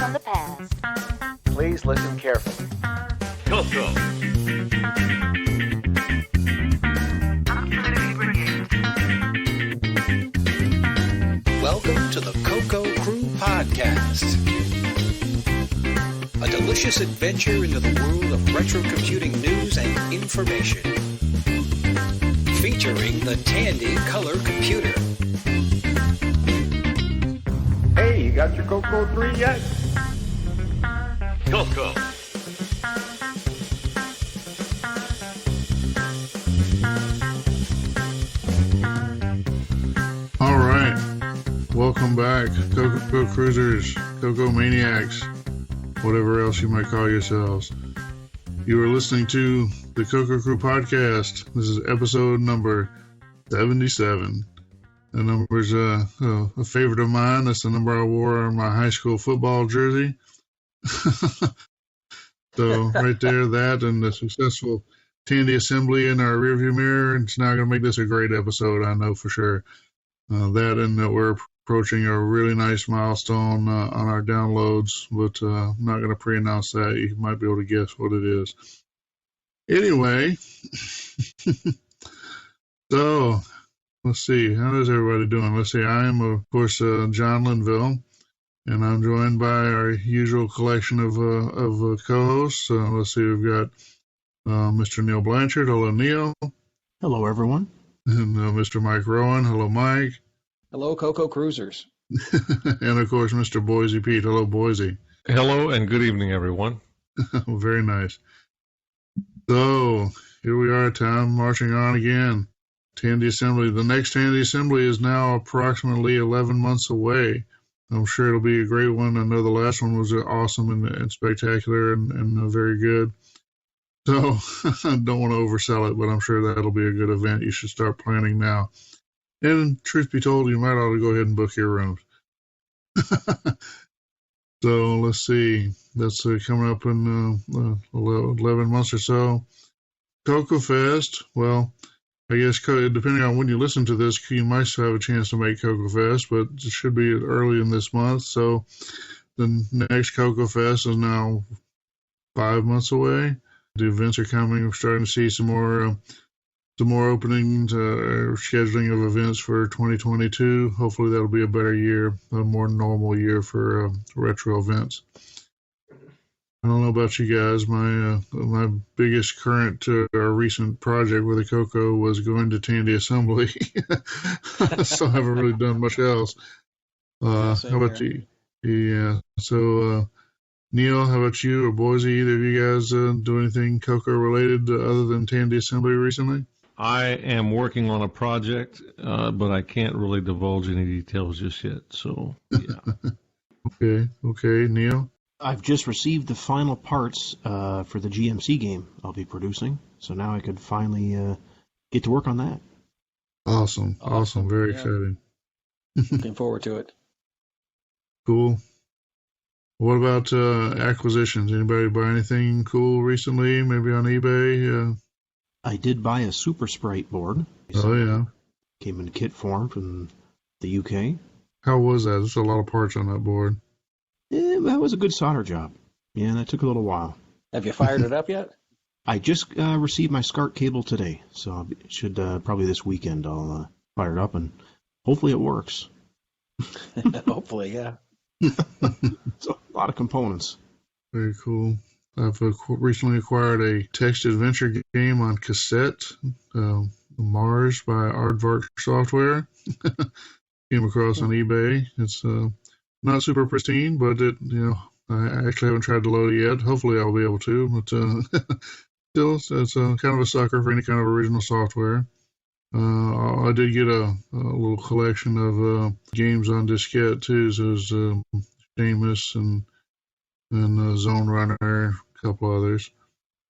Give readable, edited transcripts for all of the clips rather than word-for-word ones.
from the past. Please listen carefully. CoCo. Welcome to the CoCo Crew Podcast. A delicious adventure into the world of retro computing news and information. Featuring the Tandy color computer. Hey, you got your CoCo 3 yet? CoCo. All right. Welcome back, CoCo Cruisers, CoCo Maniacs, whatever else you might call yourselves. You are listening to the CoCo Crew Podcast. This is episode number 77. The number's a favorite of mine. That's the number I wore on my high school football jersey. So right there, that and the successful Tandy assembly in our rearview mirror. It's not going to make this a great episode, I know for sure. That and that we're approaching a really nice milestone on our downloads, but I'm not going to pre-announce that. You might be able to guess what it is. Anyway, so let's see. How is everybody doing? Let's see. I am, of course, John Linville, and I'm joined by our usual collection of co-hosts. Let's see. We've got Mr. Neil Blanchard. Hello, Neil. Hello, everyone. And Mr. Mike Rowan. Hello, Mike. Hello, CoCo Cruisers. And, of course, Mr. Boise Pete. Hello, Boise. Hello, and good evening, everyone. Very nice. So, here we are, time marching on again. Tandy Assembly. The next Tandy Assembly is now approximately 11 months away. I'm sure it'll be a great one. I know the last one was awesome and spectacular and very good. So, I don't want to oversell it, but I'm sure that'll be a good event. You should start planning now. And truth be told, you might ought to go ahead and book your rooms. So, let's see. That's coming up in 11 months or so. CoCo Fest. Well, I guess depending on when you listen to this, you might still have a chance to make CoCo Fest, but it should be early in this month. So, the next CoCo Fest is now 5 months away. The events are coming. We're starting to see some more openings, scheduling of events for 2022. Hopefully that'll be a better year, a more normal year for retro events. I don't know about you guys. My biggest current or recent project with the CoCo was going to Tandy Assembly. I still haven't really done much else. How about you? Yeah. So, Neil, how about you or Boise? Either of you guys do anything CoCo related other than Tandy Assembly recently? I am working on a project, but I can't really divulge any details just yet. So, yeah. Okay, Neil? I've just received the final parts for the GMC game I'll be producing, so now I could finally get to work on that. Awesome. Very exciting. Looking forward to it. Cool. What about acquisitions? Anybody buy anything cool recently? Maybe on eBay? I did buy a Super Sprite board. Oh, yeah. Came in kit form from the UK. How was that? There's a lot of parts on that board. That was a good solder job. Yeah, that took a little while. Have you fired it up yet? I just received my SCART cable today, so it should probably this weekend I'll fire it up, and hopefully it works. Hopefully, yeah. So, a lot of components. Very cool. I've recently acquired a text adventure game on cassette, Mars by Aardvark Software. Came across on eBay. It's not super pristine, but I actually haven't tried to load it yet. Hopefully I'll be able to, but still, it's kind of a sucker for any kind of original software. I did get a little collection of games on diskette too. So there's Shamus and Zone Runner, a couple others.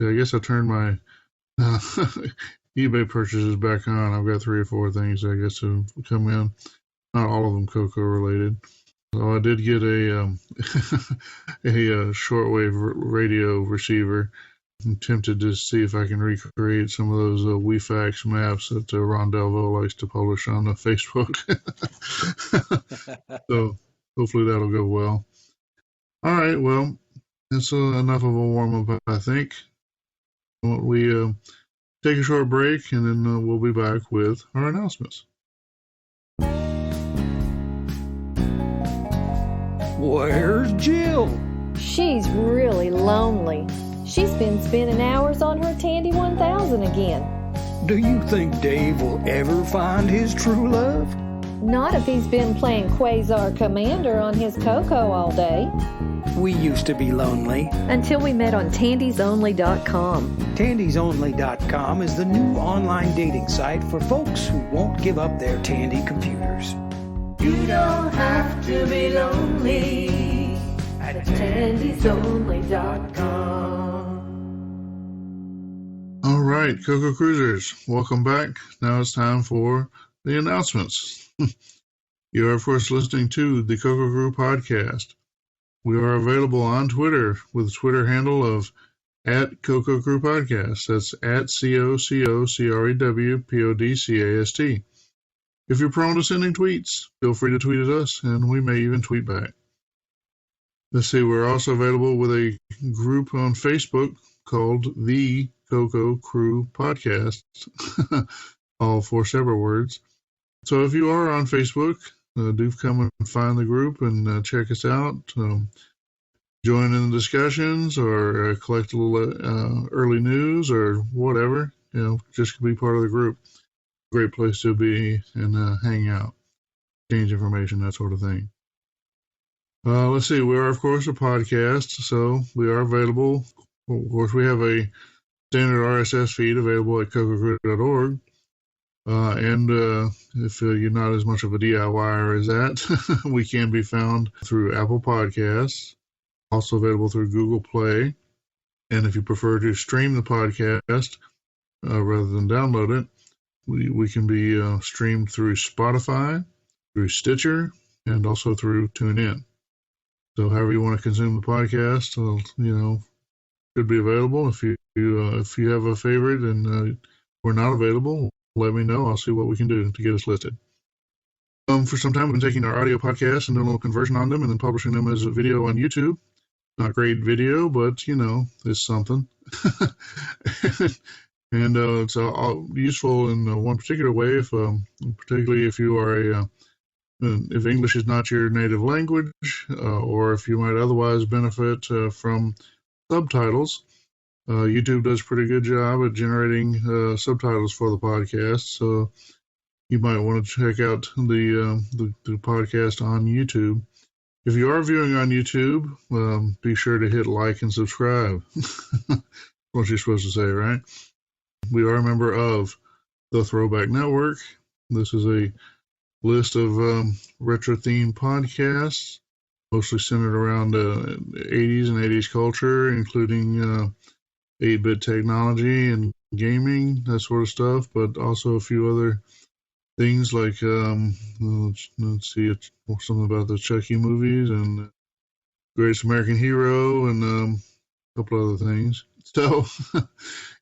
Yeah, I guess I turned my eBay purchases back on. I've got 3 or 4 things I guess to come in. Not all of them CoCo related. So I did get a shortwave radio receiver. I'm tempted to see if I can recreate some of those WeFax maps that Ron Delvaux likes to publish on Facebook. So hopefully that'll go well. All right, well, that's enough of a warm-up, I think. We take a short break, and then we'll be back with our announcements. Where's Jill? She's really lonely. She's been spending hours on her Tandy 1000 again. Do you think Dave will ever find his true love? Not if he's been playing Quasar Commander on his CoCo all day. We used to be lonely. Until we met on tandysonly.com. Tandysonly.com is the new online dating site for folks who won't give up their Tandy computers. You don't have to be lonely at tandysonly.com. All right, CoCo Cruisers, welcome back. Now it's time for the announcements. You are, of course, listening to the CoCo Crew Podcast. We are available on Twitter with a Twitter handle of @CoCo Crew Podcast. That's @CoCoCrewPodcast. If you're prone to sending tweets, feel free to tweet at us, and we may even tweet back. Let's see, we're also available with a group on Facebook called the CoCo Crew Podcast, all 4 separate words. So if you are on Facebook, do come and find the group and check us out. Join in the discussions or collect a little early news or whatever. Just be part of the group. Great place to be and hang out, exchange information, that sort of thing. Let's see. We are, of course, a podcast, so we are available. Of course, we have a standard RSS feed available at cococrew.org. And if you're not as much of a DIYer as that, we can be found through Apple Podcasts, also available through Google Play. And if you prefer to stream the podcast rather than download it, we can be streamed through Spotify, through Stitcher, and also through TuneIn. So however you want to consume the podcast, should be available. If you have a favorite and we're not available, let me know. I'll see what we can do to get us listed. For some time, we've been taking our audio podcasts and doing a little conversion on them and then publishing them as a video on YouTube. Not great video, but, it's something. And it's useful in one particular way, particularly if you are if English is not your native language, or if you might otherwise benefit from subtitles. YouTube does a pretty good job at generating subtitles for the podcast, so you might want to check out the podcast on YouTube. If you are viewing on YouTube, be sure to hit like and subscribe. What you're supposed to say, right? We are a member of the Throwback Network. This is a list of retro-themed podcasts, mostly centered around 80s and 80s culture, including 8-bit technology and gaming, that sort of stuff, but also a few other things like, let's see, something about the Chucky movies and Greatest American Hero and a couple other things. So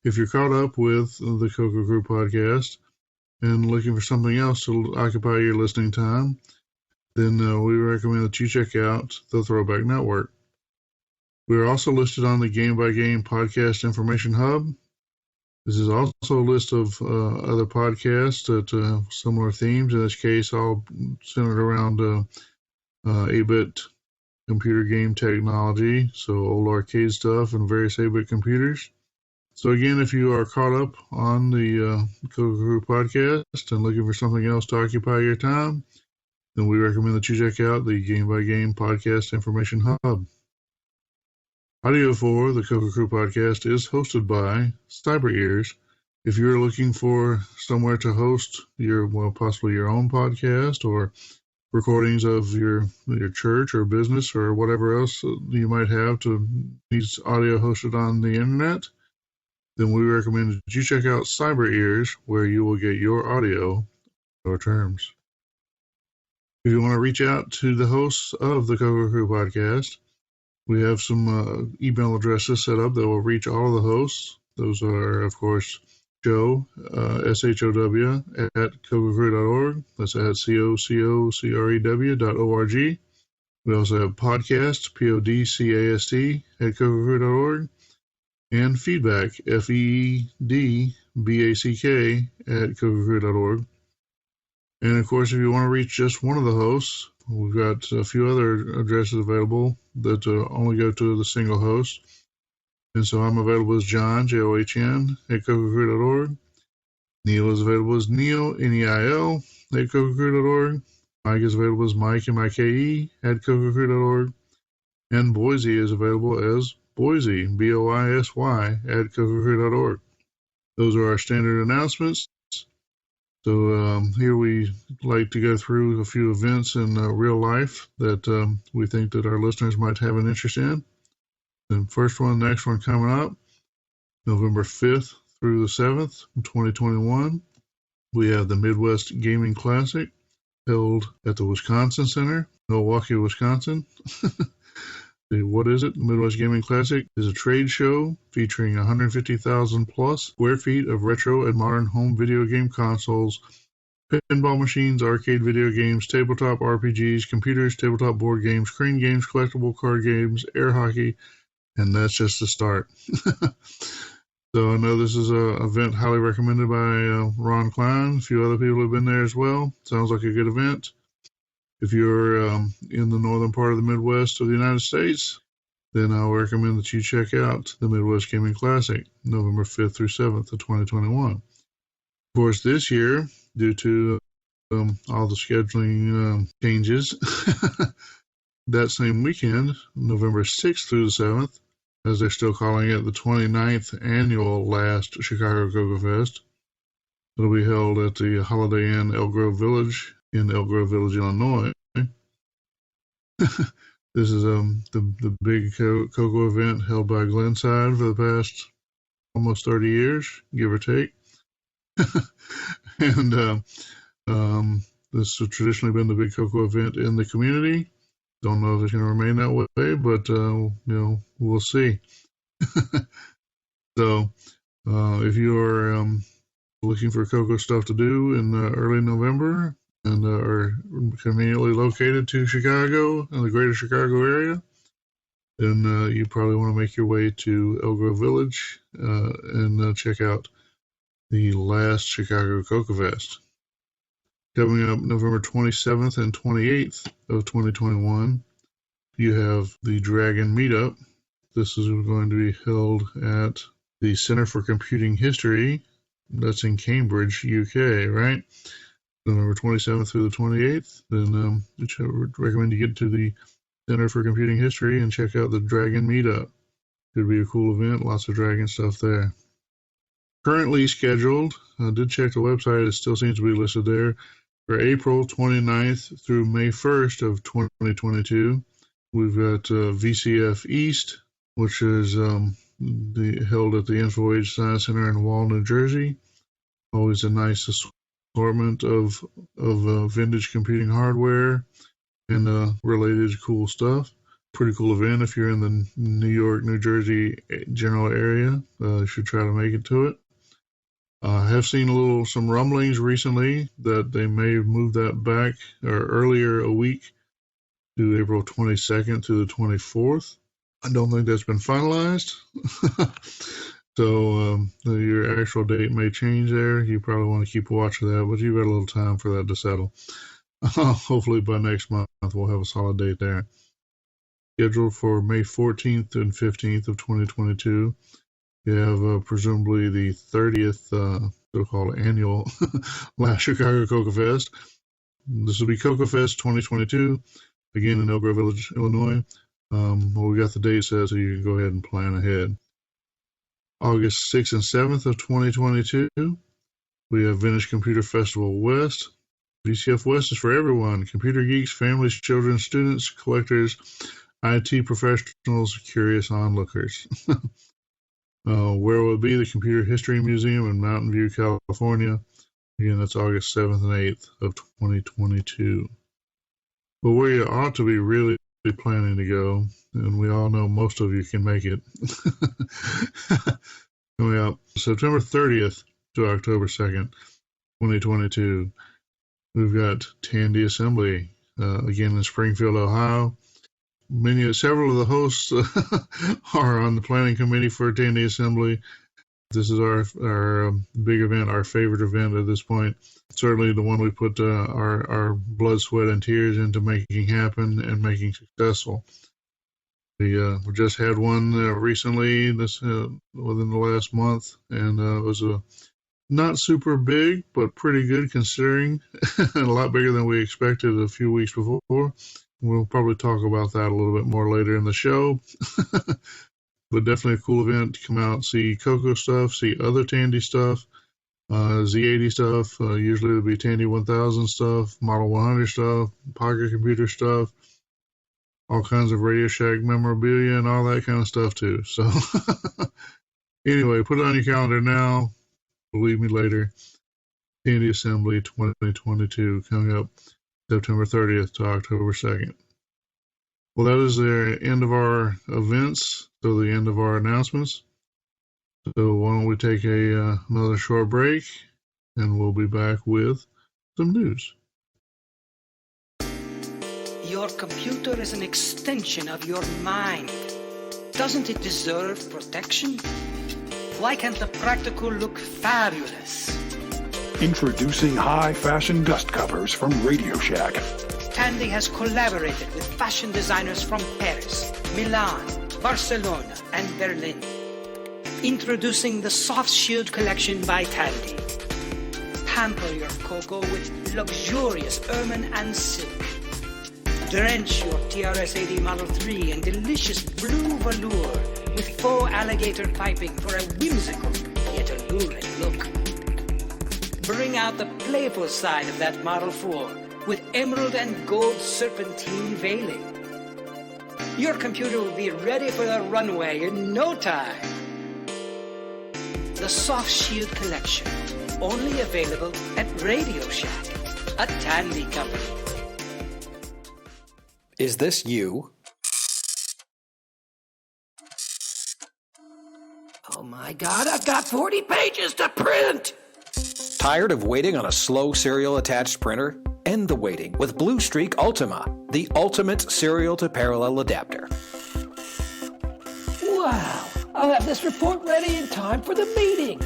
if you're caught up with the CoCo Crew Podcast and looking for something else to occupy your listening time, then we recommend that you check out the Throwback Network. We are also listed on the Game by Game Podcast Information Hub. This is also a list of other podcasts that have similar themes, in this case all centered around 8-bit computer game technology, so old arcade stuff and various 8-bit computers. So again, if you are caught up on the CoCo Crew Podcast and looking for something else to occupy your time, then we recommend that you check out the Game by Game Podcast Information Hub. Audio for the CoCo Crew Podcast is hosted by Cyber Ears. If you're looking for somewhere to host possibly your own podcast or recordings of your church or business or whatever else you might have to need audio hosted on the internet, then we recommend that you check out Cyber Ears, where you will get your audio or terms. If you want to reach out to the hosts of the CoCo Crew Podcast, we have some email addresses set up that will reach all of the hosts. Those are, of course, Joe, SHOW, at cococrew.org. That's at COCOCREW.org. We also have podcasts, podcast at CoCoCrew.org, and feedback, feedback at CoCoCrew.org. And of course, if you want to reach just one of the hosts, we've got a few other addresses available that only go to the single host. And so I'm available as John, John, at CoCoCrew.org. Neil is available as Neil, Neil, at CoCoCrew.org. Mike is available as Mike, M-I-K-E, at CoCoCrew.org. And Boise is available as Boise, B-O-I-S-Y, at CoCoCrew.org. Those are our standard announcements. So here we like to go through a few events in real life that we think that our listeners might have an interest in. The first one, next one coming up, November 5th through the 7th, 2021. We have the Midwest Gaming Classic held at the Wisconsin Center, Milwaukee, Wisconsin. What is it? The Midwest Gaming Classic is a trade show featuring 150,000 plus square feet of retro and modern home video game consoles, pinball machines, arcade video games, tabletop RPGs, computers, tabletop board games, crane games, collectible card games, air hockey, and that's just the start. So I know this is an event highly recommended by Ron Klein. A few other people have been there as well. Sounds like a good event. If you're in the northern part of the Midwest of the United States, then I'll recommend that you check out the Midwest Gaming Classic, November 5th through 7th of 2021. Of course, this year, due to all the scheduling changes, that same weekend, November 6th through the 7th, as they're still calling it, the 29th annual last Chicago CoCo Fest. It'll be held at the Holiday Inn Elk Grove Village in Elk Grove Village, Illinois. This is the big CoCo event held by Glenside for the past almost 30 years, give or take. And this has traditionally been the big CoCo event in the community. Don't know if it's going to remain that way, but we'll see. So if you're looking for CoCo stuff to do in early November and are conveniently located to Chicago and the greater Chicago area, then you probably want to make your way to Elk Grove Village and check out the last Chicago CoCo Fest. Coming up November 27th and 28th of 2021, you have the Dragon Meetup. This is going to be held at the Center for Computing History. That's in Cambridge, UK, right? November 27th through the 28th. Then I would recommend you get to the Center for Computing History and check out the Dragon Meetup. Could be a cool event, lots of dragon stuff there. Currently scheduled, I did check the website, it still seems to be listed there, for April 29th through May 1st of 2022. We've got VCF East, which is held at the Info Age Science Center in Wall, New Jersey. Always a nice assortment of vintage computing hardware and related cool stuff. Pretty cool event if you're in the New York, New Jersey general area. You should try to make it to it. I have seen some rumblings recently that they may have moved that back or earlier a week to April 22nd to the 24th. I don't think that's been finalized. So your actual date may change there. You probably want to keep a watch of that, but you've got a little time for that to settle. Hopefully by next month we'll have a solid date there. Scheduled for May 14th and 15th of 2022. You have presumably the 30th so-called annual last Chicago CoCo Fest. This will be CoCo Fest 2022, again in Elk Grove Village, Illinois. We got the date set, so you can go ahead and plan ahead. August 6th and 7th of 2022, we have Vintage Computer Festival West. VCF West is for everyone: computer geeks, families, children, students, collectors, IT professionals, curious onlookers. Where will it be? The Computer History Museum in Mountain View, California. Again, that's August 7th and 8th of 2022. But where you ought to be really planning to go, and we all know most of you can make it, coming up September 30th to October 2nd, 2022, we've got Tandy Assembly, again in Springfield, Ohio. several of the hosts are on the planning committee for Tandy Assembly. This is our big event, our favorite event at this point. Certainly the one we put our blood, sweat, and tears into making happen and making successful. We just had one recently, within the last month, and it was a not super big, but pretty good considering, and a lot bigger than we expected a few weeks before. We'll probably talk about that a little bit more later in the show. But definitely a cool event to come out, see CoCo stuff, see other Tandy stuff, Z80 stuff. Usually it'll be Tandy 1000 stuff, Model 100 stuff, Pocket Computer stuff, all kinds of Radio Shack memorabilia and all that kind of stuff too. So anyway, put it on your calendar now. Believe me later. Tandy Assembly 2022 coming up September 30th to October 2nd. Well, that is the end of our events, so the end of our announcements. So why don't we take another short break, and we'll be back with some news. Your computer is an extension of your mind. Doesn't it deserve protection? Why can't the Practical look fabulous? Introducing high-fashion dust covers from Radio Shack. Tandy has collaborated with fashion designers from Paris, Milan, Barcelona, and Berlin. Introducing the Soft Shield collection by Tandy. Pamper your CoCo with luxurious ermine and silk. Drench your TRS-80 Model 3 in delicious blue velour with faux alligator piping for a whimsical yet alluring look. Bring out the playful side of that Model 4 with emerald and gold serpentine veiling. Your computer will be ready for the runway in no time. The Soft Shield collection, only available at Radio Shack, a Tandy company. Is this you? Oh my God, I've got 40 pages to print! Tired of waiting on a slow serial attached printer? End the waiting with Blue Streak Ultima, the ultimate serial to parallel adapter. Wow, I'll have this report ready in time for the meeting.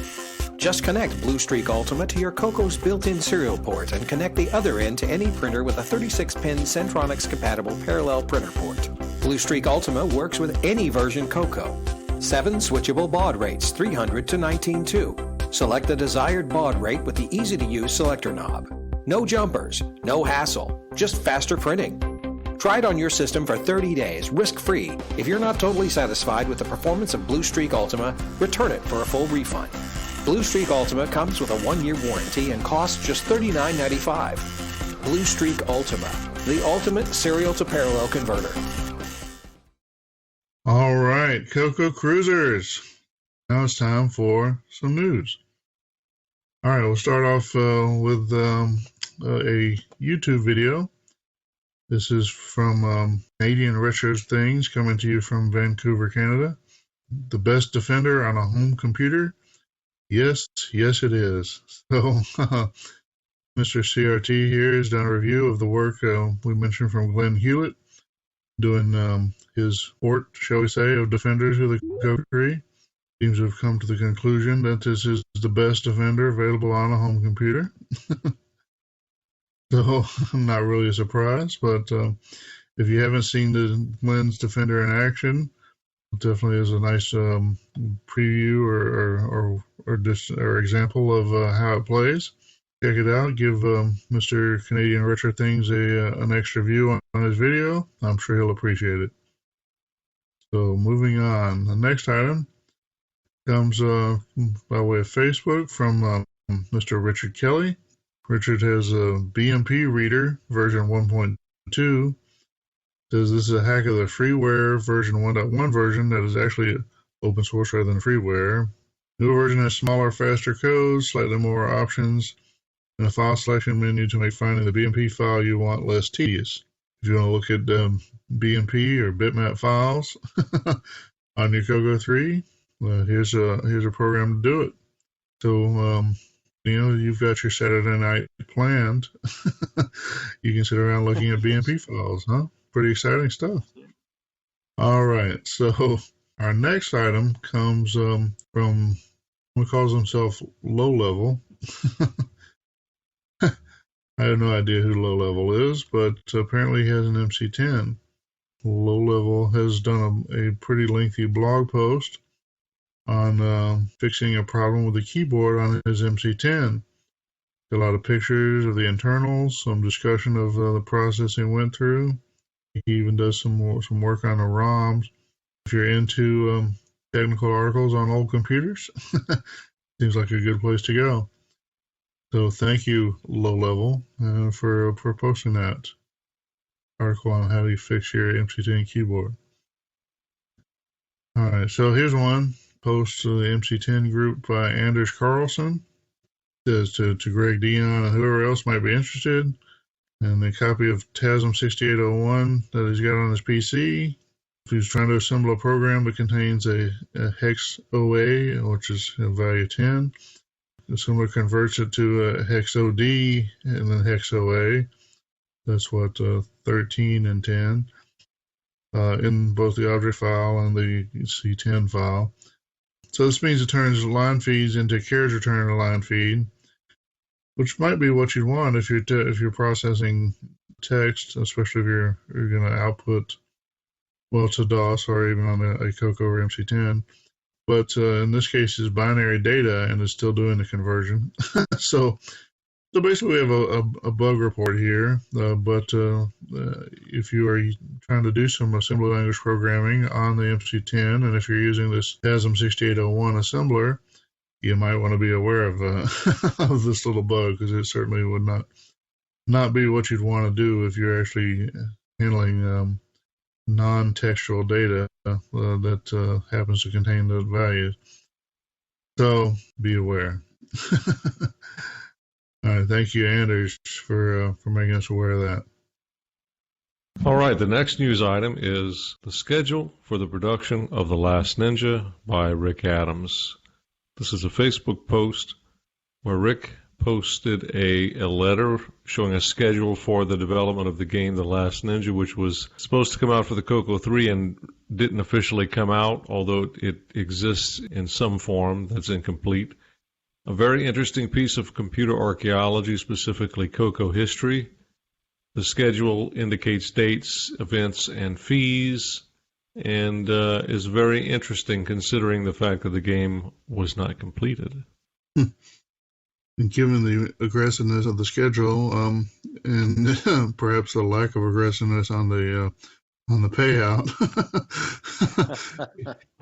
Just connect Blue Streak Ultima to your CoCo's built-in serial port and connect the other end to any printer with a 36-pin Centronics-compatible parallel printer port. Blue Streak Ultima works with any version CoCo. 7 switchable baud rates, 300 to 19.2. Select the desired baud rate with the easy-to-use selector knob. No jumpers, no hassle, just faster printing. Try it on your system for 30 days, risk-free. If you're not totally satisfied with the performance of Blue Streak Ultima, return it for a full refund. Blue Streak Ultima comes with a 1-year warranty and costs just $39.95. Blue Streak Ultima, the ultimate serial to parallel converter. All right, CoCo Cruisers. Now it's time for some news. All right, we'll start off with a YouTube video. This is from Canadian Retro Things, coming to you from Vancouver, Canada. The best defender on a home computer? Yes, it is. So, Mr. CRT here has done a review of the work we mentioned from Glenn Hewlett, doing his port, shall we say, of defenders with the CoCo 3. Seems to have come to the conclusion that this is the best defender available on a home computer. So, not really a surprise, but if you haven't seen the Glenn's Defender in action, it definitely is a nice preview or example of how it plays. Check it out. Give Mr. Canadian Retro Things an extra view on his video. I'm sure he'll appreciate it. So, moving on. The next item comes by way of Facebook from Mr. Richard Kelly. Richard has a BMP reader, version 1.2. Says this is a hack of the freeware version 1.1 version that is actually open source rather than freeware. Newer version has smaller, faster codes, slightly more options, and a file selection menu to make finding the BMP file you want less tedious. If you want to look at BMP or bitmap files on your CoCo 3, here's a program to do it. So, you've got your Saturday night planned. You can sit around looking at BMP files, huh? Pretty exciting stuff. All right, so our next item comes from who calls himself Low Level. I have no idea who Low Level is, but apparently he has an MC10. Low Level has done a pretty lengthy blog post on fixing a problem with the keyboard on his MC10. A lot of pictures of the internals, some discussion of the process he went through. He even does some work on the ROMs. If you're into technical articles on old computers, seems like a good place to go. So thank you, Low Level, for posting that article on how you fix your MC10 keyboard. All right, so here's one post to the MC10 group by Anders Carlson. Says to Greg Dion and whoever else might be interested, and a copy of TASM 6801 that he's got on his PC. If he's trying to assemble a program that contains a hex OA, which is value 10, the assembler converts it to a hex OD and then hex OA. That's what 13 and 10 in both the object file and the C10 file. So this means it turns line feeds into carriage return line feed, which might be what you'd want if you're processing text, especially if you're going to output, well, to DOS or even on a CoCo or MC10. But in this case, it's binary data and it's still doing the conversion. So basically, we have a bug report here. But if you are trying to do some assembly language programming on the MC10, and if you're using this TASM 6801 assembler, you might want to be aware of of this little bug, because it certainly would not be what you'd want to do if you're actually handling non-textual data that happens to contain those values. So be aware. All right, thank you, Anders, for making us aware of that. All right, the next news item is the schedule for the production of The Last Ninja by Rick Adams. This is a Facebook post where Rick posted a letter showing a schedule for the development of the game The Last Ninja, which was supposed to come out for the CoCo 3 and didn't officially come out, although it exists in some form that's incomplete. A very interesting piece of computer archaeology, specifically CoCo history. The schedule indicates dates, events, and fees, and is very interesting considering the fact that the game was not completed. And given the aggressiveness of the schedule, and perhaps the lack of aggressiveness on the payout,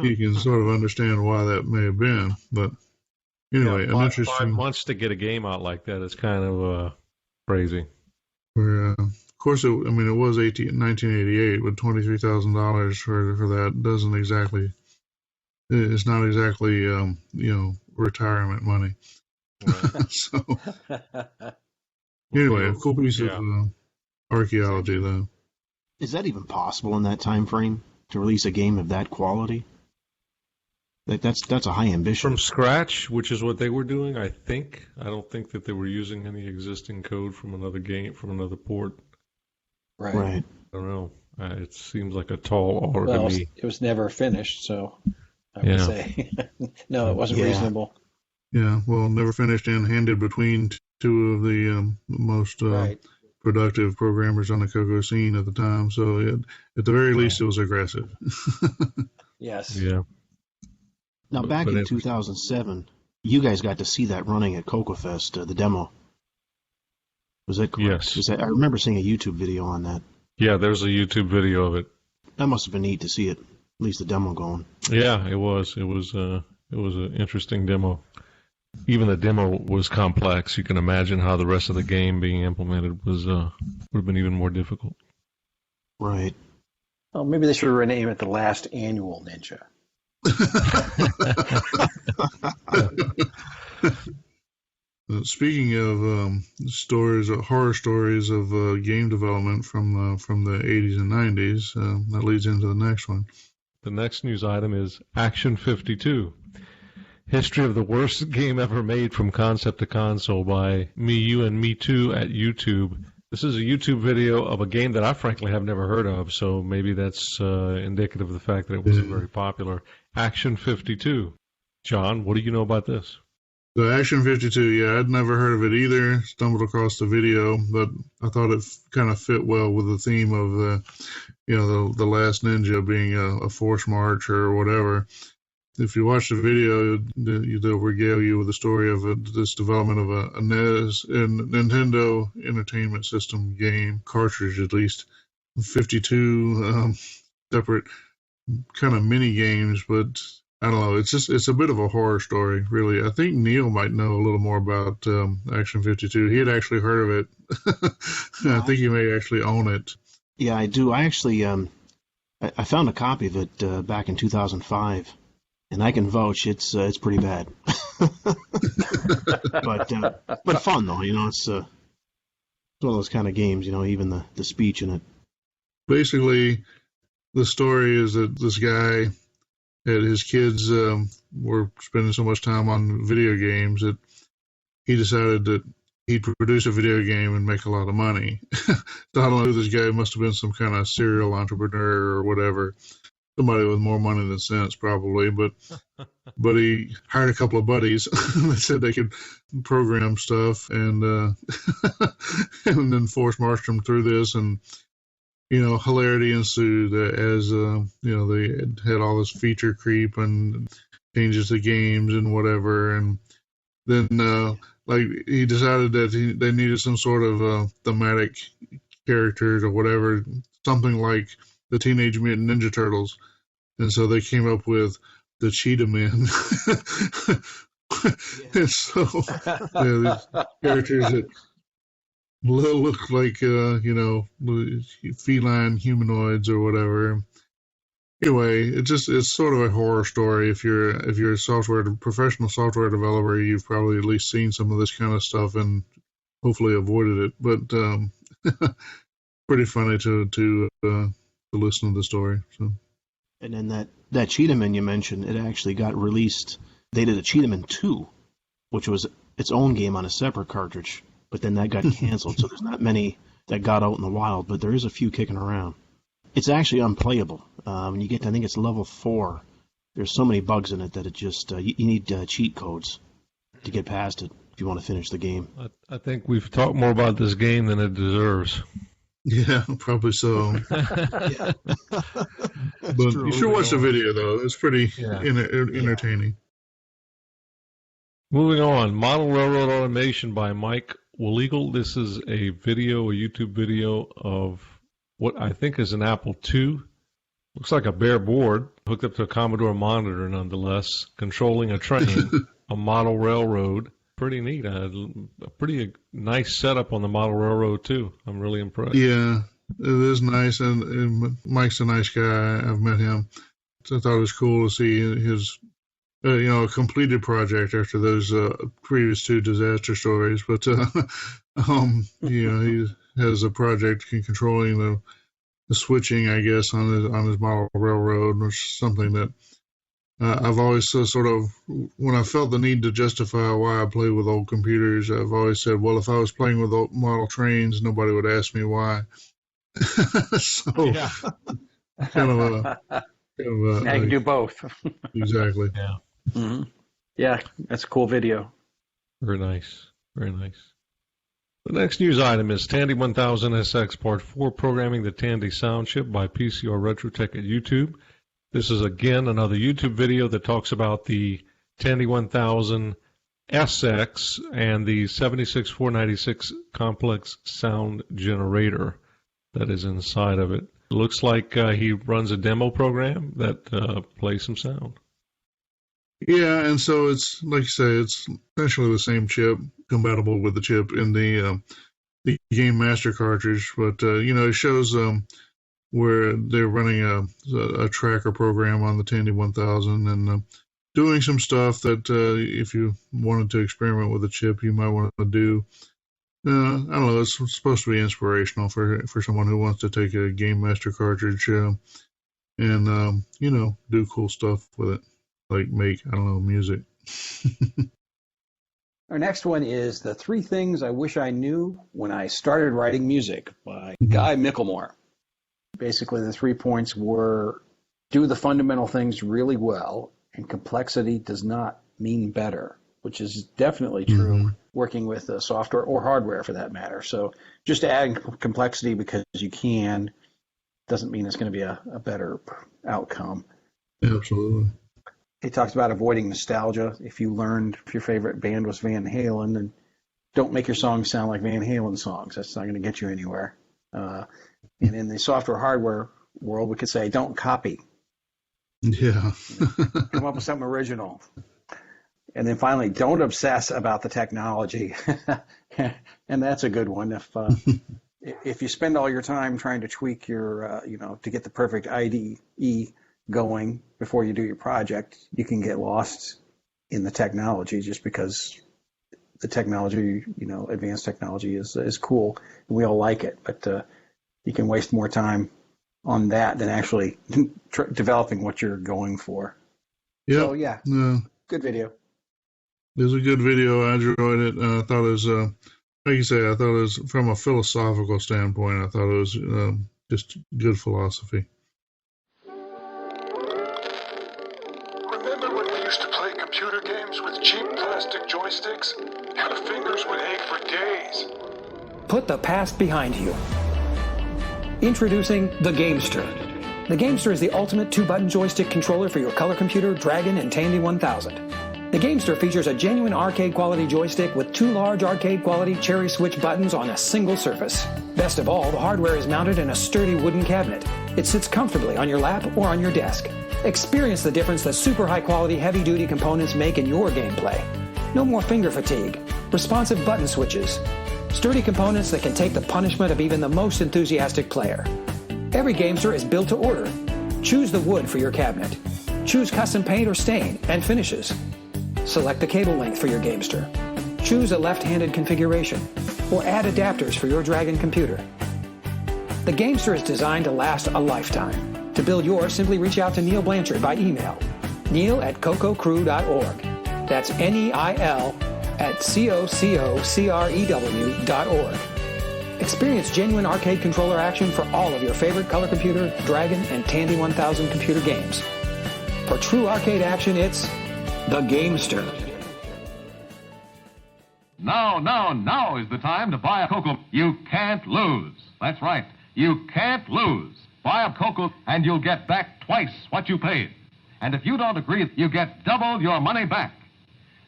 you can sort of understand why that may have been. But anyway, an interesting 5 months to get a game out like that is kind of crazy. Where, of course, it was 1988, but $23,000 for that doesn't exactly. It's not exactly retirement money. Right. So anyway, a cool piece of archaeology, though. Is that even possible in that time frame to release a game of that quality? That's a high ambition. From scratch, which is what they were doing, I think. I don't think that they were using any existing code from another game, from another port. Right. I don't know. It seems like a tall order to me. It was never finished, so I would say no, it wasn't reasonable. Yeah, well, never finished and handed between two of the most productive programmers on the CoCo scene at the time. So at the very least, it was aggressive. Yes. Yeah. Now, back in 2007, you guys got to see that running at CoCo Fest, the demo. Was that correct? Yes. I remember seeing a YouTube video on that. Yeah, there's a YouTube video of it. That must have been neat to see it, at least the demo going. Yeah, it was. It was an interesting demo. Even the demo was complex. You can imagine how the rest of the game being implemented would have been even more difficult. Right. Oh, maybe they should have renamed it the Last Annual Ninja. Speaking of horror stories of game development from the 80s and 90s, that leads into the next one. The next news item is Action 52. History of the worst game ever made from concept to console by Me, You, and Me Too at YouTube. This is a YouTube video of a game that I frankly have never heard of, so maybe that's indicative of the fact that it wasn't very popular. Action 52. John, what do you know about this? The Action 52, yeah, I'd never heard of it either. Stumbled across the video, but I thought it kind of fit well with the theme of the Last Ninja being a forced march or whatever. If you watch the video, they'll regale you with the story of this development of a NES and Nintendo Entertainment System game, cartridge at least, 52 separate kind of mini games, but I don't know. It's a bit of a horror story, really. I think Neil might know a little more about Action 52. He had actually heard of it. I think he may actually own it. Yeah, I do. I actually I found a copy of it back in 2005. And I can vouch it's pretty bad, but fun though. It's one of those kind of games. Even the speech in it. Basically, the story is that this guy and his kids were spending so much time on video games that he decided that he'd produce a video game and make a lot of money. So I don't know who this guy must have been, some kind of serial entrepreneur or whatever. Somebody with more money than sense, probably, but he hired a couple of buddies that said they could program stuff and and then force marched them through this, and hilarity ensued as they had all this feature creep and changes to games and whatever, and then he decided that they needed some sort of thematic characters or whatever, something like the Teenage Mutant Ninja Turtles, and so they came up with the Cheetah Men. And so these characters that look like feline humanoids or whatever. Anyway, it's sort of a horror story. If you're a professional software developer, you've probably at least seen some of this kind of stuff and hopefully avoided it. But pretty funny to listen to the story. So. And then that Cheetahman you mentioned, it actually got released. They did a Cheetahman 2, which was its own game on a separate cartridge, but then that got canceled. So there's not many that got out in the wild, but there is a few kicking around. It's actually unplayable. When you get to, I think it's level 4, there's so many bugs in it that it just you need cheat codes to get past it if you want to finish the game. I think we've talked more about this game than it deserves. Yeah, probably so. Yeah. But you should watch the video, though. It's pretty entertaining. Moving on, Model Railroad Automation by Mike Willegal. This is a YouTube video of what I think is an Apple II. Looks like a bare board, hooked up to a Commodore monitor nonetheless, controlling a train, a model railroad. Pretty neat. A pretty nice setup on the model railroad, too. I'm really impressed. Yeah, it is nice, and Mike's a nice guy. I've met him. So I thought it was cool to see his, a completed project after those previous 2 disaster stories. But, he has a project controlling the switching, I guess, on his model railroad, which is something that I've always sort of, when I felt the need to justify why I play with old computers, I've always said, well, if I was playing with old model trains, nobody would ask me why. So, kind of now you can do both. Exactly. Yeah. Mm-hmm. Yeah, that's a cool video. Very nice. Very nice. The next news item is Tandy 1000SX Part 4, Programming the Tandy Sound Chip by PCR Retrotech at YouTube. This is, again, another YouTube video that talks about the Tandy 1000 SX and the 76496 complex sound generator that is inside of it. It looks like he runs a demo program that plays some sound. Yeah, and so it's, like you say, it's essentially the same chip, compatible with the chip in the Game Master cartridge, but, it shows where they're running a tracker program on the Tandy 1000 and doing some stuff that if you wanted to experiment with the chip, you might want to do. I don't know, it's supposed to be inspirational for someone who wants to take a Game Master cartridge and, do cool stuff with it, like make, I don't know, music. Our next one is The 3 Things I Wish I Knew When I Started Writing Music by Guy Micklemore. Basically, the 3 points were do the fundamental things really well, and complexity does not mean better, which is definitely true working with software or hardware for that matter. So just adding complexity because you can doesn't mean it's going to be a better outcome. Absolutely. He talks about avoiding nostalgia. If you learned if your favorite band was Van Halen, then don't make your songs sound like Van Halen songs. That's not going to get you anywhere. And in the software hardware world, we could say don't copy. Yeah. Come up with something original. And then finally, don't obsess about the technology. And that's a good one. If you spend all your time trying to tweak your, to get the perfect IDE going before you do your project, you can get lost in the technology just because the technology, advanced technology is cool and we all like it, but you can waste more time on that than actually developing what you're going for. Yep. So yeah, good video. It was a good video. I enjoyed it. I thought it was, like you say, I thought it was from a philosophical standpoint. I thought it was just good philosophy. Remember when we used to play computer games with cheap plastic joysticks? Our fingers would ache for days. Put the past behind you. Introducing the Gamester. The Gamester is the ultimate 2-button joystick controller for your color computer, Dragon, and Tandy 1000. The Gamester features a genuine arcade-quality joystick with 2 large arcade-quality cherry switch buttons on a single surface. Best of all, the hardware is mounted in a sturdy wooden cabinet. It sits comfortably on your lap or on your desk. Experience the difference that super high-quality, heavy-duty components make in your gameplay. No more finger fatigue. Responsive button switches. Sturdy components that can take the punishment of even the most enthusiastic player. Every Gamester is built to order. Choose the wood for your cabinet. Choose custom paint or stain and finishes. Select the cable length for your Gamester. Choose a left-handed configuration, or add adapters for your Dragon computer. The Gamester is designed to last a lifetime. To build yours, simply reach out to Neil Blanchard by email. Neil@cococrew.org. That's NEIL@COCOCREW.org. Experience genuine arcade controller action for all of your favorite color computer, Dragon, and Tandy 1000 computer games. For true arcade action, it's the Gamester. Now is the time to buy a CoCo. You can't lose. That's right. You can't lose. Buy a CoCo and you'll get back twice what you paid. And if you don't agree, you get double your money back.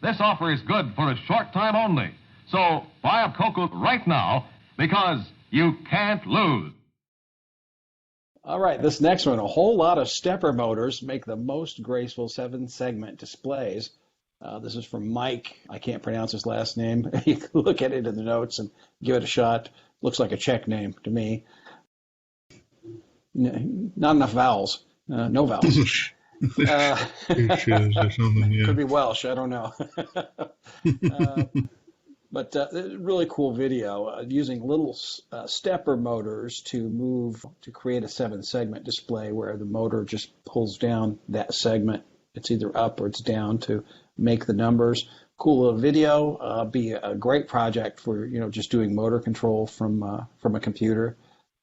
This offer is good for a short time only. So buy a CoCo right now because you can't lose. All right, this next one, a whole lot of stepper motors make the most graceful 7-segment displays. This is from Mike. I can't pronounce his last name. You can look at it in the notes and give it a shot. Looks like a Czech name to me. Not enough vowels. No vowels. Could be Welsh. I don't know. But really cool video using little stepper motors to create a 7-segment display where the motor just pulls down that segment. It's either up or it's down to make the numbers. Cool little video. Be a great project for just doing motor control from a computer.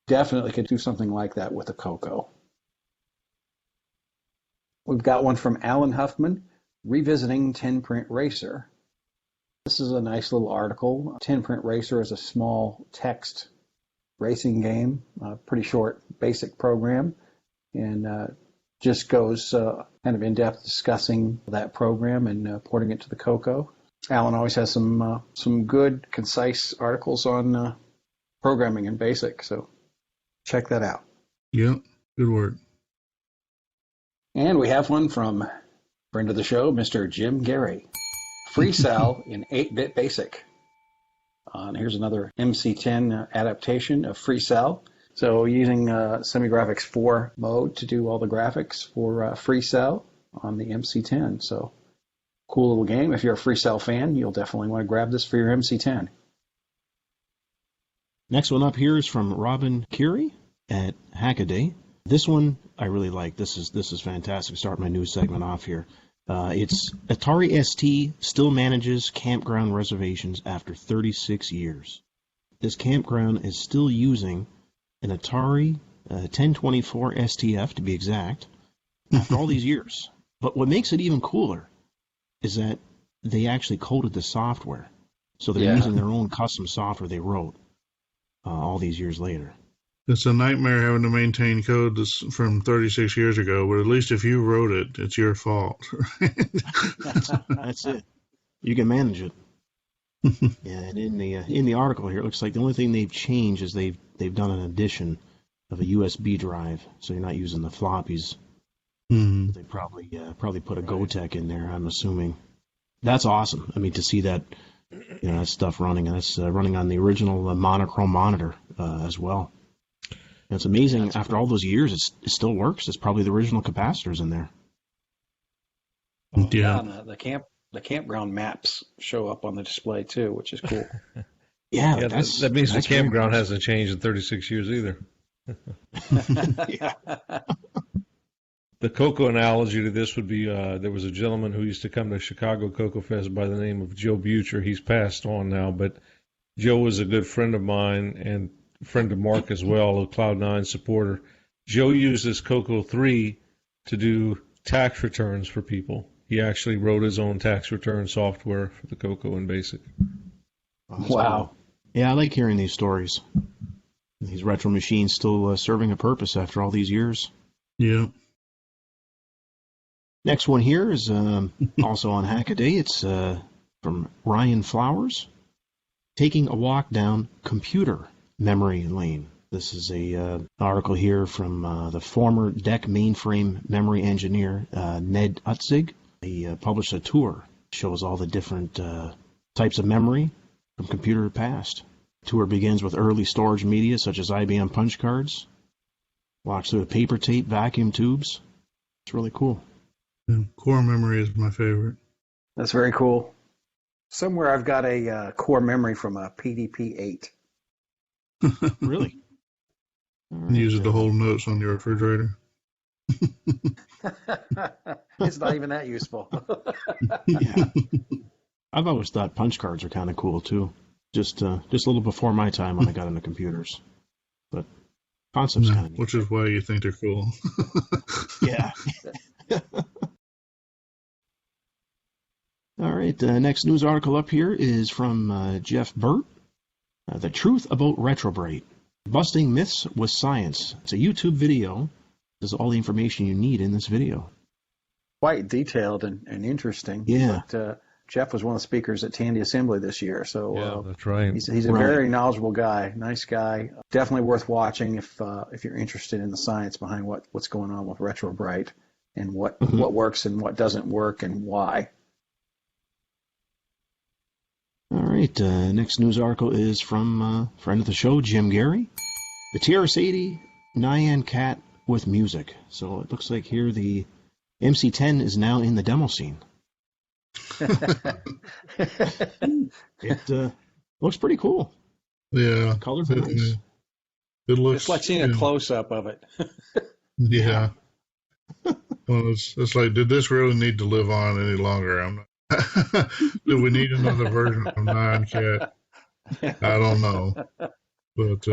Definitely could do something like that with a CoCo. We've got one from Alan Huffman, Revisiting 10-Print Racer. This is a nice little article. 10-Print Racer is a small text racing game, pretty short, basic program, and just goes kind of in-depth discussing that program and porting it to the CoCo. Alan always has some good, concise articles on programming and BASIC, so check that out. Yep, good work. And we have one from friend of the show, Mr. Jim Gary. Free Cell in 8-bit BASIC. And here's another MC10 adaptation of Free Cell. So using SemiGraphics 4 mode to do all the graphics for Free Cell on the MC10. So cool little game. If you're a Free Cell fan, you'll definitely want to grab this for your MC10. Next one up here is from Robin Curie at Hackaday. This one I really like. This is fantastic. Start my news segment off here. It's Atari ST still manages campground reservations after 36 years. This campground is still using an Atari 1024 STF, to be exact, after all these years. But what makes it even cooler is that they actually coded the software. So they're using their own custom software they wrote all these years later. It's a nightmare having to maintain code that's from 36 years ago, but at least if you wrote it, it's your fault. That's it. You can manage it. Yeah, and in the article here, it looks like the only thing they've changed is they've done an addition of a USB drive, so you're not using the floppies. Mm-hmm. They probably put a GoTech in there, I'm assuming. That's awesome. I mean, to see that, that stuff running, and that's running on the original monochrome monitor as well. And it's amazing. After all those years, it still works. It's probably the original capacitors in there. Yeah, the campground maps show up on the display too, which is cool. Yeah, that means the campground hasn't changed in 36 years either. Yeah. The CoCo analogy to this would be there was a gentleman who used to come to Chicago CoCo Fest by the name of Joe Butcher. He's passed on now, but Joe was a good friend of mine and friend of Mark as well, a Cloud9 supporter. Joe used this CoCo 3 to do tax returns for people. He actually wrote his own tax return software for the CoCo in BASIC. Wow. Yeah, I like hearing these stories. These retro machines still serving a purpose after all these years. Yeah. Next one here is also on Hackaday. It's from Ryan Flowers. Taking a walk down computer memory lane. This is a article here from the former DEC mainframe memory engineer, Ned Utzig. He published a tour. Shows all the different types of memory from computer past. The tour begins with early storage media such as IBM punch cards. Walks through the paper tape, vacuum tubes. It's really cool. Yeah, core memory is my favorite. That's very cool. Somewhere I've got a core memory from a PDP-8. Really? Use it to hold notes on your refrigerator. It's not even that useful. Yeah. I've always thought punch cards are kind of cool too. Just a little before my time when I got into computers. But concept's kind of neat. Which is why you think they're cool. Yeah. All right, next news article up here is from Jeff Burt. The Truth About Retrobrite. Busting Myths with Science. It's a YouTube video. There's all the information you need in this video. Quite detailed and interesting. Yeah. But, Jeff was one of the speakers at Tandy Assembly this year. So that's right. He's a very knowledgeable guy, nice guy. Definitely worth watching if you're interested in the science behind what's going on with Retrobrite and what works and what doesn't work and why. All right, next news article is from friend of the show, Jim Gary. The TRS-80 Nyan Cat with music. So it looks like here the MC-10 is now in the demo scene. It looks pretty cool. Yeah. Color's nice. It looks. It's like seeing a close-up of it. Yeah. Well, it's like, did this really need to live on any longer? I'm not. Do we need another version of Nyan Cat? I don't know. But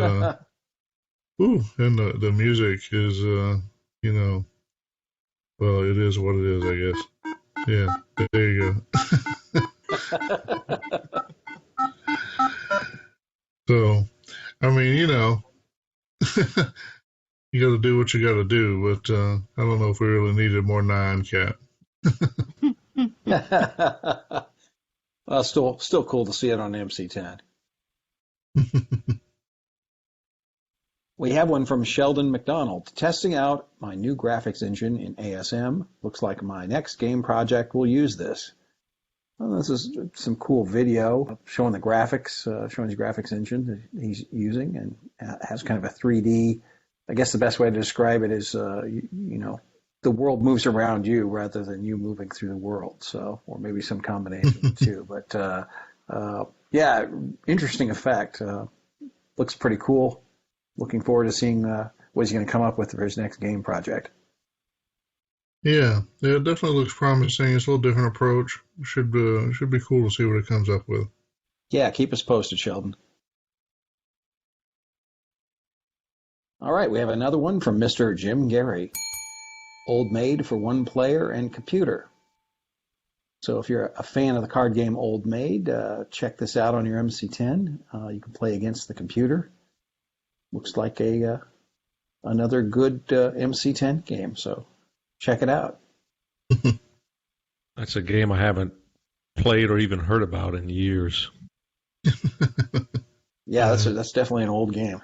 and the music is well, it is what it is, I guess. Yeah, there you go. So, I mean, you got to do what you got to do, but I don't know if we really needed more Nyan Cat. Well, still cool to see it on MC-10. We have one from Sheldon McDonald. Testing out my new graphics engine in ASM. Looks like my next game project will use this. Well, this is some cool video showing the graphics, showing his graphics engine that he's using, and has kind of a 3D. I guess the best way to describe it is, the world moves around you rather than you moving through the world. So, or maybe some combination of the two. But yeah, interesting effect. Looks pretty cool. Looking forward to seeing what he's going to come up with for his next game project. Yeah, it definitely looks promising. It's a little different approach. Should be cool to see what it comes up with. Yeah, keep us posted, Sheldon. All right, we have another one from Mr. Jim Gary. Old Maid for one player and computer. So if you're a fan of the card game Old Maid, check this out on your MC10. You can play against the computer. Looks like another good MC10 game, so check it out. That's a game I haven't played or even heard about in years. Yeah, that's definitely an old game.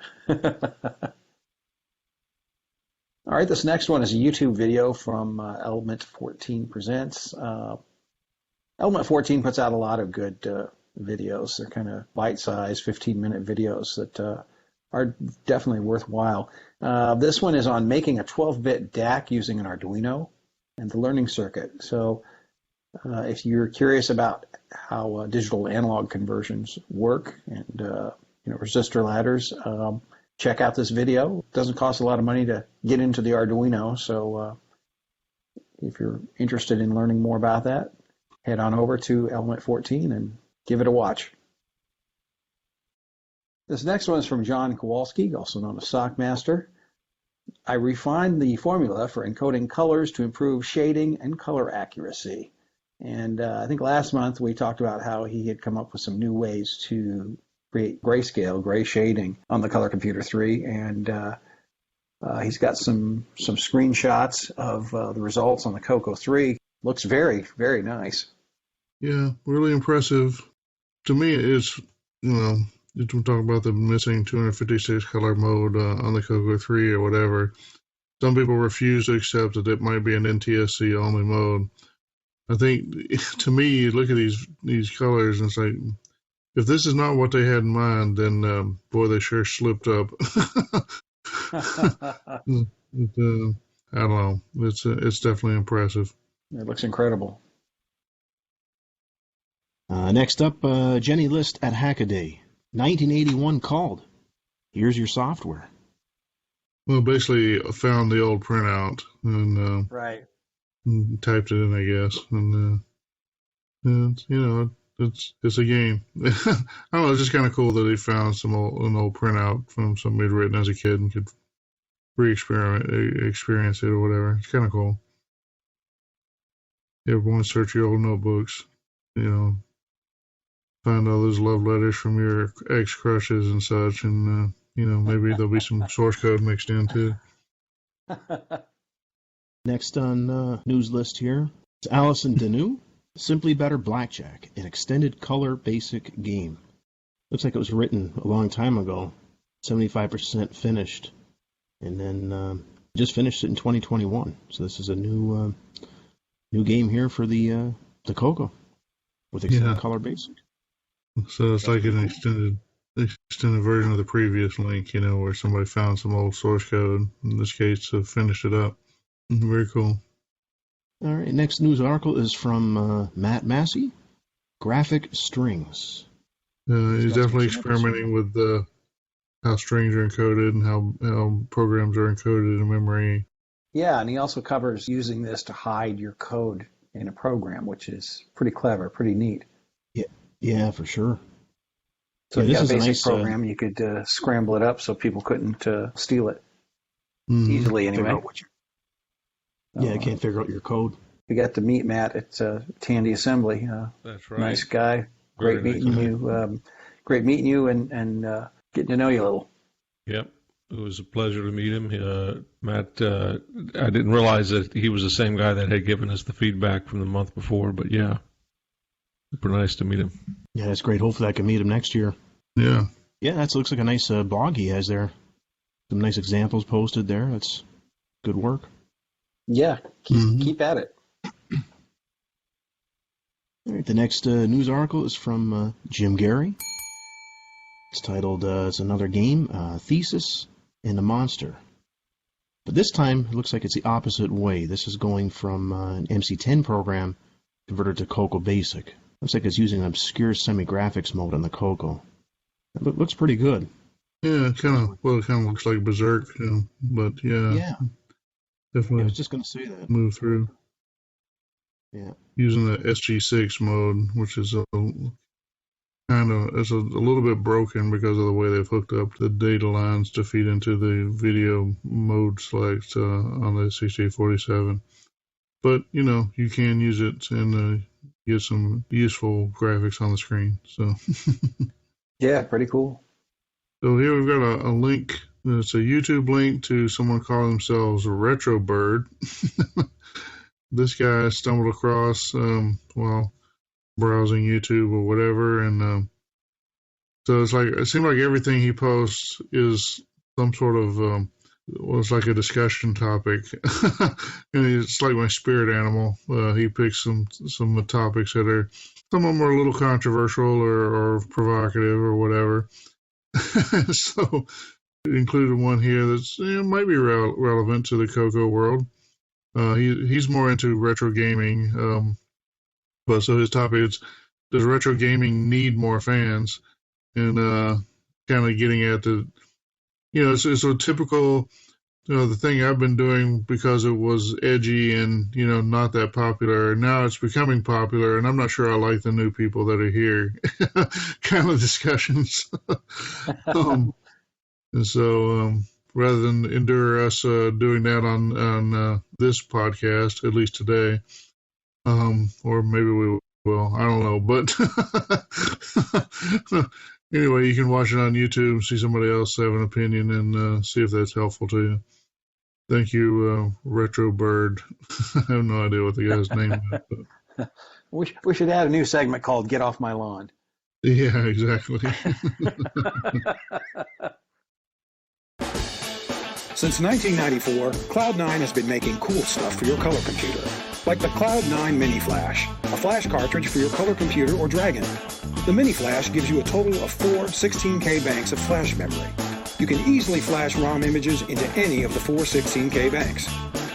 All right, this next one is a YouTube video from Element 14 Presents. Element 14 puts out a lot of good videos. They're kind of bite-sized, 15-minute videos that are definitely worthwhile. This one is on making a 12-bit DAC using an Arduino and the learning circuit. So if you're curious about how digital analog conversions work and resistor ladders, check out this video. It doesn't cost a lot of money to get into the Arduino, so if you're interested in learning more about that, head on over to Element 14 and give it a watch. This next one is from John Kowalski, also known as Sockmaster. I refined the formula for encoding colors to improve shading and color accuracy. And I think last month we talked about how he had come up with some new ways to create grayscale, gray shading on the Color Computer 3, and he's got some screenshots of the results on the CoCo 3. Looks very, very nice. Yeah, really impressive. To me, it's, we're talking about the missing 256 color mode on the CoCo 3 or whatever. Some people refuse to accept that it might be an NTSC only mode. I think, to me, you look at these colors and it's like, if this is not what they had in mind, then boy, they sure slipped up. I don't know. It's definitely impressive. It looks incredible. Next up, Jenny List at Hackaday. 1981 called. Here's your software. Well, basically, I found the old printout and right. Typed it in, I guess, and it's a game. I don't know. It's just kind of cool that he found an old printout from something he'd written as a kid and could experience it or whatever. It's kind of cool. You ever want to search your old notebooks, find all those love letters from your ex-crushes and such, and maybe there'll be some source code mixed in too. Next on news list here, it's Allison Deneau. Simply Better Blackjack, an extended color basic game. Looks like it was written a long time ago, 75% finished, and then just finished it in 2021. So this is a new game here for the CoCo with extended color basic. So it's like an extended version of the previous link, where somebody found some old source code, in this case, to finish it up. Very cool. All right, next news article is from Matt Massey, Graphic Strings. He's definitely experimenting with how strings are encoded and how programs are encoded in memory. Yeah, and he also covers using this to hide your code in a program, which is pretty clever, pretty neat. Yeah, for sure. So if you got a basic program, you could scramble it up so people couldn't steal it easily anyway. I can't figure out your code. We got to meet Matt at Tandy Assembly. That's right. Nice guy. Great meeting you. Great meeting you and getting to know you a little. Yep. It was a pleasure to meet him. Matt, I didn't realize that he was the same guy that had given us the feedback from the month before, but yeah, super nice to meet him. Yeah, that's great. Hopefully I can meet him next year. Yeah. Yeah, that looks like a nice blog he has there. Some nice examples posted there. That's good work. Yeah, keep at it. All right, the next news article is from Jim Gary. It's titled, it's another game, Thesis and a Monster. But this time, it looks like it's the opposite way. This is going from an MC10 program converted to CoCo Basic. Looks like it's using an obscure semi-graphics mode on the CoCo. It looks pretty good. Yeah, it kind of looks like Berserk, but yeah. Yeah. definitely. I was just going to say that. Move through. Yeah. Using the SG6 mode, which is a little bit broken because of the way they've hooked up the data lines to feed into the video mode select on the 6847. But, you can use it and get some useful graphics on the screen. So Yeah, pretty cool. So here we've got a link. It's a YouTube link to someone calling themselves Retro Bird. This guy stumbled across while browsing YouTube or whatever, and so it seems like everything he posts is some sort of it's like a discussion topic, and it's like my spirit animal. He picks some topics that are, some of them are a little controversial or provocative or whatever. So included one here that's might be relevant to the CoCo world. He's more into retro gaming, but so his topic is, does retro gaming need more fans? And kind of getting at the, it's a typical, the thing I've been doing because it was edgy and, not that popular. Now it's becoming popular, and I'm not sure I like the new people that are here kind of discussions. And so rather than endure us doing that on this podcast, at least today, or maybe we will, I don't know. But anyway, you can watch it on YouTube, see somebody else have an opinion, and see if that's helpful to you. Thank you, Retro Bird. I have no idea what the guy's name is. But. We should add a new segment called Get Off My Lawn. Yeah, exactly. Since 1994, Cloud9 has been making cool stuff for your color computer, like the Cloud9 Mini Flash, a flash cartridge for your color computer or Dragon. The Mini Flash gives you a total of 4 16K banks of flash memory. You can easily flash ROM images into any of the 4 16K banks.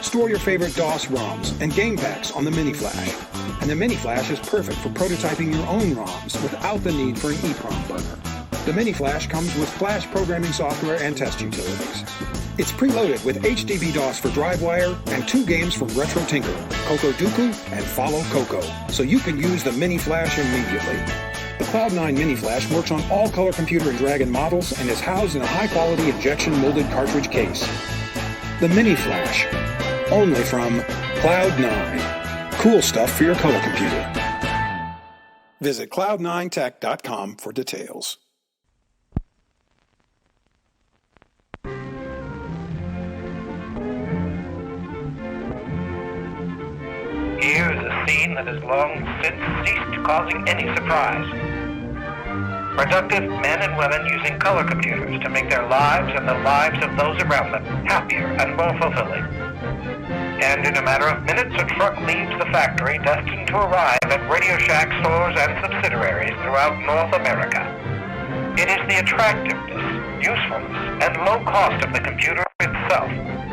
Store your favorite DOS ROMs and game packs on the Mini Flash. And the Mini Flash is perfect for prototyping your own ROMs without the need for an EEPROM burner. The Mini Flash comes with flash programming software and test utilities. It's preloaded with HDB-DOS for DriveWire and 2 games from Retro Tinker, CoCo Dooku and Follow CoCo, so you can use the Mini Flash immediately. The Cloud9 Mini Flash works on all color computer and Dragon models and is housed in a high-quality injection molded cartridge case. The Mini Flash, only from Cloud9. Cool stuff for your color computer. Visit cloud9tech.com for details. Here is a scene that has long since ceased causing any surprise. Productive men and women using color computers to make their lives and the lives of those around them happier and more fulfilling. And in a matter of minutes, a truck leaves the factory destined to arrive at Radio Shack stores and subsidiaries throughout North America. It is the attractiveness, usefulness, and low cost of the computer itself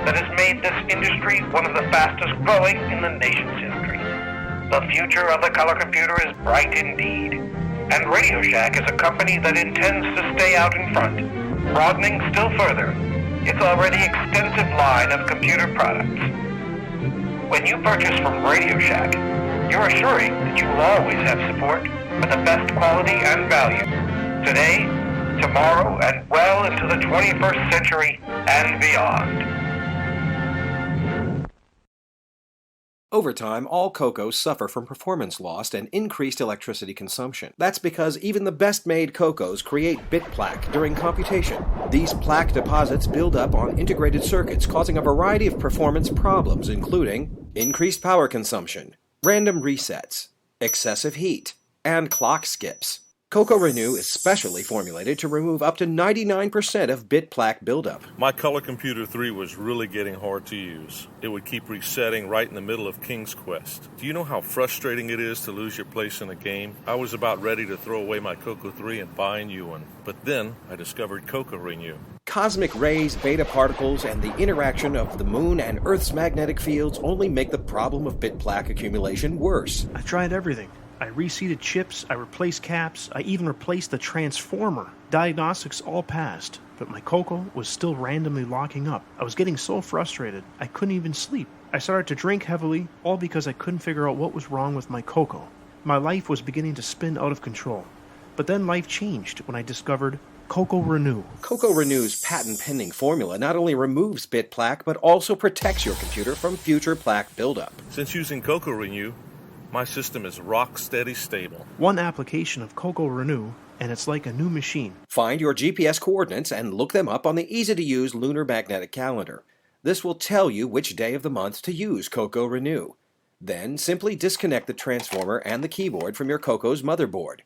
that has made this industry one of the fastest growing in the nation's history. The future of the color computer is bright indeed, and Radio Shack is a company that intends to stay out in front, broadening still further its already extensive line of computer products. When you purchase from Radio Shack, you're assuring that you will always have support for the best quality and value, today, tomorrow, and well into the 21st century and beyond. Over time, all CoCos suffer from performance loss and increased electricity consumption. That's because even the best-made CoCos create bit plaque during computation. These plaque deposits build up on integrated circuits, causing a variety of performance problems, including increased power consumption, random resets, excessive heat, and clock skips. CoCo Renew is specially formulated to remove up to 99% of bit plaque buildup. My Color Computer 3 was really getting hard to use. It would keep resetting right in the middle of King's Quest. Do you know how frustrating it is to lose your place in a game? I was about ready to throw away my CoCo 3 and buy a new one. But then I discovered CoCo Renew. Cosmic rays, beta particles, and the interaction of the moon and Earth's magnetic fields only make the problem of bit plaque accumulation worse. I tried everything. I reseated chips, I replaced caps, I even replaced the transformer. Diagnostics all passed. but my CoCo was still randomly locking up. I was getting so frustrated, I couldn't even sleep. I started to drink heavily, all because I couldn't figure out what was wrong with my CoCo. My life was beginning to spin out of control. But then life changed when I discovered CoCo Renew. CoCo Renew's patent-pending formula not only removes bit plaque, but also protects your computer from future plaque buildup. Since using CoCo Renew, my system is rock-steady stable. One application of CoCo Renew, and it's like a new machine. Find your GPS coordinates and look them up on the easy-to-use Lunar Magnetic Calendar. This will tell you which day of the month to use CoCo Renew. Then simply disconnect the transformer and the keyboard from your CoCo's motherboard.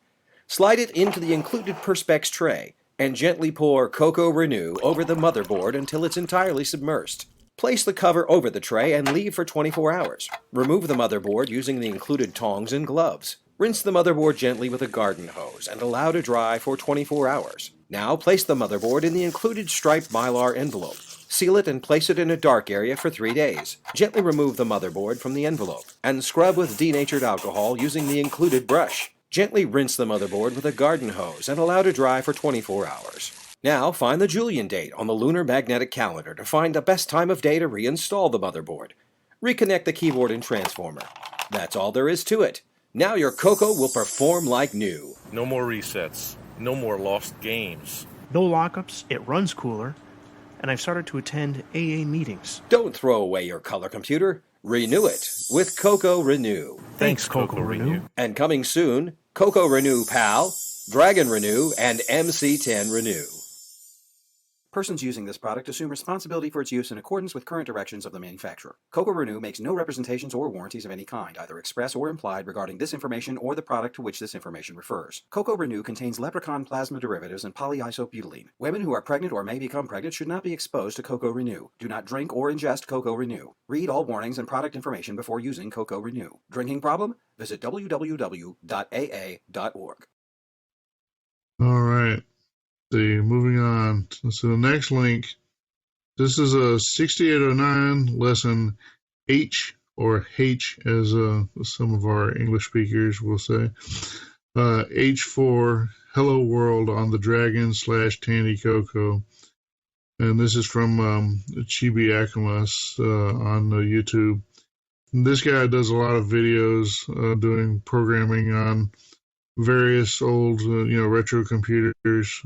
Slide it into the included Perspex tray and gently pour CoCo Renew over the motherboard until it's entirely submersed. Place the cover over the tray and leave for 24 hours. Remove the motherboard using the included tongs and gloves. Rinse the motherboard gently with a garden hose and allow to dry for 24 hours. Now place the motherboard in the included striped Mylar envelope. Seal it and place it in a dark area for 3 days. Gently remove the motherboard from the envelope and scrub with denatured alcohol using the included brush. Gently rinse the motherboard with a garden hose and allow to dry for 24 hours. Now find the Julian date on the Lunar Magnetic Calendar to find the best time of day to reinstall the motherboard. Reconnect the keyboard and transformer. That's all there is to it. Now your CoCo will perform like new. No more resets. No more lost games. No lockups, it runs cooler, and I've started to attend AA meetings. Don't throw away your color computer. Renew it with CoCo Renew. Thanks, CoCo Renew. And coming soon, CoCo Renew PAL, Dragon Renew, and MC10 Renew. Persons using this product assume responsibility for its use in accordance with current directions of the manufacturer. CoCo Renew makes no representations or warranties of any kind, either express or implied, regarding this information or the product to which this information refers. CoCo Renew contains leprechaun plasma derivatives and polyisobutylene. Women who are pregnant or may become pregnant should not be exposed to CoCo Renew. Do not drink or ingest CoCo Renew. Read all warnings and product information before using CoCo Renew. Drinking problem? Visit www.aa.org. All right. See, moving on. So the next link, this is a 6809 lesson H, or H as some of our English speakers will say. H4, Hello World on the Dragon / Tandy CoCo. And this is from Chibi Akamas on YouTube. And this guy does a lot of videos doing programming on various old, retro computers,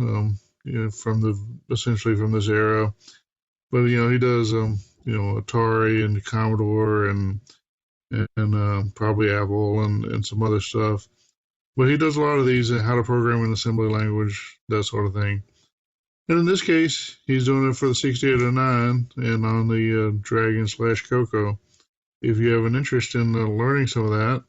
essentially from this era. But he does, Atari and Commodore and probably Apple and some other stuff. But he does a lot of these, how to program in assembly language, that sort of thing. And in this case, he's doing it for the 6809 and on the Dragon / CoCo. If you have an interest in learning some of that,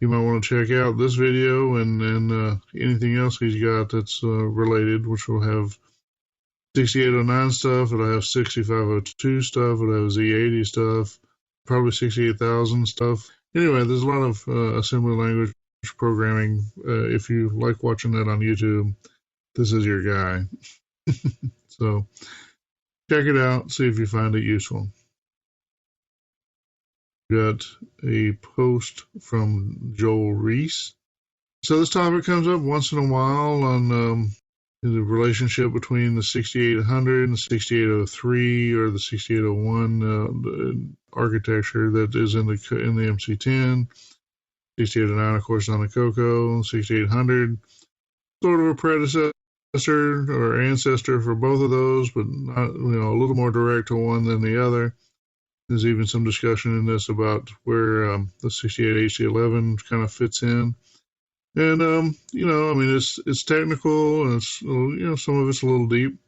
you might want to check out this video and anything else he's got that's related, which will have 6809 stuff, it'll have 6502 stuff, it'll have Z80 stuff, probably 68000 stuff. Anyway, there's a lot of assembly language programming. If you like watching that on YouTube, this is your guy. So check it out, see if you find it useful. Got a post from Joel Reese. So this topic comes up once in a while on the relationship between the 6800 and the 6803 or the 6801 architecture that is in the MC10. 6809, of course, on the CoCo. 6800, sort of a predecessor or ancestor for both of those, but not, a little more direct to one than the other. There's even some discussion in this about where the 68HC11 kind of fits in. And, it's technical and it's, some of it's a little deep.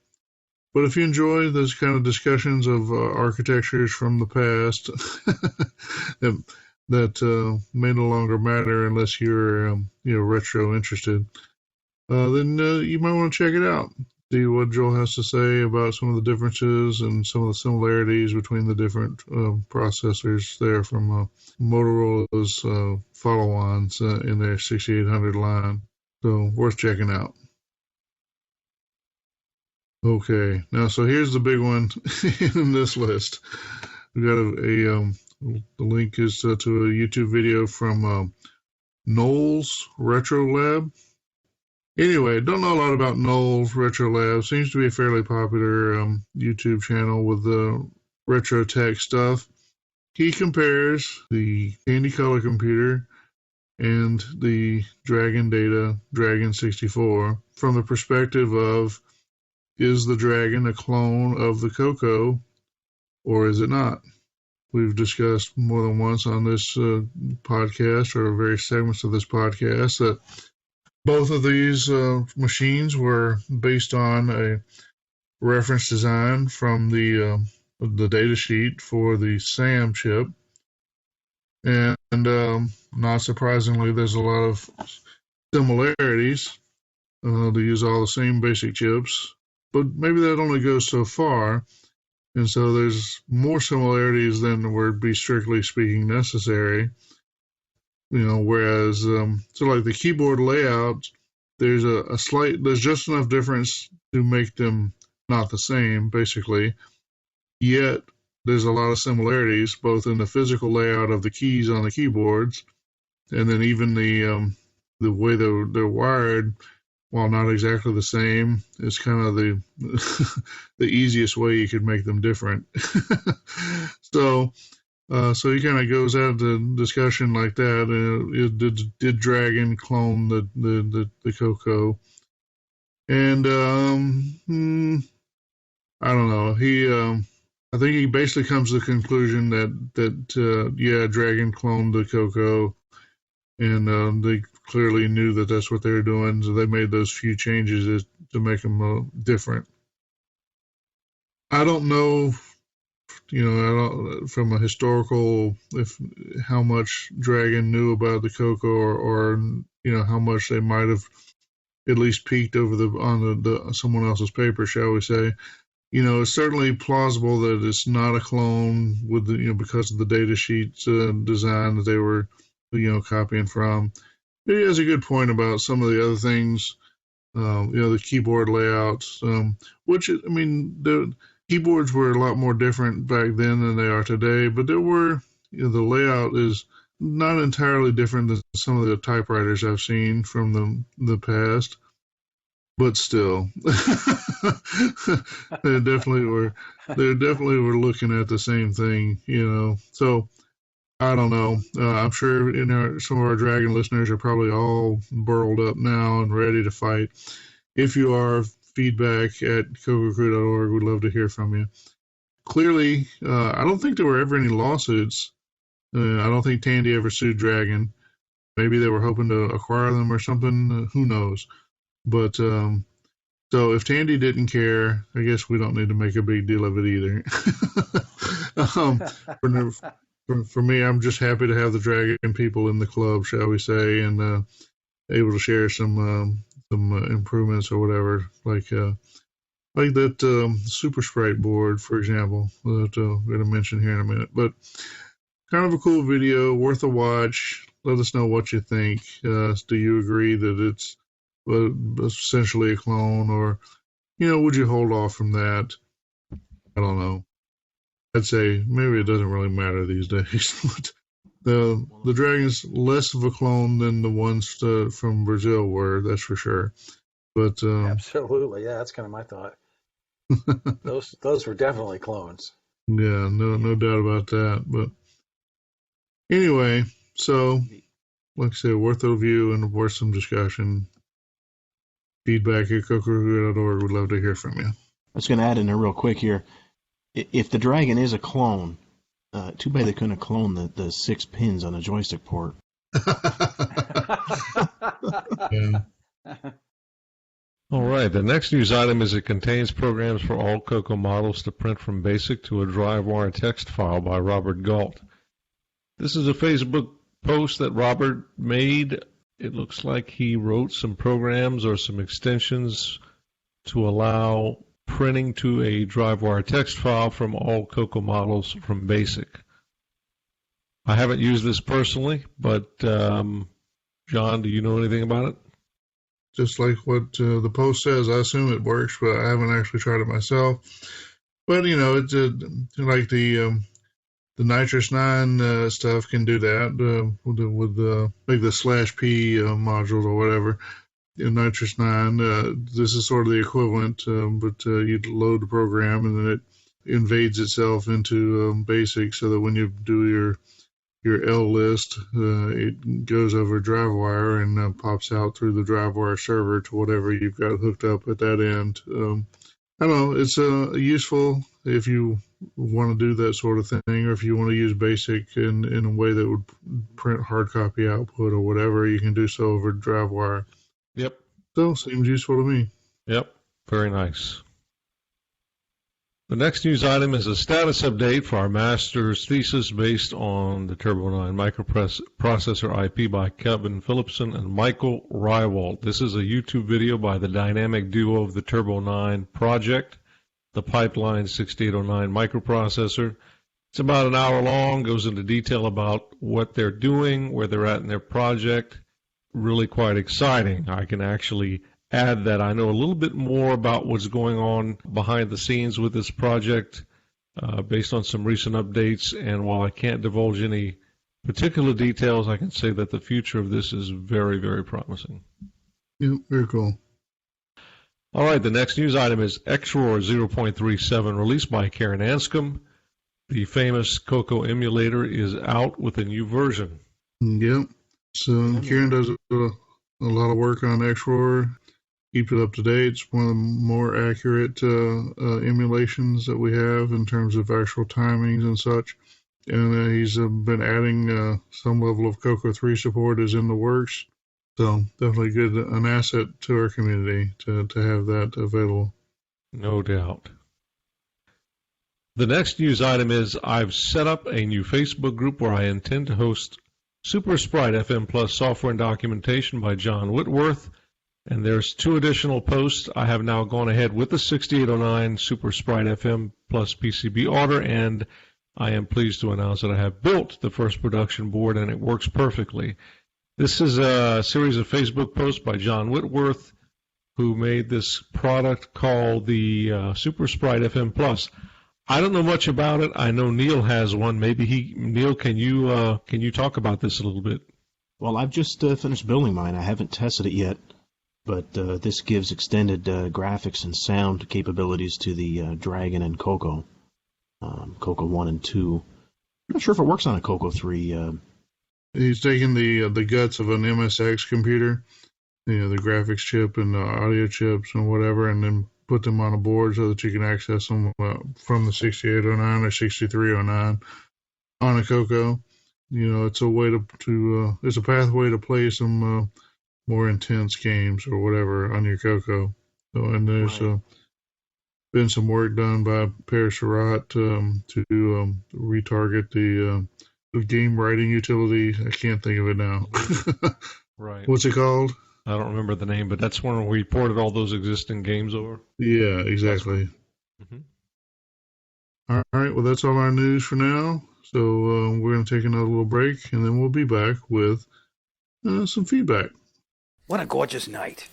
But if you enjoy those kind of discussions of architectures from the past that may no longer matter unless you're, retro interested, then you might want to check it out. See what Joel has to say about some of the differences and some of the similarities between the different processors there from Motorola's follow-ons in their 6800 line. So worth checking out. Okay, now so here's the big one in this list. We got the link is to a YouTube video from Knowles Retro Lab. Anyway, don't know a lot about Noel's Retro Lab. Seems to be a fairly popular YouTube channel with the retro tech stuff. He compares the Tandy color computer and the Dragon Data Dragon 64 from the perspective of, is the Dragon a clone of the CoCo or is it not? We've discussed more than once on this podcast, or various segments of this podcast, that both of these machines were based on a reference design from the data sheet for the SAM chip. And not surprisingly, there's a lot of similarities. They use all the same basic chips, but maybe that only goes so far. And so there's more similarities than would be strictly speaking necessary. Whereas, so like the keyboard layout, there's there's just enough difference to make them not the same, basically. Yet, there's a lot of similarities, both in the physical layout of the keys on the keyboards, and then even the way they're wired, while not exactly the same, is kind of the the easiest way you could make them different. So he kind of goes out to discussion like that. Did Dragon clone the CoCo? And I don't know. I think he basically comes to the conclusion that Dragon cloned the CoCo, and they clearly knew that that's what they were doing, so they made those few changes to make them different. I don't know, from a historical, how much Dragon knew about the CoCo, or how much they might have at least peeked over on the someone else's paper, shall we say. It's certainly plausible that it's not a clone with because of the data sheet design that they were copying from. He has a good point about some of the other things, the keyboard layouts, which, the keyboards were a lot more different back then than they are today, but there were, the layout is not entirely different than some of the typewriters I've seen from the past, but still, they definitely were looking at the same thing, so I don't know. I'm sure some of our Dragon listeners are probably all burled up now and ready to fight. If you are, feedback at CoCoCrew.org. We'd love to hear from you. Clearly, I don't think there were ever any lawsuits. I don't think Tandy ever sued Dragon. Maybe they were hoping to acquire them or something. Who knows? But so if Tandy didn't care, I guess we don't need to make a big deal of it either. For me, I'm just happy to have the Dragon people in the club, shall we say, and able to share some improvements or whatever, like that Super Sprite board, for example, that we're going to mention here in a minute. But kind of a cool video, worth a watch. Let us know what you think. Do you agree that it's essentially a clone, or would you hold off from that? I don't know. I'd say maybe it doesn't really matter these days. The Dragon's less of a clone than the ones from Brazil were, that's for sure. But absolutely, yeah, that's kind of my thought. Those were definitely clones. Yeah, no doubt about that. But anyway, so like I said, worth a review and worth some discussion. Feedback at CoCoCrew.org. We'd love to hear from you. I was going to add in there real quick here. If the Dragon is a clone, too bad they couldn't have cloned the 6 pins on the joystick port. Yeah. All right, the next news item is it contains programs for all CoCo models to print from BASIC to a DriveWire text file by Robert Galt. This is a Facebook post that Robert made. It looks like he wrote some programs or some extensions to allow printing to a DriveWire text file from all CoCo models from BASIC. I haven't used this personally, but John, do you know anything about it? Just like what the post says, I assume it works, but I haven't actually tried it myself. But it's like the Nitrous 9 stuff can do that with like the /P modules or whatever. Nitrous 9. This is sort of the equivalent, but you'd load the program and then it invades itself into BASIC, so that when you do your L list, it goes over DriveWire and pops out through the DriveWire server to whatever you've got hooked up at that end. I don't know, it's useful if you want to do that sort of thing, or if you want to use BASIC in a way that would print hard copy output or whatever, you can do so over DriveWire. Yep. So, seems useful to me. Yep. Very nice. The next news item is a status update for our master's thesis based on the Turbo 9 microprocessor IP by Kevin Phillipson and Michael Rywald. This is a YouTube video by the dynamic duo of the Turbo 9 project, the Pipeline 6809 microprocessor. It's about an hour long, goes into detail about what they're doing, where they're at in their project. Really quite exciting. I can actually add that I know a little bit more about what's going on behind the scenes with this project based on some recent updates, and while I can't divulge any particular details, I can say that the future of this is very, very promising. Yeah, very cool. All right, the next news item is XROAR 0.37, released by Karen Anscombe. The famous CoCo emulator is out with a new version. Yep. So Karen does a lot of work on XROAR. Keep it up to date. It's one of the more accurate emulations that we have in terms of actual timings and such. And he's been adding some level of CoCo 3 support is in the works. So definitely an asset to our community to have that available. No doubt. The next news item is I've set up a new Facebook group where I intend to host Super Sprite FM Plus software and documentation by John Whitworth. And there's 2 additional posts. I have now gone ahead with the 6809 Super Sprite FM Plus PCB order, and I am pleased to announce that I have built the first production board, and it works perfectly. This is a series of Facebook posts by John Whitworth, who made this product called the Super Sprite FM Plus. I don't know much about it. I know Neil has one. Neil, can you talk about this a little bit? Well, I've just finished building mine. I haven't tested it yet. But this gives extended graphics and sound capabilities to the Dragon and CoCo, CoCo 1 and 2. I'm not sure if it works on a CoCo 3. He's taken the guts of an MSX computer, the graphics chip and the audio chips and whatever, and then put them on a board so that you can access them from the 6809 or 6309 on a CoCo. It's a way to it's a pathway to play some more intense games or whatever on your CoCo. So, and there's been some work done by Per Surratt to retarget the game writing utility. I can't think of it now. Right. What's it called? I don't remember the name, but that's when we ported all those existing games over. Yeah, exactly. Mm-hmm. All right, well, that's all our news for now. So we're going to take another little break, and then we'll be back with some feedback. What a gorgeous night.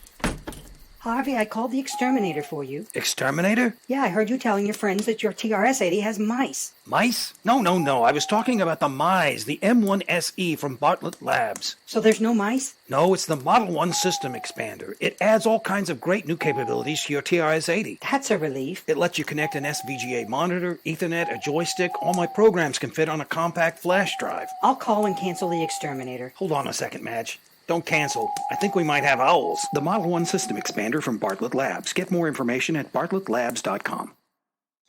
Harvey, I called the exterminator for you. Exterminator? Yeah, I heard you telling your friends that your TRS-80 has mice. Mice? No. I was talking about the Mize, the M1 SE from Bartlett Labs. So there's no mice? No, it's the Model 1 system expander. It adds all kinds of great new capabilities to your TRS-80. That's a relief. It lets you connect an SVGA monitor, Ethernet, a joystick. All my programs can fit on a compact flash drive. I'll call and cancel the exterminator. Hold on a second, Madge. Don't cancel. I think we might have owls. The Model 1 system expander from Bartlett Labs. Get more information at bartlettlabs.com.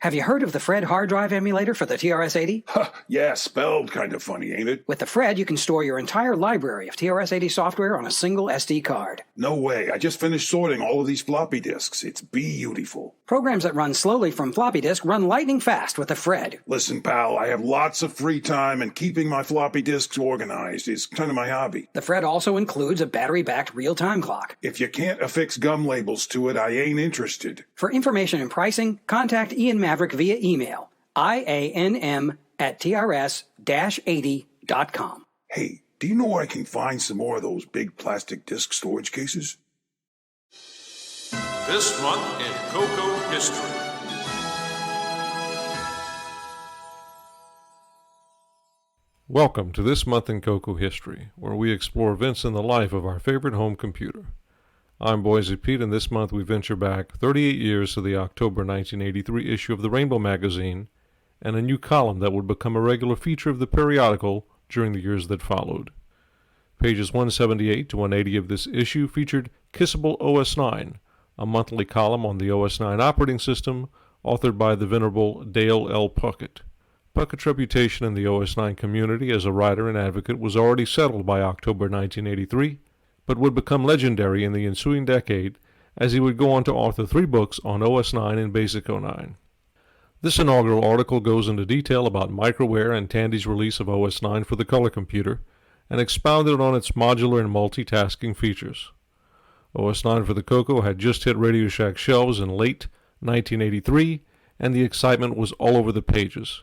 Have you heard of the Fred hard drive emulator for the TRS-80? Yeah, spelled kind of funny, ain't it? With the Fred, you can store your entire library of TRS-80 software on a single SD card. No way. I just finished sorting all of these floppy disks. It's beautiful. Programs that run slowly from floppy disk run lightning fast with the Fred. Listen, pal, I have lots of free time, and keeping my floppy disks organized is kind of my hobby. The Fred also includes a battery-backed real-time clock. If you can't affix gum labels to it, I ain't interested. For information and pricing, contact Ian Maverick via email, ianm@trs-80.com. Hey, do you know where I can find some more of those big plastic disk storage cases? This month in CoCo history. Welcome to This Month in CoCo History, where we explore events in the life of our favorite home computer. I'm Boise Pete, and this month we venture back 38 years to the October 1983 issue of the Rainbow magazine, and a new column that would become a regular feature of the periodical during the years that followed. Pages 178 to 180 of this issue featured Kissable OS 9, a monthly column on the OS 9 operating system, authored by the venerable Dale L. Puckett. Puckett's reputation in the OS 9 community as a writer and advocate was already settled by October 1983, but would become legendary in the ensuing decade as he would go on to author 3 books on OS 9 and Basic 09. This inaugural article goes into detail about Microware and Tandy's release of OS 9 for the color computer, and expounded on its modular and multitasking features. OS 9 for the CoCo had just hit Radio Shack shelves in late 1983, and the excitement was all over the pages.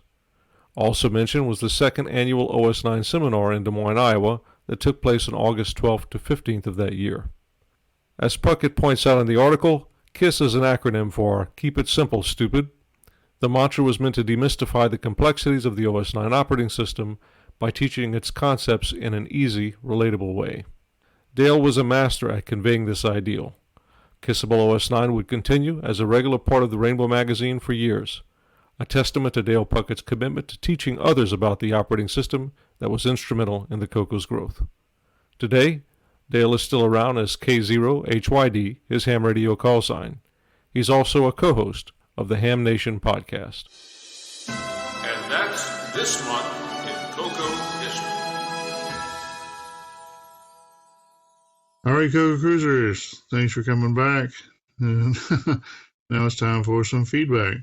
Also mentioned was the second annual OS 9 seminar in Des Moines, Iowa, that took place on August 12th to 15th of that year. As Puckett points out in the article, KISS is an acronym for Keep It Simple, Stupid. The mantra was meant to demystify the complexities of the OS 9 operating system by teaching its concepts in an easy, relatable way. Dale was a master at conveying this ideal. Kissable OS 9 would continue as a regular part of the Rainbow magazine for years, a testament to Dale Puckett's commitment to teaching others about the operating system that was instrumental in the CoCo's growth. Today, Dale is still around as K0HYD, his ham radio call sign. He's also a co-host of the Ham Nation podcast. And that's this month in CoCo history. All right, CoCo Cruisers, thanks for coming back. And now it's time for some feedback.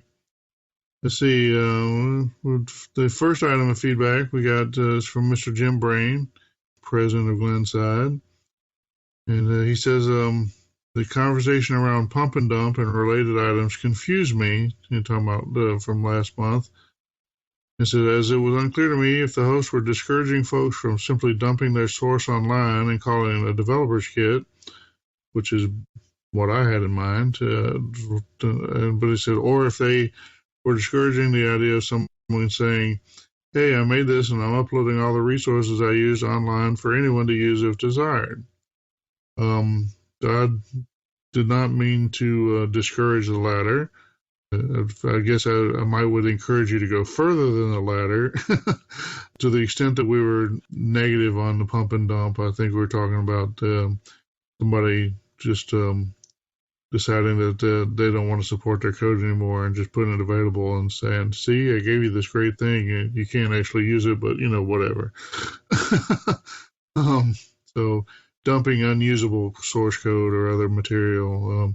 Let's see, the first item of feedback we got is from Mr. Jim Brain, president of Glenside. And he says, the conversation around pump and dump and related items confused me, talking about from last month. He said, as it was unclear to me if the hosts were discouraging folks from simply dumping their source online and calling it a developer's kit, which is what I had in mind. But he said, or if they were discouraging the idea of someone saying, hey, I made this and I'm uploading all the resources I used online for anyone to use if desired. I did not mean to discourage the latter. I guess I would encourage you to go further than the latter. To the extent that we were negative on the pump and dump, I think we were talking about somebody just deciding that they don't want to support their code anymore and just putting it available and saying, see, I gave you this great thing and you can't actually use it, but, whatever. So dumping unusable source code or other material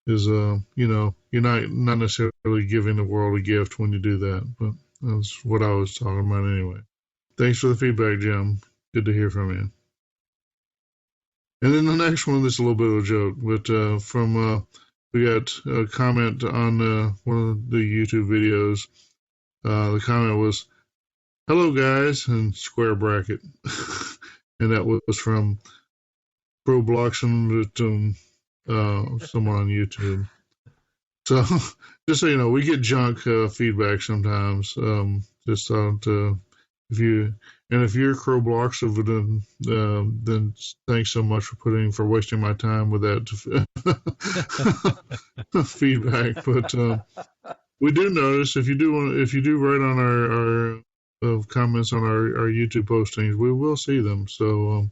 is, you're not necessarily giving the world a gift when you do that, but that's what I was talking about anyway. Thanks for the feedback, Jim. Good to hear from you. And then the next one, this is a little bit of a joke, but we got a comment on one of the YouTube videos. The comment was, hello guys, and square bracket. And that was from ProBlockson, someone on YouTube. So just so you know, we get junk feedback sometimes. Just if you're CrowBlocks, then thanks so much for wasting my time with that feedback. But we do notice if you do write on our comments on our YouTube postings, we will see them. So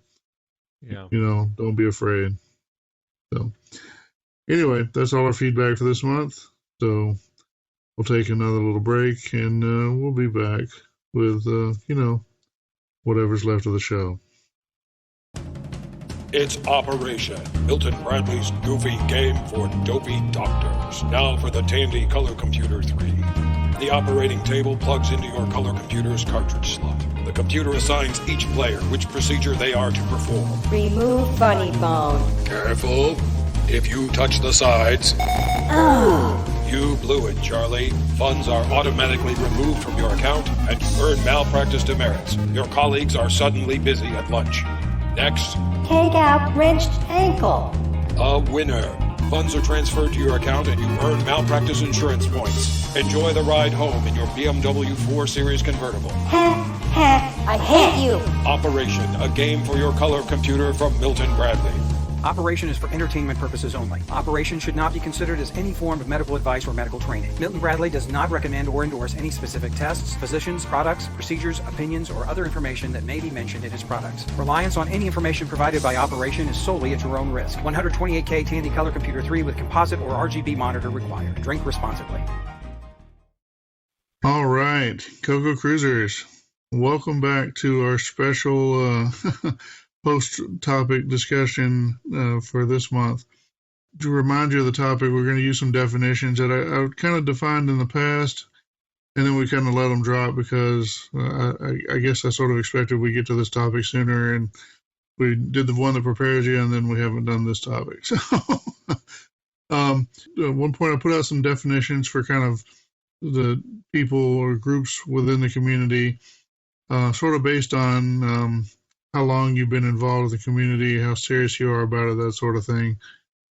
don't be afraid. So anyway, that's all our feedback for this month. So we'll take another little break and we'll be back with whatever's left of the show. It's Operation, Milton Bradley's goofy game for dopey doctors. Now for the Tandy Color Computer 3. The operating table plugs into your color computer's cartridge slot. The computer assigns each player which procedure they are to perform. Remove funny bone. Careful. If you touch the sides... You blew it, Charlie. Funds are automatically removed from your account, and you earn malpractice demerits. Your colleagues are suddenly busy at lunch. Next. Take out wrenched ankle. A winner. Funds are transferred to your account, and you earn malpractice insurance points. Enjoy the ride home in your BMW 4 Series convertible. I hate you. Operation, a game for your color computer from Milton Bradley. Operation is for entertainment purposes only. Operation should not be considered as any form of medical advice or medical training. Milton Bradley does not recommend or endorse any specific tests, physicians, products, procedures, opinions, or other information that may be mentioned in his products. Reliance on any information provided by Operation is solely at your own risk. 128K Tandy Color Computer 3 with composite or RGB monitor required. Drink responsibly. All right, CoCo Cruisers, welcome back to our special post-topic discussion for this month. To remind you of the topic, we're going to use some definitions that I kind of defined in the past, and then we kind of let them drop because I guess I sort of expected we get to this topic sooner, and we did the one that prepares you, and then we haven't done this topic. So at one point I put out some definitions for kind of the people or groups within the community, sort of based on how long you've been involved with the community, how serious you are about it, that sort of thing.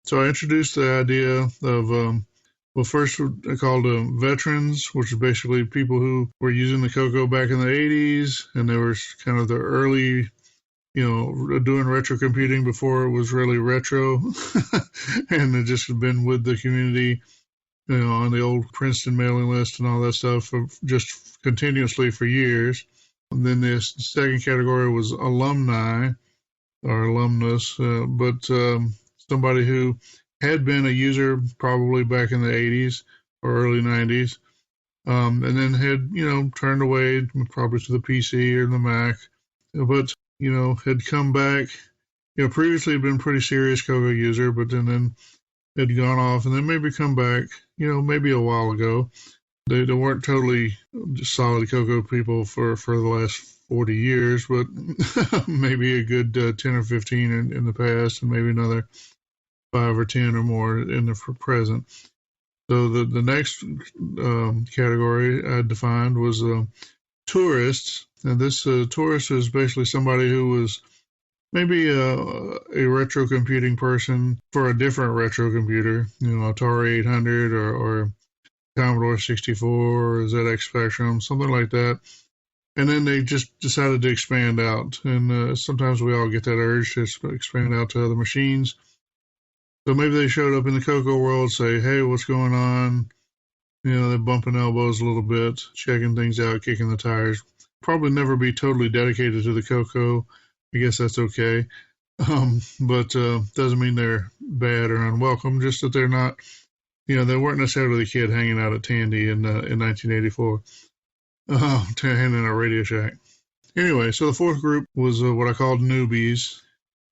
So I introduced the idea of, first I called veterans, which is basically people who were using the CoCo back in the 80s, and they were kind of the early, doing retro computing before it was really retro, and they just have been with the community, on the old Princeton mailing list and all that stuff just continuously for years. And then the second category was alumni or alumnus, but somebody who had been a user probably back in the 80s or early 90s, and then had, turned away probably to the PC or the Mac, but, had come back, previously had been a pretty serious CoCo user, but then had gone off and then maybe come back, maybe a while ago. They weren't totally solid CoCo people for the last 40 years, but maybe a good 10 or 15 in the past, and maybe another 5 or 10 or more in the present. So the next category I defined was tourists, and this tourist is basically somebody who was maybe a retro computing person for a different retro computer, Atari 800 or Commodore 64 or ZX Spectrum, something like that. And then they just decided to expand out. And sometimes we all get that urge to expand out to other machines. So maybe they showed up in the CoCo world, say, hey, what's going on? They're bumping elbows a little bit, checking things out, kicking the tires. Probably never be totally dedicated to the CoCo. I guess that's okay. But doesn't mean they're bad or unwelcome, just that they're not, they weren't necessarily the kid hanging out at Tandy in 1984, hanging in a Radio Shack. Anyway, so the fourth group was what I called newbies.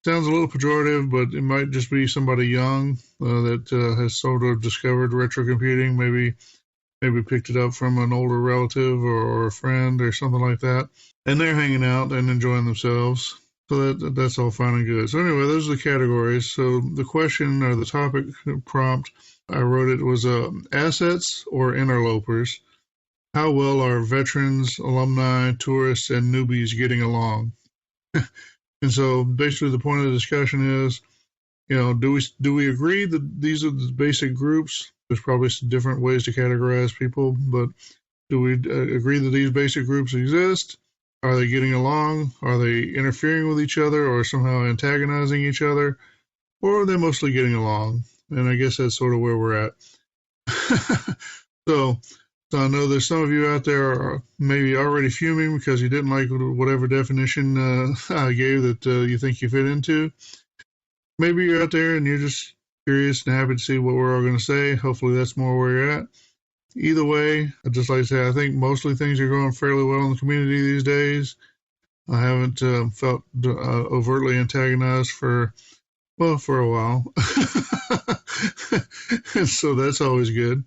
Sounds a little pejorative, but it might just be somebody young that has sort of discovered retro computing, maybe picked it up from an older relative or a friend or something like that, and they're hanging out and enjoying themselves. So that's all fine and good. So anyway, those are the categories. So the question or the topic prompt, I wrote it was assets or interlopers. How well are veterans, alumni, tourists, and newbies getting along? And so basically the point of the discussion is, do we agree that these are the basic groups? There's probably some different ways to categorize people, but do we agree that these basic groups exist? Are they getting along? Are they interfering with each other or somehow antagonizing each other? Or are they mostly getting along? And I guess that's sort of where we're at. So I know there's some of you out there are maybe already fuming because you didn't like whatever definition I gave that you think you fit into. Maybe you're out there and you're just curious and happy to see what we're all going to say. Hopefully that's more where you're at. Either way, I'd just like to say I think mostly things are going fairly well in the community these days. I haven't felt overtly antagonized for a while. So that's always good.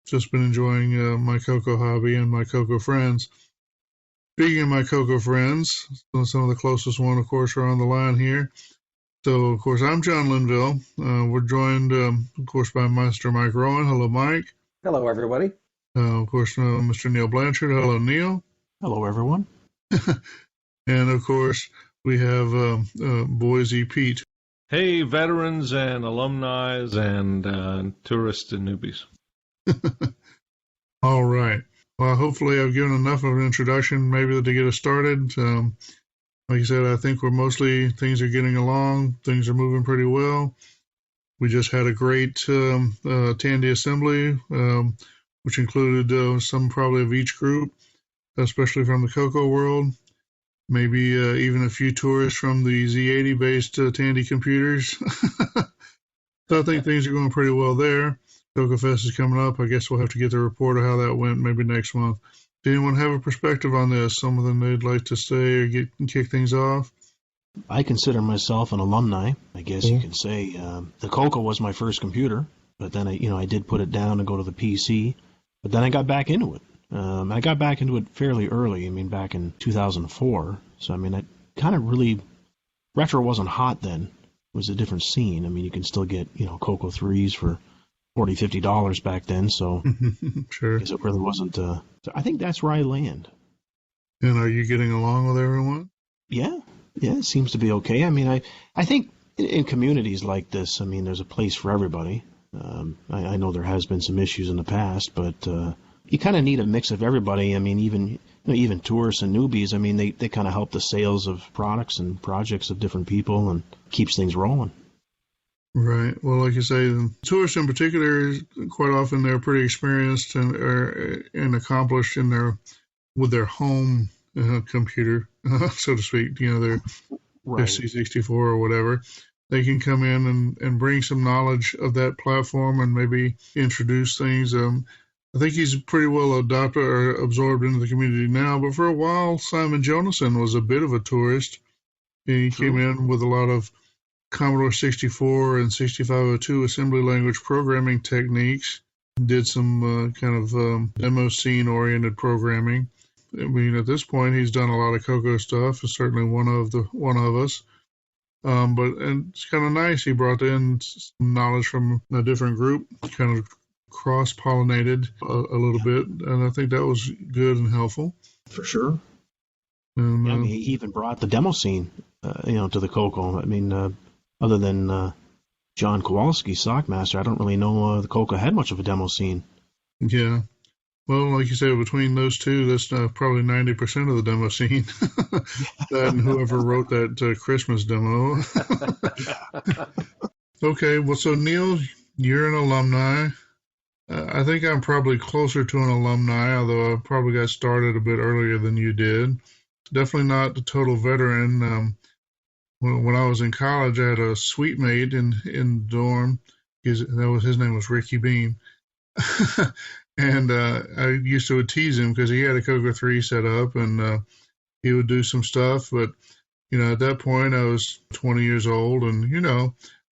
Just been enjoying my CoCo hobby and my CoCo friends. Speaking of my CoCo friends, some of the closest one, of course, are on the line here. So, of course, I'm John Linville. We're joined, of course, by Master Mike Rowan. Hello, Mike. Hello, everybody. Of course, Mr. Neil Blanchard. Hello, Neil. Hello, everyone. And, of course, we have Boise Pete. Hey, veterans and alumni and tourists and newbies. All right. Well, hopefully I've given enough of an introduction maybe to get us started. Like I said, I think things are getting along. Things are moving pretty well. We just had a great Tandy assembly, which included some probably of each group, especially from the CoCo world. Maybe even a few tourists from the Z80-based Tandy computers. So I think things are going pretty well there. CoCo Fest is coming up. I guess we'll have to get the report of how that went maybe next month. Does anyone have a perspective on this? Some of them they'd like to say or kick things off? I consider myself an alumni, I guess you can say. The CoCo was my first computer, but then I did put it down and go to the PC. But then I got back into it. I got back into it fairly early. I mean, back in 2004. So, I mean, I kind of really... Retro wasn't hot then. It was a different scene. I mean, you can still get, CoCo 3s for $40, $50 back then. So, sure. I guess it really wasn't... So I think that's where I land. And are you getting along with everyone? Yeah, it seems to be okay. I mean, I think in communities like this, I mean, there's a place for everybody. I know there has been some issues in the past, but you kind of need a mix of everybody. I mean, even tourists and newbies, I mean, they kind of help the sales of products and projects of different people and keeps things rolling. Right. Well, like you say, tourists in particular, quite often they're pretty experienced and accomplished with their home computer, so to speak. Their C64 or whatever. They can come in and bring some knowledge of that platform and maybe introduce things. I think he's pretty well adopted or absorbed into the community now, but for a while, Simon Jonason was a bit of a tourist. He came in with a lot of Commodore 64 and 6502 assembly language programming techniques, did some kind of demo scene-oriented programming. I mean, at this point, he's done a lot of CoCo stuff. Is certainly one of us. And it's kind of nice. He brought in some knowledge from a different group, kind of cross-pollinated a little bit, and I think that was good and helpful. For sure. And, I mean, he even brought the demo scene, to the CoCo. I mean, other than John Kowalski, Sockmaster, I don't really know the CoCo had much of a demo scene. Yeah. Well, like you said, between those two, that's probably 90% of the demo scene. That and whoever wrote that Christmas demo. Okay, well, so Neil, you're an alumni. I think I'm probably closer to an alumni, although I probably got started a bit earlier than you did. Definitely not a total veteran. When I was in college, I had a suite mate in dorm. His name was Ricky Beam. And I used to tease him because he had a CoCo 3 set up, and he would do some stuff. But, at that point, I was 20 years old, and,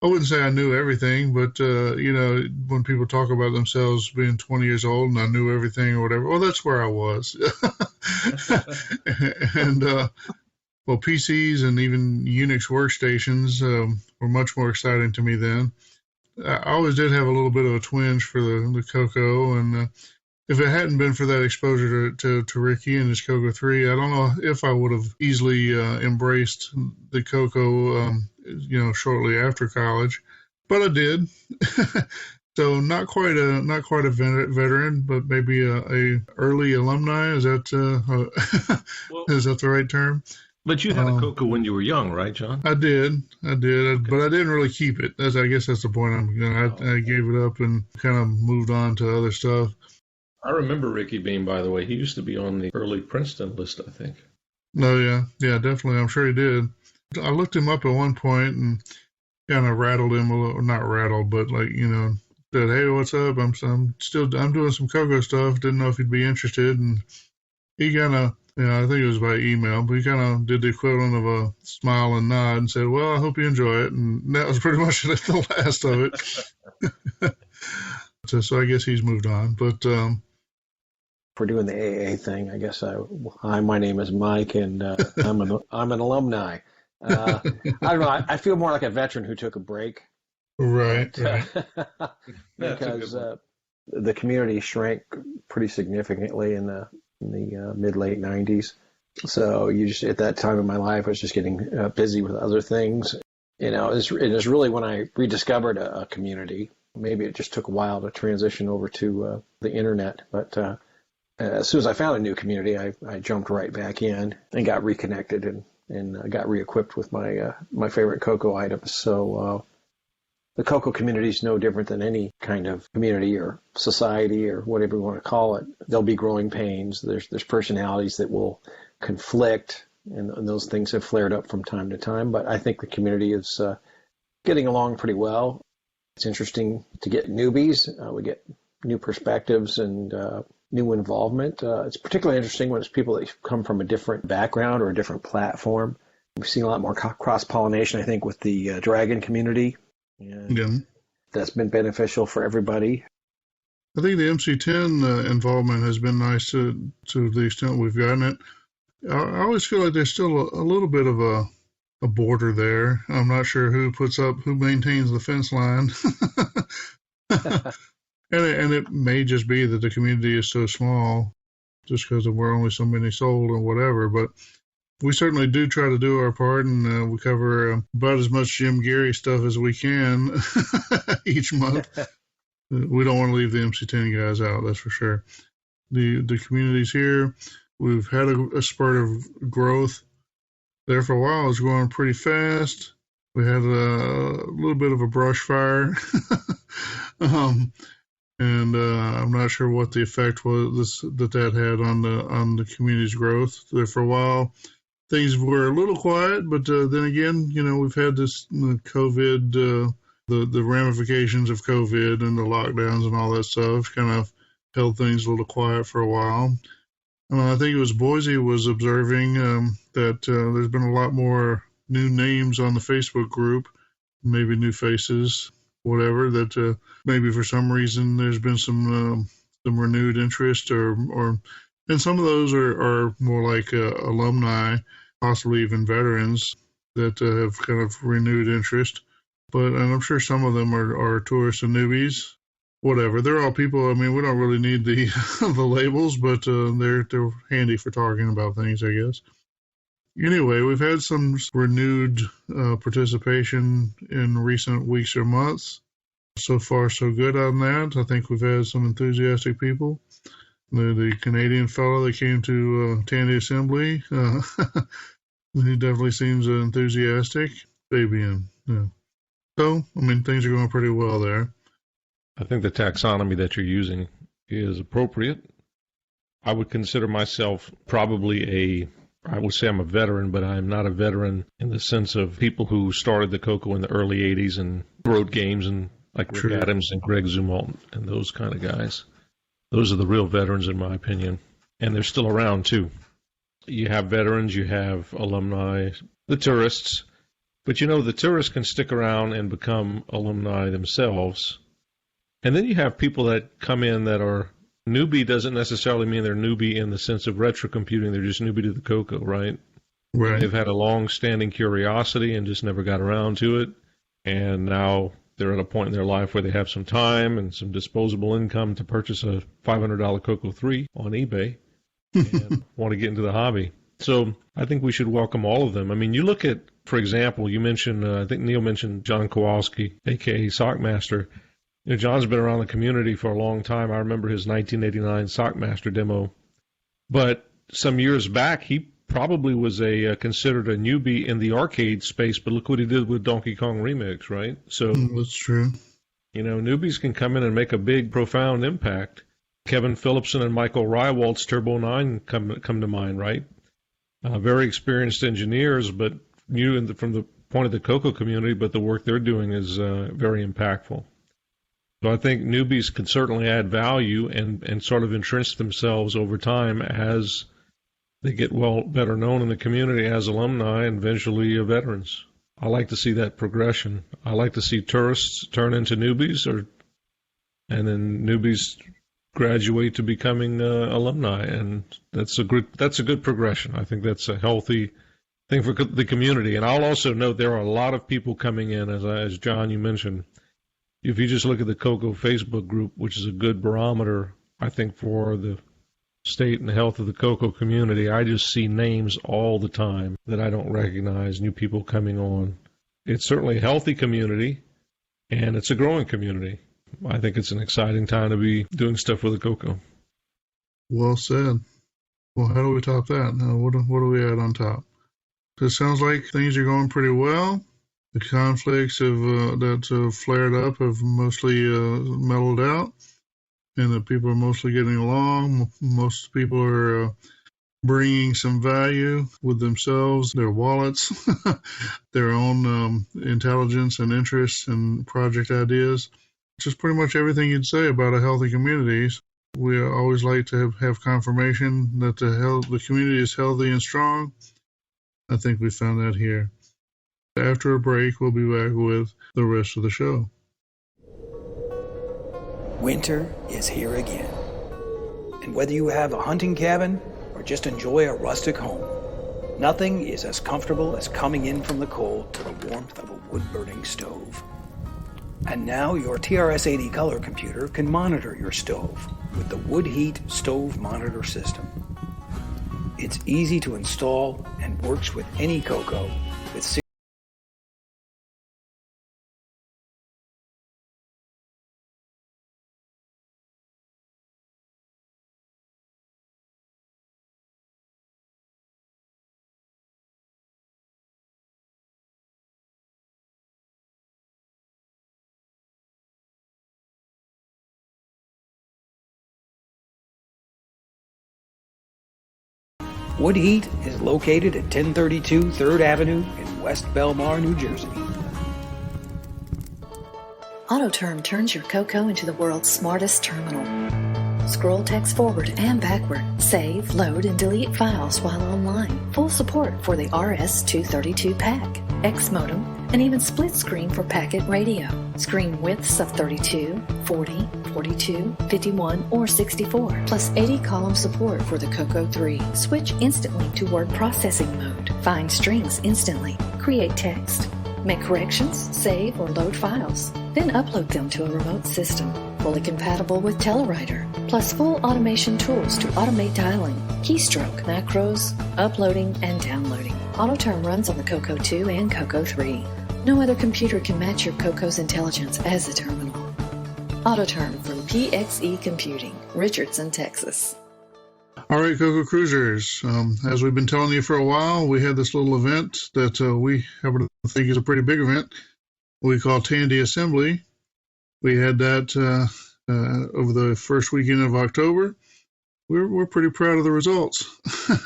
I wouldn't say I knew everything, but, when people talk about themselves being 20 years old and I knew everything or whatever, well, that's where I was. And, PCs and even Unix workstations were much more exciting to me then. I always did have a little bit of a twinge for the CoCo, and if it hadn't been for that exposure to Ricky and his CoCo 3, I don't know if I would have easily embraced the CoCo, shortly after college, but I did. So not quite a veteran, but maybe a early alumni. Is that is that the right term? But you had a CoCo when you were young, right, John? I did, okay. But I didn't really keep it. I guess that's the point. I gave it up and kind of moved on to other stuff. I remember Ricky Beam, by the way. He used to be on the early Princeton list, I think. Oh, yeah, definitely. I'm sure he did. I looked him up at one point and kind of rattled him a little, not rattled, but said, "Hey, what's up? I'm doing some CoCo stuff. Didn't know if you'd be interested." And he kind of, I think it was by email, but he kind of did the equivalent of a smile and nod and said, "Well, I hope you enjoy it." And that was pretty much the last of it. So I guess he's moved on. But for doing the AA thing, I guess my name is Mike, and I'm an alumni. I don't know. I feel more like a veteran who took a break. Right. Because the community shrank pretty significantly in the mid-late 90s. So at that time in my life, I was just getting busy with other things. It was really when I rediscovered a community. Maybe it just took a while to transition over to the internet. But as soon as I found a new community, I jumped right back in and got reconnected and got re-equipped with my favorite CoCo items. So the CoCo community is no different than any kind of community or society or whatever you want to call it. There'll be growing pains. There's personalities that will conflict, and those things have flared up from time to time. But I think the community is getting along pretty well. It's interesting to get newbies. We get new perspectives and new involvement. It's particularly interesting when it's people that come from a different background or a different platform. We've seen a lot more cross-pollination, I think, with the Dragon community. And that's been beneficial for everybody. I think the MC10 involvement has been nice to the extent we've gotten it. I always feel like there's still a little bit of a border there. I'm not sure who maintains the fence line. and it may just be that the community is so small just because we're only so many sold or whatever, but we certainly do try to do our part, and we cover about as much Jim Gary stuff as we can each month. We don't want to leave the MC10 guys out, that's for sure. The community's here. We've had a spurt of growth. There for a while, it was going pretty fast. We had a little bit of a brush fire. And I'm not sure what the effect was that had on the community's growth. There for a while, things were a little quiet, but then again, we've had this COVID, the ramifications of COVID and the lockdowns and all that stuff kind of held things a little quiet for a while. I think it was Boise was observing that there's been a lot more new names on the Facebook group, maybe new faces, whatever, that maybe for some reason there's been some renewed interest, or and some of those are more like alumni, possibly even veterans that have kind of renewed interest. And I'm sure some of them are tourists and newbies. Whatever, they're all people. I mean, we don't really need the the labels, but they're handy for talking about things, I guess. Anyway, we've had some renewed participation in recent weeks or months. So far, so good on that. I think we've had some enthusiastic people. The Canadian fellow that came to Tandy Assembly, he definitely seems enthusiastic. Fabian, yeah. So, I mean, things are going pretty well there. I think the taxonomy that you're using is appropriate. I would consider myself probably I would say I'm a veteran, but I'm not a veteran in the sense of people who started the CoCo in the early 80s and wrote games, and like Rick Adams and Greg Zumwalt and those kind of guys. Those are the real veterans, in my opinion. And they're still around, too. You have veterans, you have alumni, the tourists. But, the tourists can stick around and become alumni themselves. And then you have people that come in that are newbie. Doesn't necessarily mean they're newbie in the sense of retro computing. They're just newbie to the CoCo, right? Right. They've had a long-standing curiosity and just never got around to it. And now they're at a point in their life where they have some time and some disposable income to purchase a $500 CoCo 3 on eBay and want to get into the hobby. So I think we should welcome all of them. I mean, you look at, for example, you mentioned, I think Neil mentioned John Kowalski, a.k.a. Sockmaster. John's been around the community for a long time. I remember his 1989 Sockmaster demo. But some years back, he probably was considered a newbie in the arcade space, but look what he did with Donkey Kong Remix, right? So that's true. Newbies can come in and make a big, profound impact. Kevin Phillipson and Michael Rywald's Turbo 9 come to mind, right? Very experienced engineers, but new from the point of the CoCo community, but the work they're doing is very impactful. So I think newbies can certainly add value and sort of entrench themselves over time as they get better known in the community as alumni and eventually veterans. I like to see that progression. I like to see tourists turn into newbies, and then newbies graduate to becoming alumni, and that's a good progression. I think that's a healthy thing for the community. And I'll also note there are a lot of people coming in, as John, you mentioned. If you just look at the CoCo Facebook group, which is a good barometer, I think, for the state and the health of the CoCo community, I just see names all the time that I don't recognize, new people coming on. It's certainly a healthy community, and it's a growing community. I think it's an exciting time to be doing stuff with the CoCo. Well said. Well, how do we top that? Now, what do we add on top? it sounds like things are going pretty well. The conflicts that flared up have mostly mellowed out, and that people are mostly getting along. Most people are bringing some value with themselves, their wallets, their own intelligence and interests and project ideas. Just pretty much everything you'd say about a healthy community. We always like to have confirmation that the community is healthy and strong. I think we found that here. After a break, we'll be back with the rest of the show. Winter is here again. And whether you have a hunting cabin or just enjoy a rustic home, nothing is as comfortable as coming in from the cold to the warmth of a wood-burning stove. And now your TRS-80 color computer can monitor your stove with the Wood Heat Stove Monitor System. It's easy to install and works with any CoCo with Wood Heat is located at 1032 3rd Avenue in West Belmar, New Jersey. AutoTerm turns your CoCo into the world's smartest terminal. Scroll text forward and backward. Save, load, and delete files while online. Full support for the RS-232 pack, X modem, and even split screen for packet radio. Screen widths of 32, 40, 42, 51, or 64, plus 80-column support for the CoCo 3. Switch instantly to word processing mode. Find strings instantly. Create text. Make corrections, save, or load files. Then upload them to a remote system. Fully compatible with Telewriter, plus full automation tools to automate dialing, keystroke, macros, uploading, and downloading. AutoTerm runs on the CoCo 2 and CoCo 3. No other computer can match your CoCo's intelligence as a terminal. AutoTerm from PXE Computing, Richardson, Texas. All right, CoCo Cruisers, as we've been telling you for a while, we had this little event that we happen to think is a pretty big event we call Tandy Assembly. We had that over the first weekend of October. We're pretty proud of the results.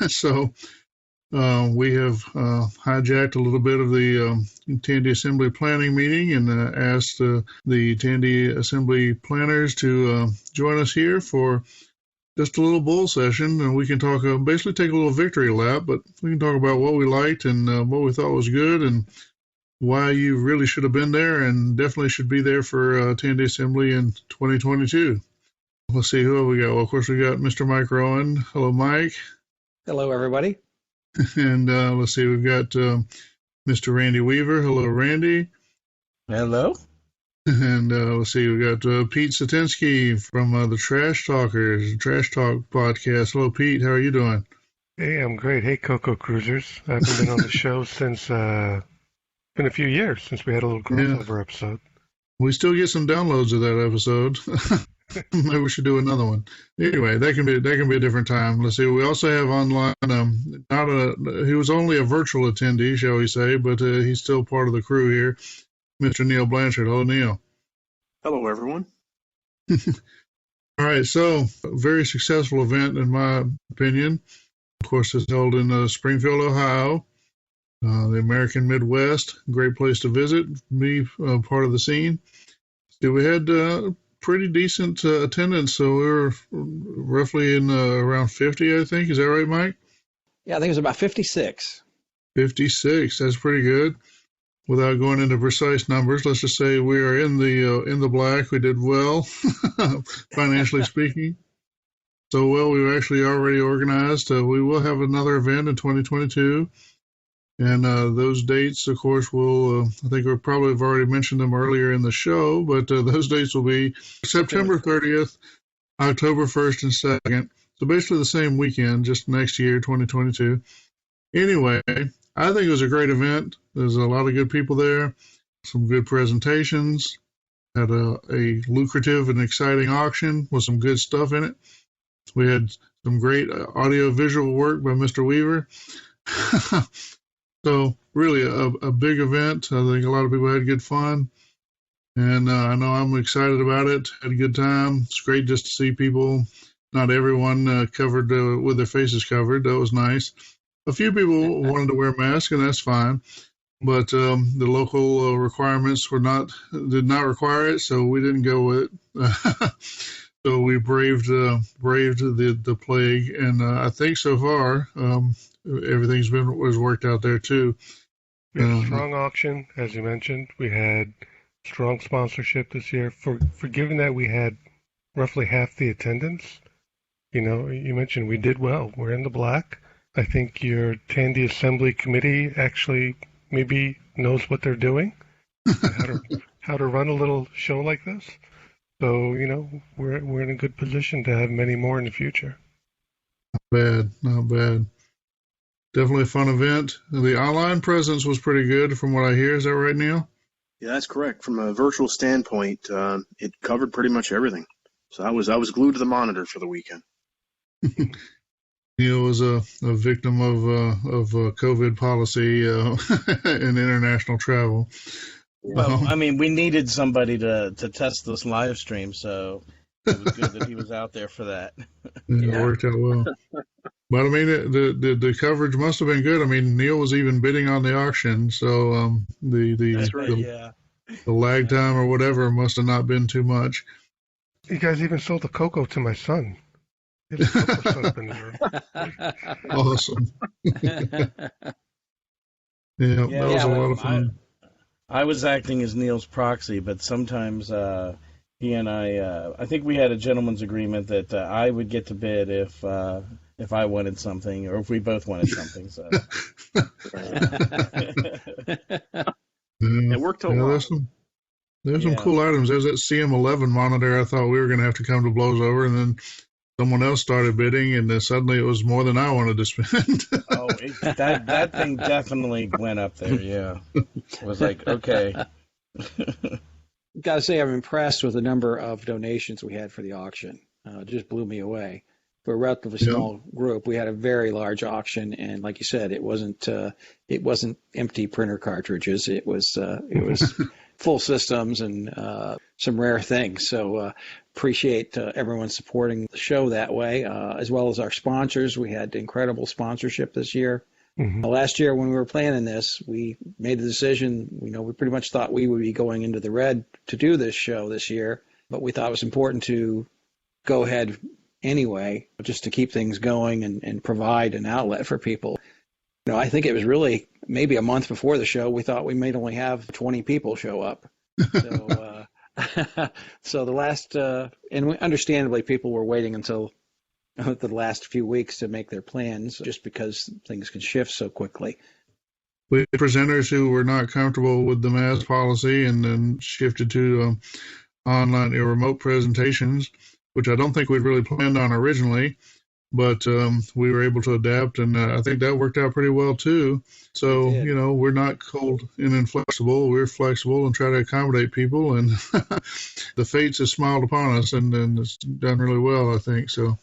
So we have hijacked a little bit of the Tandy Assembly planning meeting and asked the Tandy Assembly planners to join us here for just a little bull session, and we can talk, basically take a little victory lap, but we can talk about what we liked and what we thought was good and why you really should have been there and definitely should be there for Tandy Assembly in 2022. Let's see, who have we got? Well, of course, we got Mr. Mike Rowan. Hello, Mike. Hello, everybody. And let's see, we've got Mr. Randy Weaver. Hello, Randy. Hello. And let's see, we got Pete Satinski from the Trash Talk podcast. Hello, Pete. How are you doing? Hey, I'm great. Hey, CoCo Cruisers. I haven't been on the show since, been a few years since we had a little crossover episode. We still get some downloads of that episode. Maybe we should do another one. Anyway, that can be a different time. Let's see. We also have online. He was only a virtual attendee, shall we say, but he's still part of the crew here. Mr. Neil Blanchard. Hello, Neil. Hello, everyone. All right. So, a very successful event, in my opinion. Of course, it's held in Springfield, Ohio. The American Midwest, great place to visit, be part of the scene. So we had pretty decent attendance, so we were roughly in around 50, I think. Is that right, Mike? Yeah, I think it was about 56. 56, that's pretty good. Without going into precise numbers, let's just say we are in the black. We did well, financially speaking. So well, we've actually already organized. We will have another event in 2022. And those dates, of course, will, I think we probably have already mentioned them earlier in the show, but those dates will be September 30th, October 1st and 2nd. So basically the same weekend, just next year, 2022. Anyway, I think it was a great event. There's a lot of good people there, some good presentations, had a lucrative and exciting auction with some good stuff in it. We had some great audio-visual work by Mr. Weaver. So really a big event. I think a lot of people had good fun. And I know I'm excited about it. Had a good time. It's great just to see people, not everyone covered with their faces covered. That was nice. A few people wanted to wear masks, and that's fine. But the local requirements did not require it, so we didn't go with it. So we braved the plague, and I think so far everything's was worked out there too. We had a strong auction, as you mentioned. We had strong sponsorship this year. For given that we had roughly half the attendance, you mentioned we did well. We're in the black. I think your Tandy Assembly Committee actually maybe knows what they're doing, how to run a little show like this. So, we're in a good position to have many more in the future. Not bad. Definitely a fun event. The online presence was pretty good from what I hear. Is that right, Neil? Yeah, that's correct. From a virtual standpoint, it covered pretty much everything. So I was glued to the monitor for the weekend. Neil was a victim of COVID policy and international travel. Well, we needed somebody to test this live stream, so it was good that he was out there for that. It worked out well. But the coverage must have been good. Neil was even bidding on the auction, so the lag time or whatever must have not been too much. You guys even sold the cocoa to my son. Awesome. That was a lot of fun. I was acting as Neil's proxy, but sometimes he and I think we had a gentleman's agreement that I would get to bid if I wanted something or if we both wanted something. So it worked out well. There's some cool items. There's that CM11 monitor I thought we were going to have to come to blows over, and then someone else started bidding, and then suddenly it was more than I wanted to spend. That thing definitely went up there, yeah. It was like, okay. Got to say, I'm impressed with the number of donations we had for the auction. It just blew me away. For a relatively small group, we had a very large auction, and like you said, it wasn't empty printer cartridges. It was full systems and some rare things. So appreciate everyone supporting the show that way, as well as our sponsors. We had incredible sponsorship this year. Mm-hmm. Last year when we were planning this, we made the decision, we pretty much thought we would be going into the red to do this show this year, but we thought it was important to go ahead anyway, just to keep things going and provide an outlet for people. I think it was really maybe a month before the show, we thought we might only have 20 people show up. So, so the last, and understandably, people were waiting until the last few weeks to make their plans, just because things can shift so quickly. We had presenters who were not comfortable with the mask policy and then shifted to online or remote presentations, which I don't think we'd really planned on originally. But we were able to adapt, and I think that worked out pretty well, too. So, we're not cold and inflexible. We're flexible and try to accommodate people, and the fates have smiled upon us, and it's done really well, I think. So,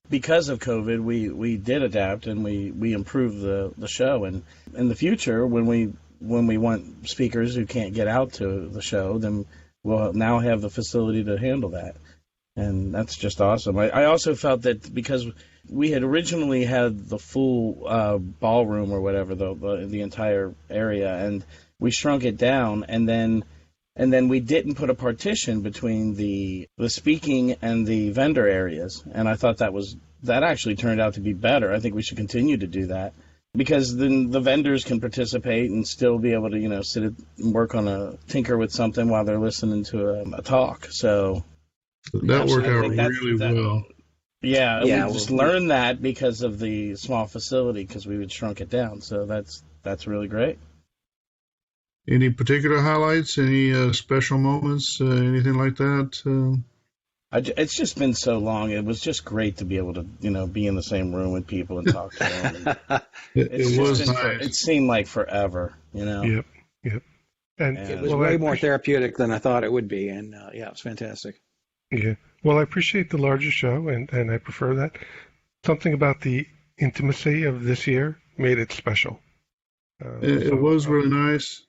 because of COVID, we did adapt, and we improved the show. And in the future, when we want speakers who can't get out to the show, then we'll now have the facility to handle that. And that's just awesome. I also felt that because we had originally had the full ballroom or whatever, the entire area, and we shrunk it down, and then we didn't put a partition between the speaking and the vendor areas. And I thought that actually turned out to be better. I think we should continue to do that, because then the vendors can participate and still be able to sit and work on tinker with something while they're listening to a talk. So. That worked out really well. Yeah, we just learned that because of the small facility, because we would shrunk it down. So that's really great. Any particular highlights? Any special moments? Anything like that? It's just been so long. It was just great to be able to, be in the same room with people and talk to them. It was nice. It seemed like forever, Yep. And it was way more therapeutic than I thought it would be, and it was fantastic. Yeah. Well, I appreciate the larger show, and I prefer that. Something about the intimacy of this year made it special. It was really nice.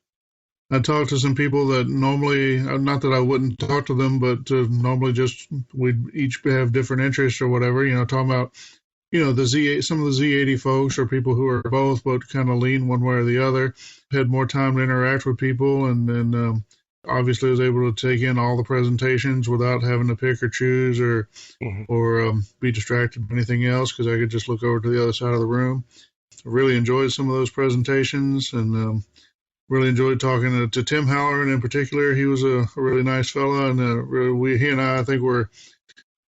I talked to some people that normally, not that I wouldn't talk to them, but normally just we'd each have different interests or whatever. Talking about the some of the Z80 folks or people who are both, but kind of lean one way or the other. Had more time to interact with people, and then obviously was able to take in all the presentations without having to pick or choose or be distracted by anything else, because I could just look over to the other side of the room. I really enjoyed some of those presentations, and really enjoyed talking to Tim Halloran in particular. He was a really nice fella, and he and I think we're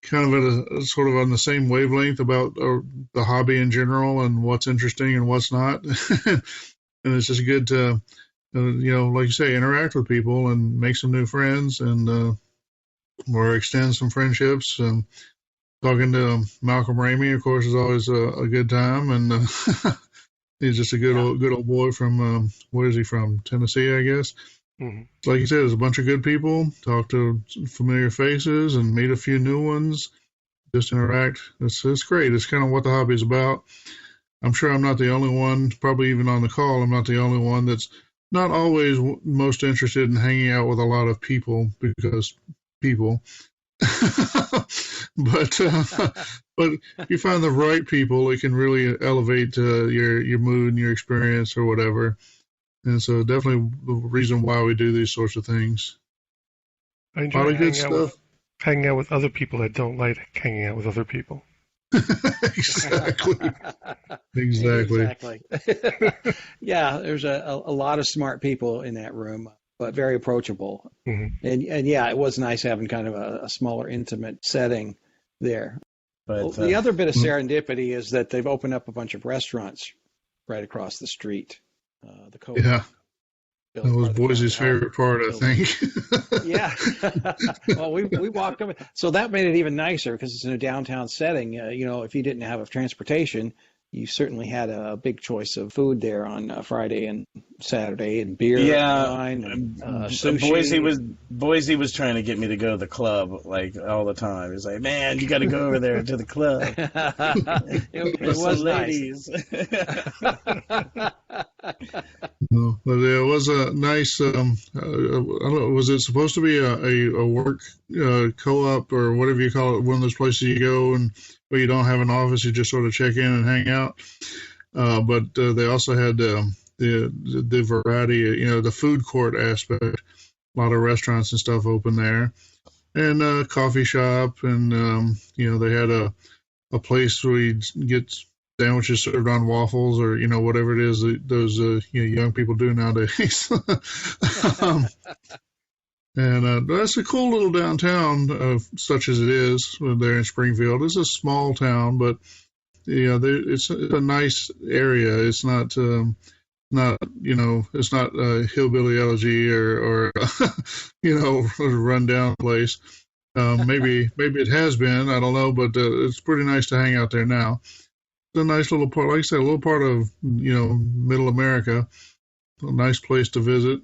kind of at a sort of on the same wavelength about the hobby in general and what's interesting and what's not. And it's just good to, like you say, interact with people and make some new friends and or extend some friendships. Talking to Malcolm Ramey, of course, is always a good time, and he's just a good old boy from where is he from? Tennessee, I guess. Mm-hmm. Like you said, there's a bunch of good people. Talk to familiar faces and meet a few new ones. Just interact. It's great. It's kind of what the hobby is about. I'm sure I'm not the only one, probably even on the call, I'm not the only one that's not always most interested in hanging out with a lot of people, because people. But if you find the right people, it can really elevate your mood and your experience or whatever. And so definitely the reason why we do these sorts of things. I enjoy hanging out with other people that don't like hanging out with other people. Exactly. Yeah, there's a lot of smart people in that room, but very approachable. Mm-hmm. And yeah, it was nice having kind of a smaller, intimate setting there. But the other bit of serendipity is that they've opened up a bunch of restaurants right across the street. The CoCo. Yeah. That was Boise's favorite part, I think. Yeah. Well, we walked over. So that made it even nicer because it's in a downtown setting. If you didn't have transportation, you certainly had a big choice of food there on Friday and Saturday, and beer, and wine, and sushi. Boise was trying to get me to go to the club like all the time. He's like, "Man, you got to go over there to the club." it was ladies. No, but it was a nice. I don't know, was it supposed to be a work co-op or whatever you call it? One of those places you go and where you don't have an office, you just sort of check in and hang out. But they also had the variety, the food court aspect. A lot of restaurants and stuff open there, and a coffee shop, and they had a place where you get sandwiches served on waffles, or whatever it is that those young people do nowadays. And that's a cool little downtown, such as it is there in Springfield. It's a small town, but it's a nice area. It's not it's not a hillbilly elegy or a rundown place. Maybe it has been, I don't know, but it's pretty nice to hang out there now. It's a nice little part, like I said, a little part of Middle America. A nice place to visit.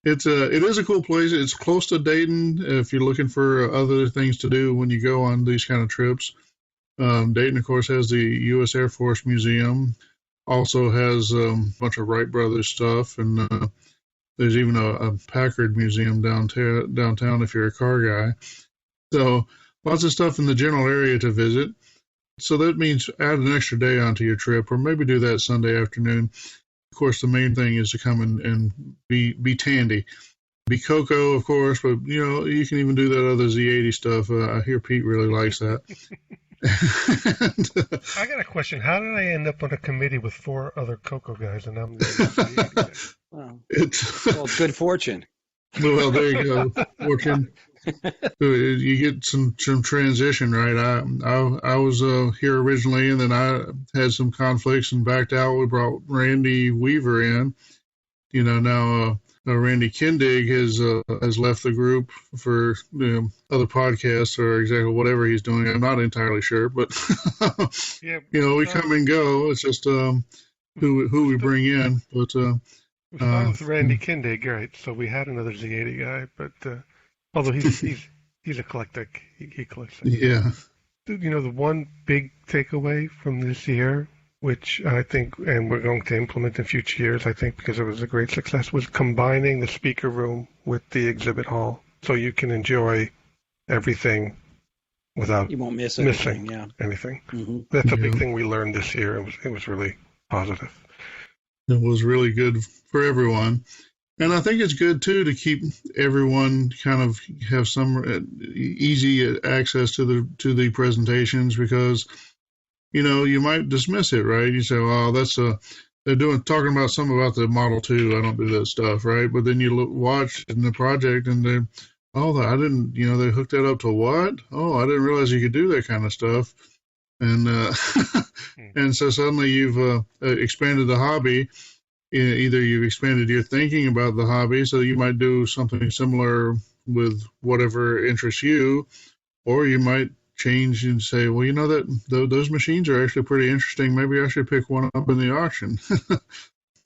It is a cool place. It's close to Dayton if you're looking for other things to do when you go on these kind of trips. Dayton, of course, has the U.S. Air Force Museum. Also has a bunch of Wright Brothers stuff, and there's even a Packard Museum downtown if you're a car guy. So lots of stuff in the general area to visit. So that means add an extra day onto your trip, or maybe do that Sunday afternoon. Of course, the main thing is to come and be Tandy. Be CoCo, of course, but, you can even do that other Z80 stuff. I hear Pete really likes that. I got a question. How did I end up on a committee with 4 other CoCo guys, and I'm the Z80 guy? Well, good fortune. Well, there you go. Fortune. You get some transition, right? I was here originally, and then I had some conflicts and backed out. We brought Randy Weaver in. Now Randy Kindig has left the group for other podcasts or exactly whatever he's doing. I'm not entirely sure, but we come and go. It's just who we bring in. But we started with Randy Kindig, right? So we had another Z80 guy, but. Although he's eclectic, he collects things. Yeah. The one big takeaway from this year which I think, and we're going to implement in future years, I think, because it was a great success, was combining the speaker room with the exhibit hall, so you can enjoy everything without You won't miss missing anything. Yeah. anything. Mm-hmm. That's a big thing we learned this year. It was really positive. It was really good for everyone. And I think it's good, too, to keep everyone kind of have some easy access to the presentations because, you know, you might dismiss it, right? You say, well, they're talking about something about the Model 2. I don't do that stuff, right? But then you watch in the project and they hooked that up to what? Oh, I didn't realize you could do that kind of stuff. And and so suddenly you've expanded the hobby. Either you've expanded your thinking about the hobby, so you might do something similar with whatever interests you, or you might change and say, well, you know that those machines are actually pretty interesting. Maybe I should pick one up in the auction.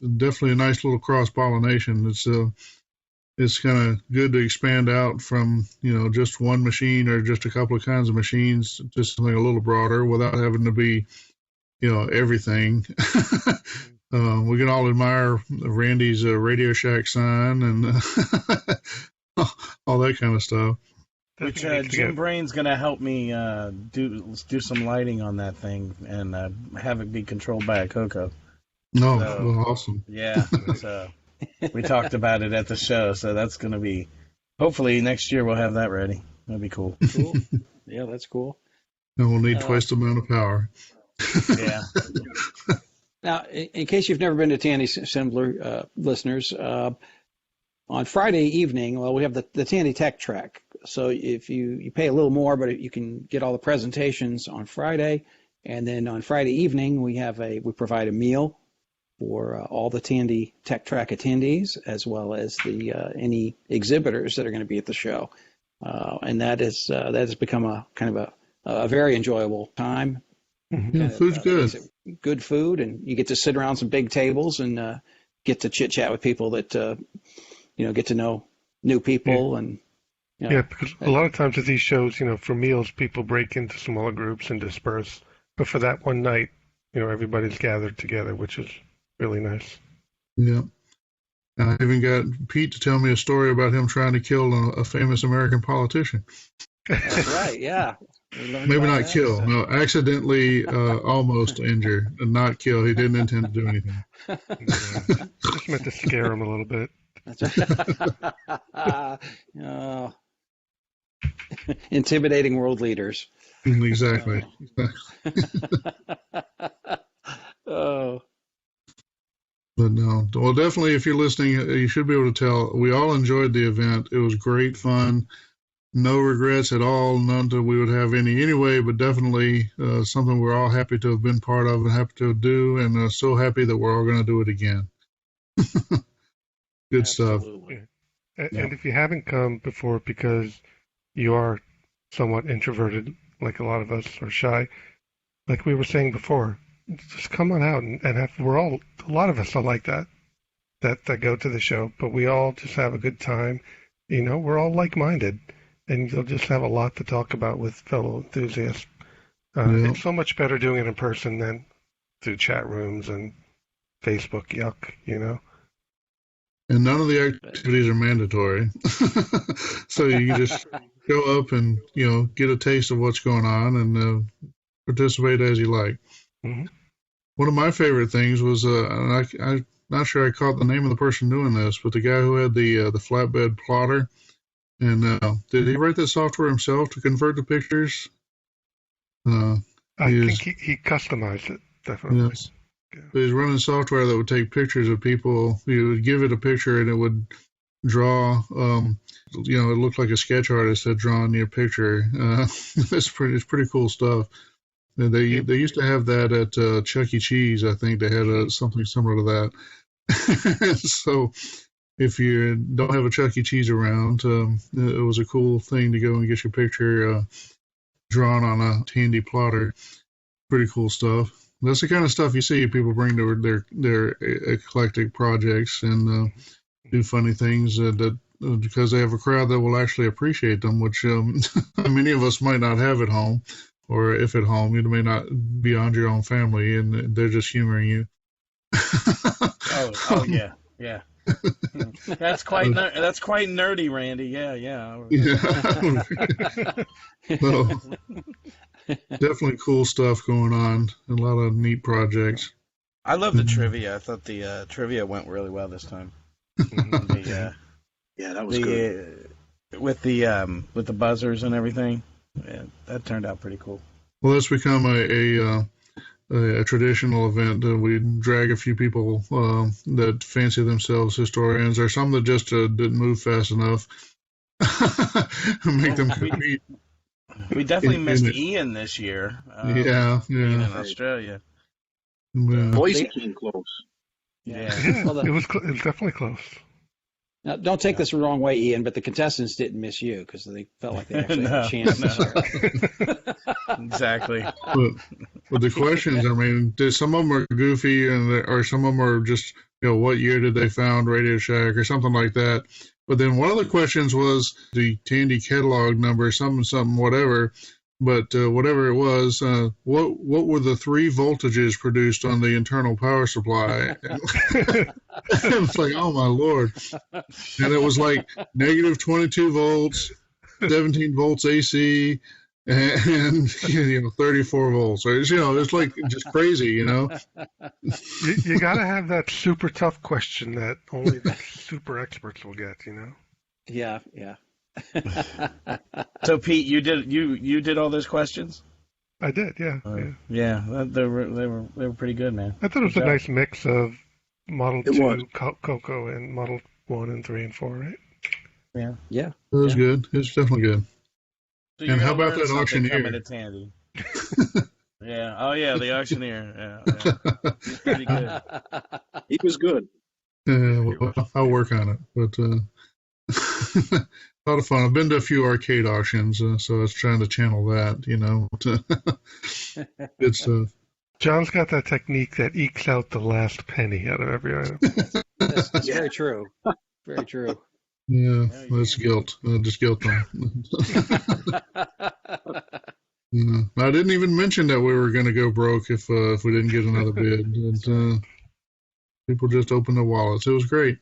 Definitely a nice little cross-pollination. It's kind of good to expand out from, you know, just one machine or just a couple of kinds of machines to something a little broader without having to be, you know, everything. We can all admire Randy's Radio Shack sign and all that kind of stuff. Which Jim Brain's going to help me do some lighting on that thing and have it be controlled by a CoCo. No, well, awesome. Yeah, so we talked about it at the show, so that's going to be, hopefully next year we'll have that ready. That'd be cool. Cool. Yeah, that's cool. And we'll need twice the amount of power. Yeah. Now, in case you've never been to Tandy Assembler, listeners, on Friday evening, well, we have the Tandy Tech Track. So if you pay a little more, but you can get all the presentations on Friday. And then on Friday evening, we provide a meal for all the Tandy Tech Track attendees, as well as any exhibitors that are going to be at the show. And that has become a kind of a very enjoyable time. Yeah, food's good. Good food, and you get to sit around some big tables and get to chit chat with people that get to know new people. And because a lot of times at these shows, for meals, people break into smaller groups and disperse. But for that one night, everybody's gathered together, which is really nice. Yeah. I even got Pete to tell me a story about him trying to kill a famous American politician. That's right. Yeah. Maybe not kill. So. No, accidentally almost injure, and not kill. He didn't intend to do anything. Just meant to scare him a little bit. That's intimidating world leaders. Exactly. Oh. But no, well, definitely, if you're listening, you should be able to tell. We all enjoyed the event. It was great fun. No regrets at all. None that we would have any anyway, but definitely something we're all happy to have been part of and happy to do, and so happy that we're all going to do it again. Good Absolutely. Stuff. And if you haven't come before because you are somewhat introverted, like a lot of us, or shy, like we were saying before, just come on out and have. A lot of us are like that go to the show, but we all just have a good time. We're all like-minded. And you'll just have a lot to talk about with fellow enthusiasts. It's so much better doing it in person than through chat rooms and Facebook yuck, And none of the activities are mandatory. So you can just go up and, get a taste of what's going on and participate as you like. Mm-hmm. One of my favorite things was, I'm not sure I caught the name of the person doing this, but the guy who had the flatbed plotter. And did he write that software himself to convert the pictures? I think he customized it, definitely. Yes. Yeah. He's running software that would take pictures of people. You would give it a picture and it would draw, it looked like a sketch artist had drawn your picture. It's pretty cool stuff. And they used to have that at Chuck E. Cheese. I think they had something similar to that. So if you don't have a Chuck E. Cheese around, it was a cool thing to go and get your picture drawn on a Tandy plotter. Pretty cool stuff. That's the kind of stuff you see people bring to their eclectic projects and do funny things that because they have a crowd that will actually appreciate them, which many of us might not have at home. or if at home, you may not be beyond your own family, and they're just humoring you. Oh yeah. That's quite nerdy, Randy. Yeah. So, definitely cool stuff going on. A lot of neat projects. I love the trivia. I thought the trivia went really well this time. Yeah, that was good. With the buzzers and everything. Yeah, that turned out pretty cool. Well, that's become a traditional event. We drag a few people that fancy themselves historians, or some that just didn't move fast enough. Make them compete. We definitely missed Ian this year. Yeah. Ian in Australia. Boise came close. Yeah. Well, it was definitely close. Now, don't take this the wrong way, Ian, but the contestants didn't miss you because they felt like they actually had a chance this year. Exactly. But the questions, I mean, some of them are goofy, or some of them are just, what year did they found Radio Shack or something like that. But then one of the questions was the Tandy catalog number, something, whatever. But whatever it was, what were the 3 voltages produced on the internal power supply? It's like, oh my Lord. And it was like negative 22 volts, 17 volts AC, and 34 volts. So it's like just crazy, You got to have that super tough question that only the super experts will get, Yeah. So Pete, you did all those questions? I did, yeah. Yeah, they were pretty good, man. I thought it was a nice mix of Model 2, CoCo, and Model 1 and 3 and 4, right? Yeah. It was good. It was definitely good. So and how about that auctioneer? Coming to Tandy. Yeah. Oh yeah, the auctioneer. Yeah. He's pretty good. He was good. Well, I'll work on it, but. A lot of fun. I've been to a few arcade auctions, so I was trying to channel that, Good stuff. John's got that technique that ekes out the last penny out of every item. That's very true. Very true. Yeah, that's guilt. Just guilt them. I didn't even mention that we were going to go broke if we didn't get another bid. And, people just opened their wallets. It was great.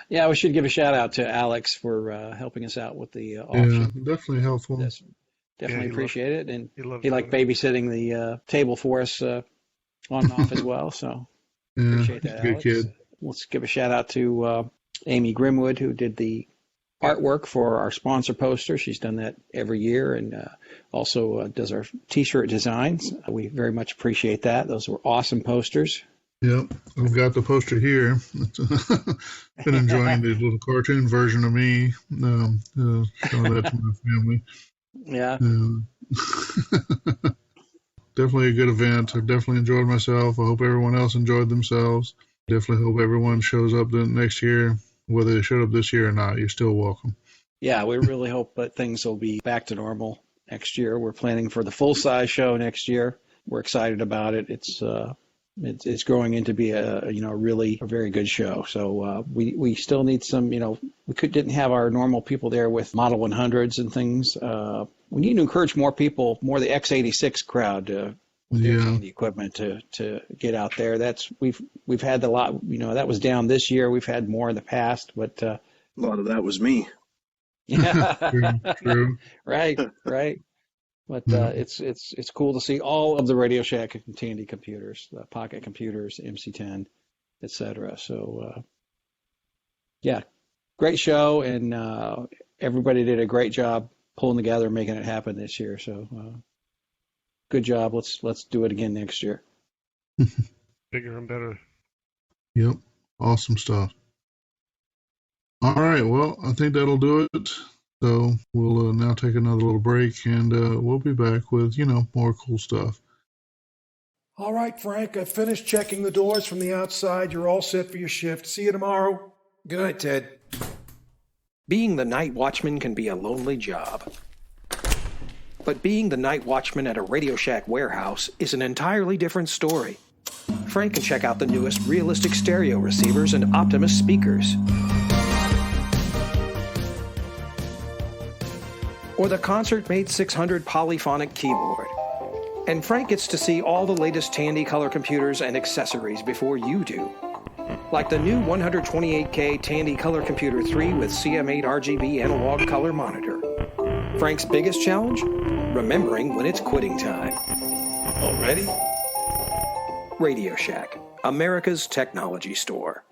Yeah, we should give a shout out to Alex for helping us out with the auction. Yeah, definitely helpful. Definitely appreciate it, and he liked babysitting the table for us on and off as well. So appreciate that, good Alex. Kid. Let's give a shout out to Amy Grimwood, who did the artwork for our sponsor poster. She's done that every year, and also does our T-shirt designs. We very much appreciate that. Those were awesome posters. Yep, I've got the poster here. Been enjoying the little cartoon version of me. Showing that to my family. Yeah. Definitely a good event. I definitely enjoyed myself. I hope everyone else enjoyed themselves. Definitely hope everyone shows up the next year. Whether they showed up this year or not, you're still welcome. Yeah, we really hope that things will be back to normal next year. We're planning for the full-size show next year. We're excited about it. It's growing into be really a very good show. So we still need some, we didn't have our normal people there with Model 100s and things. We need to encourage more people, more the X86 crowd with the equipment to get out there. We've had a lot, that was down this year. We've had more in the past, but a lot of that was me. Yeah, true. Right. But it's cool to see all of the Radio Shack and Tandy computers, the Pocket computers, MC10, etc. So, great show, and everybody did a great job pulling together and making it happen this year. So, good job. Let's do it again next year. Bigger and better. Yep, awesome stuff. All right, well, I think that'll do it. So we'll now take another little break, and we'll be back with, more cool stuff. All right, Frank, I've finished checking the doors from the outside. You're all set for your shift. See you tomorrow. Good night, Ted. Being the night watchman can be a lonely job. But being the night watchman at a Radio Shack warehouse is an entirely different story. Frank can check out the newest realistic stereo receivers and Optimus speakers. Or the concert-made 600 polyphonic keyboard. And Frank gets to see all the latest Tandy color computers and accessories before you do. Like the new 128K Tandy Color Computer 3 with CM8 RGB analog color monitor. Frank's biggest challenge? Remembering when it's quitting time. Already? Radio Shack, America's technology store.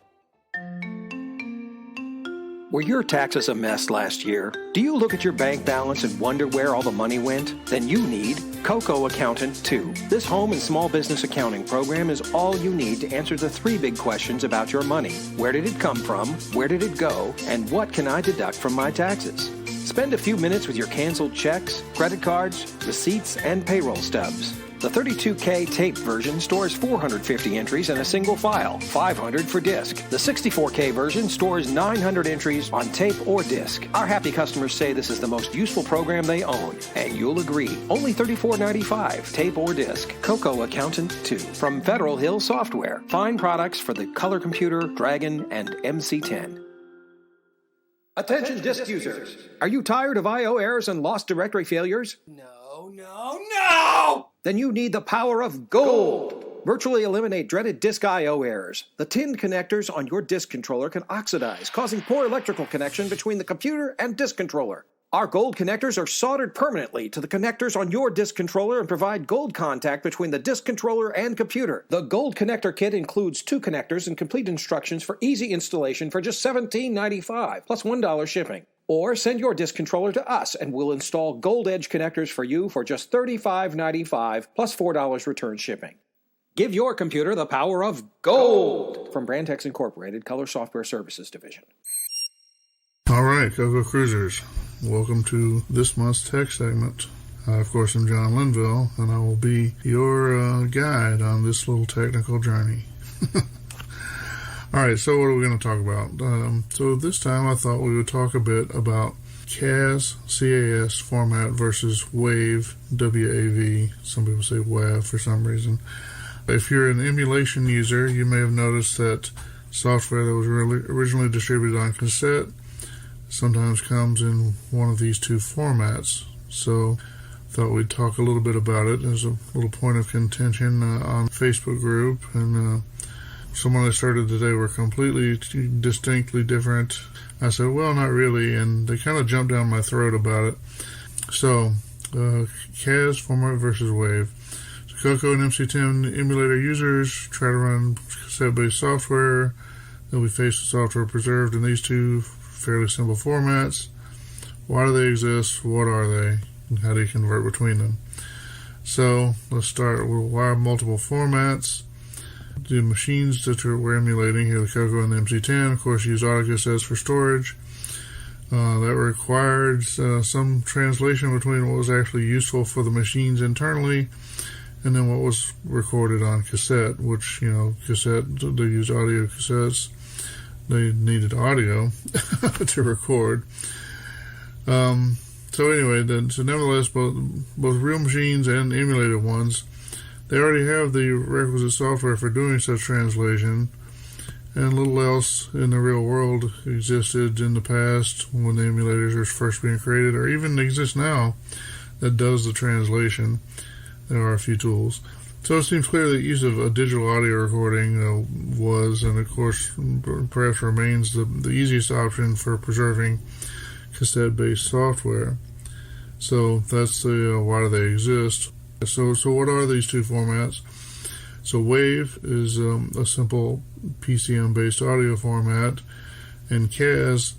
Were your taxes a mess last year? Do you look at your bank balance and wonder where all the money went? Then you need CoCo Accountant 2. This home and small business accounting program is all you need to answer the 3 big questions about your money. Where did it come from? Where did it go? And what can I deduct from my taxes? Spend a few minutes with your canceled checks, credit cards, receipts, and payroll stubs. The 32K tape version stores 450 entries in a single file, 500 for disk. The 64K version stores 900 entries on tape or disk. Our happy customers say this is the most useful program they own, and you'll agree. Only $34.95, tape or disk. CoCo Accountant 2 from Federal Hill Software. Fine products for the Color Computer, Dragon, and MC10. Attention disk users! Are you tired of I/O errors and lost directory failures? No! Then you need the power of gold! Virtually eliminate dreaded disk I/O errors. The tinned connectors on your disk controller can oxidize, causing poor electrical connection between the computer and disk controller. Our gold connectors are soldered permanently to the connectors on your disk controller and provide gold contact between the disk controller and computer. The gold connector kit includes 2 connectors and complete instructions for easy installation for just $17.95, plus $1 shipping. Or send your disk controller to us and we'll install Gold Edge connectors for you for just $35.95, plus $4 return shipping. Give your computer the power of gold! From Brantex Incorporated, Color Software Services Division. All right, CoCo Cruisers. Welcome to this month's tech segment. Of course, I'm John Linville, and I will be your guide on this little technical journey. All right, so what are we going to talk about? So this time I thought we would talk a bit about CAS, CAS format versus WAV, WAV. Some people say WAV for some reason. If you're an emulation user, you may have noticed that software that was originally distributed on cassette sometimes comes in one of these 2 formats. So I thought we'd talk a little bit about it. There's a little point of contention on the Facebook group, and someone that started today were completely distinctly different. I said, well, not really, and they kind of jumped down my throat about it. So, CAS format versus WAV. So CoCo and MC10 emulator users try to run cassette-based software. They'll be faced with software preserved in these 2 fairly simple formats. Why do they exist? What are they? And how do you convert between them? So let's start with why multiple formats. The machines that we're emulating here, the CoCo and the MC10, of course, use autocassettes for storage. That required some translation between what was actually useful for the machines internally and then what was recorded on cassette, which, cassette, they use audio cassettes. They needed audio to record. So anyway, nevertheless, both real machines and emulated ones, they already have the requisite software for doing such translation, and little else in the real world existed in the past when the emulators were first being created, or even exist now, that does the translation. There are a few tools. So it seems clear that use of a digital audio recording was, and of course perhaps remains, the easiest option for preserving cassette-based software. So that's the why do they exist. So what are these 2 formats? So WAV is a simple PCM-based audio format, and CAS,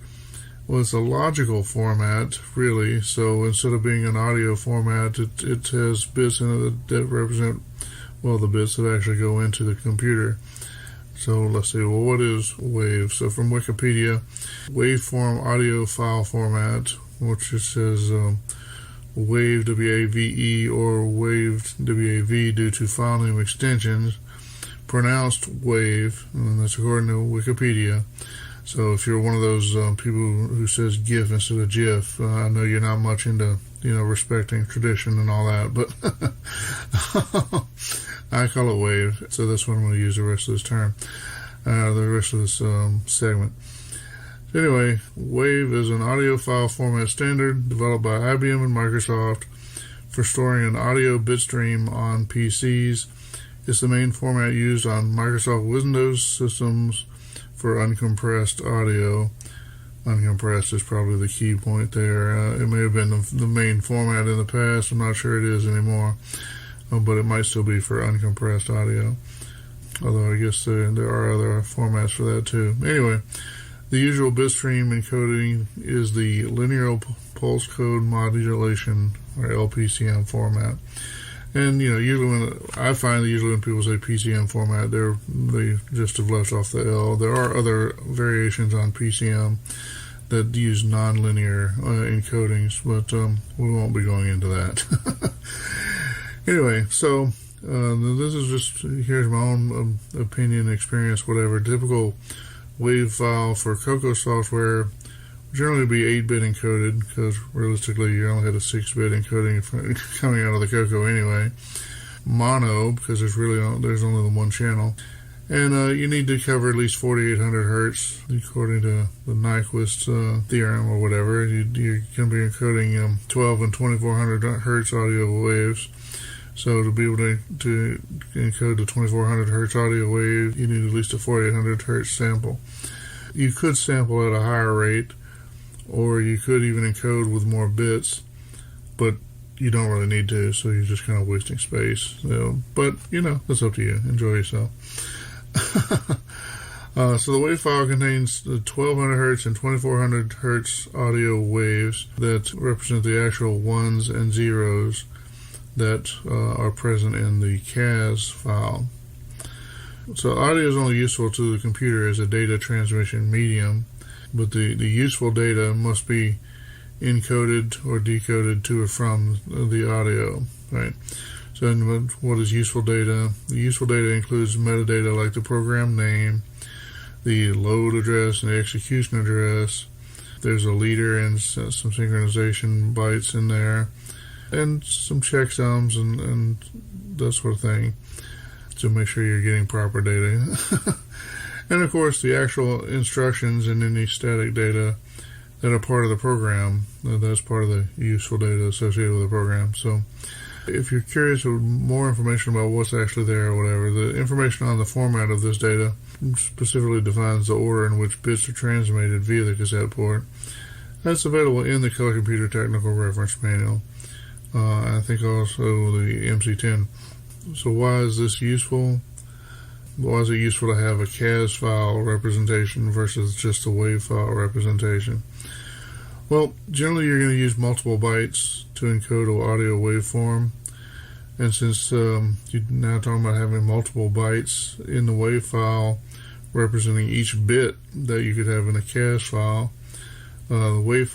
well, it's a logical format, really. So instead of being an audio format, it has bits in it that represent, well, the bits that actually go into the computer. So let's see, well, what is WAV? So from Wikipedia, waveform audio file format, which it says WAV, W-A-V-E, or WAVE, W-A-V, due to file name extensions, pronounced WAV, and that's according to Wikipedia. So if you're one of those people who says GIF instead of GIF, I know you're not much into, respecting tradition and all that, but I call it WAV, so that's what I'm going to use the rest of this term, the rest of this segment. Anyway, WAV is an audio file format standard developed by IBM and Microsoft for storing an audio bitstream on PCs. It's the main format used on Microsoft Windows systems for uncompressed audio. Uncompressed is probably the key point there. It may have been the main format in the past. I'm not sure it is anymore, but it might still be for uncompressed audio. Although I guess there are other formats for that too. Anyway, the usual bitstream encoding is the linear pulse code modulation, or LPCM format. And, usually I find that when people say PCM format, they just have left off the L. There are other variations on PCM that use nonlinear encodings, but we won't be going into that. Anyway, so this is just, here's my own opinion, experience, whatever. Typical WAV file for CoCo software generally be 8-bit encoded, because realistically you only had a 6-bit encoding coming out of the CoCo anyway. Mono, because there's only the one channel. And you need to cover at least 4800 hertz, according to the Nyquist theorem or whatever. You're going to be encoding 12 and 2400 hertz audio waves. So to be able to encode the 2400 hertz audio wave, you need at least a 4800 hertz sample. You could sample at a higher rate, or you could even encode with more bits, but you don't really need to, so you're just kind of wasting space. But, that's up to you. Enjoy yourself. So the WAV file contains the 1200 hertz and 2400 hertz audio waves that represent the actual ones and zeros that are present in the CAS file. So audio is only useful to the computer as a data transmission medium, but the useful data must be encoded or decoded to or from the audio, right? So what is useful data? The useful data includes metadata like the program name, the load address and the execution address. There's a leader and some synchronization bytes in there, and some checksums and that sort of thing to make sure you're getting proper data. And of course the actual instructions and any static data that are part of the program, that's part of the useful data associated with the program. So if you're curious for more information about what's actually there or whatever, the information on the format of this data specifically defines the order in which bits are transmitted via the cassette port. That's available in the Color Computer Technical Reference Manual. I think also the MC10. So why is this useful? Why is it useful to have a CAS file representation versus just a WAV file representation? Well, generally you're going to use multiple bytes to encode an audio waveform. And since you're now talking about having multiple bytes in the WAV file representing each bit that you could have in a CAS file, the WAV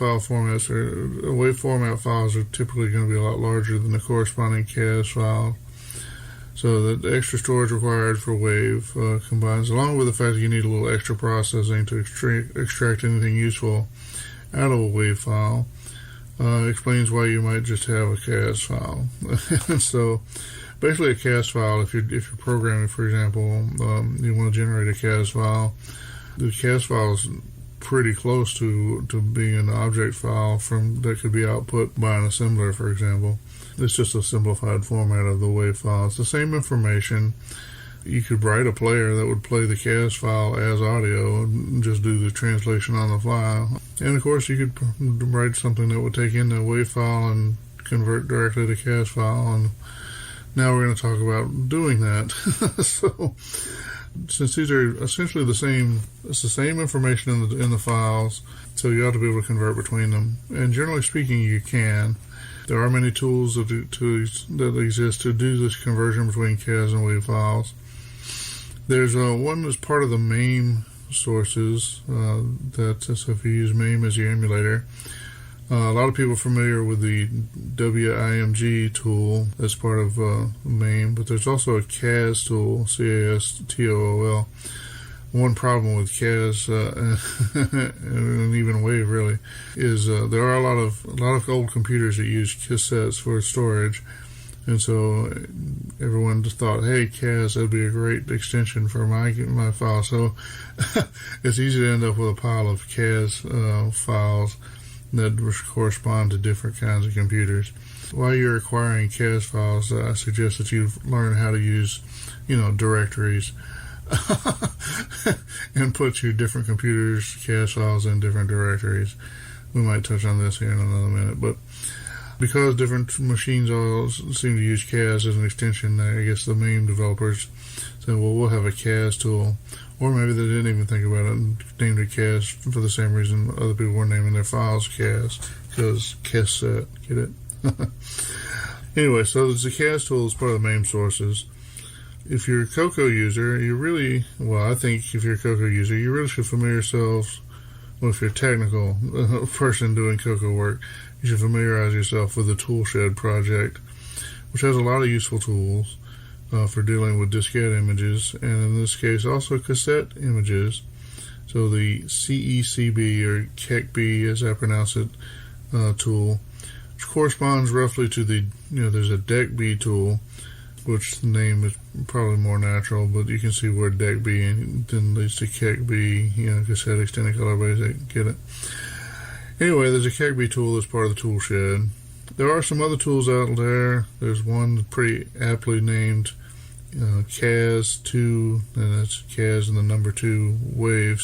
format files are typically going to be a lot larger than the corresponding CAS file. So the extra storage required for WAV combines, along with the fact that you need a little extra processing to extract anything useful out of a WAV file, explains why you might just have a CAS file. And so basically a CAS file, if you're programming, for example, you want to generate a CAS file, the CAS file is pretty close to being an object file that could be output by an assembler, for example. It's just a simplified format of the WAV file. It's the same information. You could write a player that would play the CAS file as audio and just do the translation on the fly. And of course you could write something that would take in the WAV file and convert directly to CAS file. And now we're going to talk about doing that. So since these are essentially the same, it's the same information in the files, so you ought to be able to convert between them. And generally speaking, you can. There are many tools that exist to do this conversion between CAS and WAV files. There's one that's part of the MAME sources, so if you use MAME as your emulator, a lot of people are familiar with the WIMG tool that's part of MAME, but there's also a CAS tool, CASTOOL. One problem with CAS and even WAV really is there are a lot of old computers that use cassettes for storage, and so everyone just thought, hey, CAS, that'd be a great extension for my file. So it's easy to end up with a pile of CAS files that correspond to different kinds of computers. While you're acquiring CAS files, I suggest that you learn how to use, directories and put your different computers' CAS files in different directories. We might touch on this here in another minute, but because different machines all seem to use CAS as an extension, I guess the main developers said, well, we'll have a CAS tool. Or maybe they didn't even think about it and named it CAS for the same reason other people were naming their files CAS, because cassette, get it? Anyway, so the CAS tool is part of the main sources. If you're a CoCo user, I think if you're a CoCo user, you really should familiar yourselves, well, if you're a technical person doing CoCo work, you should familiarize yourself with the Toolshed project, which has a lot of useful tools for dealing with diskette images, and in this case also cassette images. So the CECB, or CECB as I pronounce it, tool, which corresponds roughly to the, there's a DECB tool, which the name is probably more natural, but you can see where DECB then leads to CECB, cassette extended color basic, get it? Anyway, there's a CECB tool that's part of the Toolshed. There are some other tools out there. There's one pretty aptly named CAS2, and that's CAS and the number 2 WAV,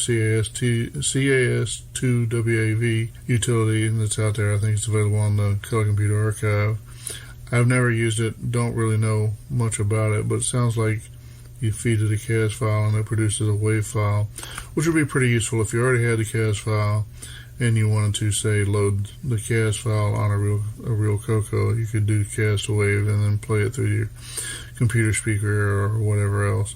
CAS2WAV utility, and that's out there. I think it's available on the Color Computer Archive. I've never used it, don't really know much about it, but it sounds like you feed it a CAS file and it produces a WAV file, which would be pretty useful if you already had the CAS file and you wanted to, say, load the CAS file on a real CoCo. You could do CAS to WAV and then play it through your computer speaker or whatever else.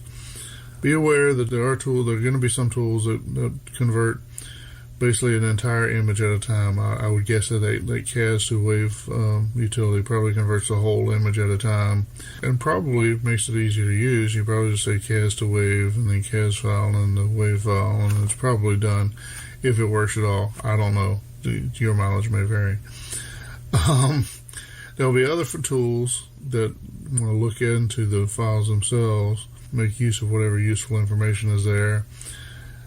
Be aware that there are going to be some tools that convert basically an entire image at a time. I would guess that CAS to WAV utility probably converts the whole image at a time, and probably makes it easier to use. You probably just say CAS to WAV and then CAS file and the WAV file, and it's probably done. If it works at all, I don't know. Your mileage may vary. There'll be other tools that want to look into the files themselves, make use of whatever useful information is there.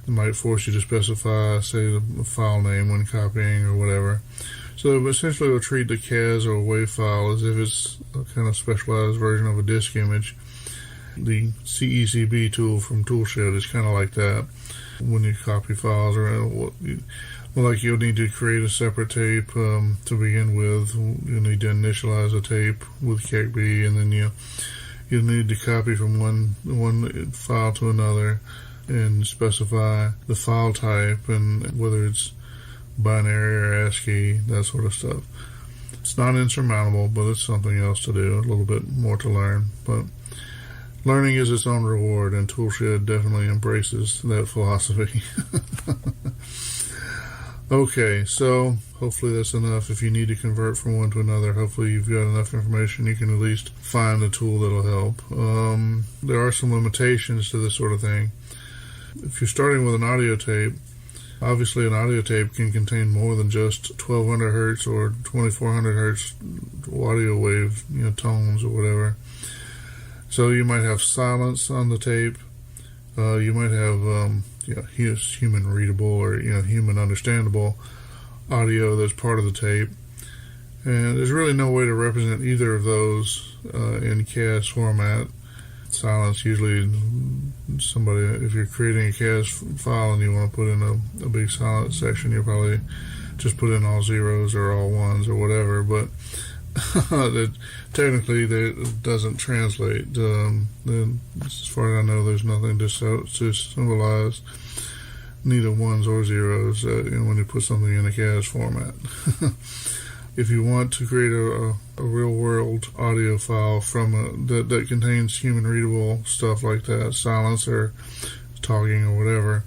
It might force you to specify, say, the file name when copying or whatever. So essentially we'll treat the CAS or WAV file as if it's a kind of specialized version of a disk image. The CECB tool from Toolshed is kind of like that. When you copy files, or like you'll need to create a separate tape to begin with. You'll need to initialize a tape with CECB, and then you'll need to copy from one file to another and specify the file type and whether it's binary or ASCII, that sort of stuff. It's not insurmountable, but it's something else to do, a little bit more to learn. But learning is its own reward, and Toolshed definitely embraces that philosophy. Okay, so hopefully that's enough. If you need to convert from one to another, hopefully you've got enough information you can at least find a tool that'll help. There are some limitations to this sort of thing. If you're starting with an audio tape, obviously an audio tape can contain more than just 1200 hertz or 2400 hertz audio wave, tones or whatever. So you might have silence on the tape. You might have human readable or human understandable audio that's part of the tape. And there's really no way to represent either of those in CAS format. Silence, usually if you're creating a CAS file and you want to put in a big silence section, you probably just put in all zeros or all ones or whatever, but technically that doesn't translate. As far as I know, there's nothing to symbolize neither ones or zeros when you put something in a CAS format. If you want to create a real-world audio file from that contains human-readable stuff like that, silence or talking or whatever,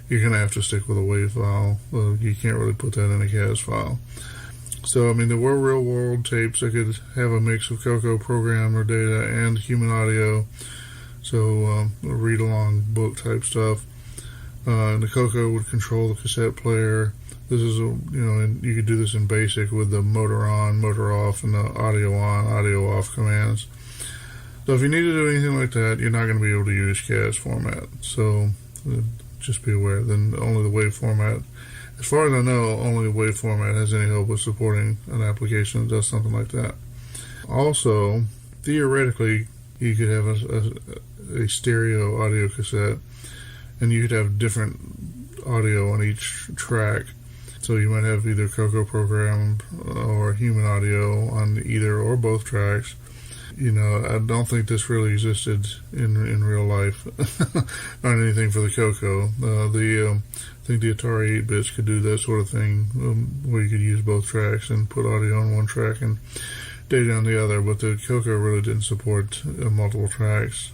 you're going to have to stick with a WAV file. You can't really put that in a CAS file. So, there were real-world tapes that could have a mix of CoCo programmer data and human audio, so read-along book-type stuff. And the CoCo would control the cassette player. This is, and you could do this in BASIC with the motor on, motor off, and the audio on, audio off commands. So if you need to do anything like that, you're not going to be able to use CAS format. So just be aware. Then only the WAV format As far as I know, only Wave format has any hope of supporting an application that does something like that. Also, theoretically, you could have a stereo audio cassette, and you could have different audio on each track. So you might have either CoCo programmed or human audio on either or both tracks. You know, I don't think this really existed in real life, not anything for the CoCo. I think the Atari 8-bits could do that sort of thing, where you could use both tracks and put audio on one track and data on the other, but the CoCo really didn't support multiple tracks.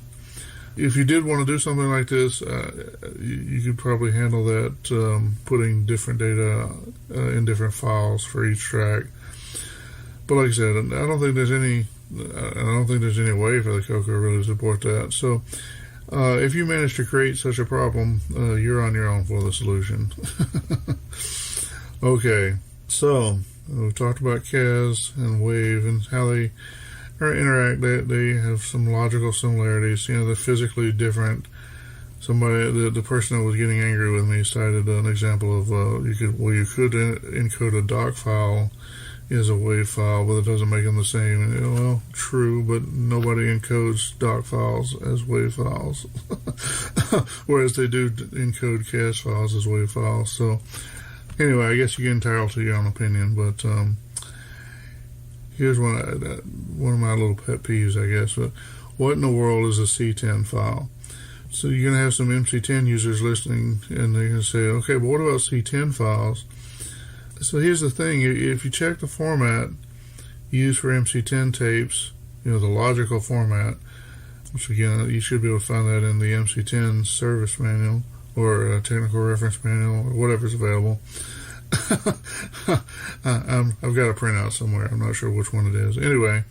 If you did want to do something like this, you could probably handle that, putting different data in different files for each track. But like I said, I don't think there's any way for the CoCo really to support that. So if you manage to create such a problem, you're on your own for the solution. Okay, so we've talked about CAS and Wave and how they interact. They have some logical similarities. You know, they're physically different. The person that was getting angry with me cited an example of you could encode a doc file as a WAV file, but it doesn't make them the same. And, well, true, but nobody encodes doc files as WAV files, whereas they do encode CAS files as WAV files. So anyway, I guess you get entitled to your own opinion, but here's one of my little pet peeves, I guess. But what in the world is a C10 file? So you're going to have some MC10 users listening, and they're going to say, okay, but what about C10 files? So here's the thing. If you check the format used for MC10 tapes, you know, the logical format, which again, you should be able to find that in the MC10 service manual or technical reference manual or whatever's available. I've got a printout somewhere. I'm not sure which one it is. Anyway,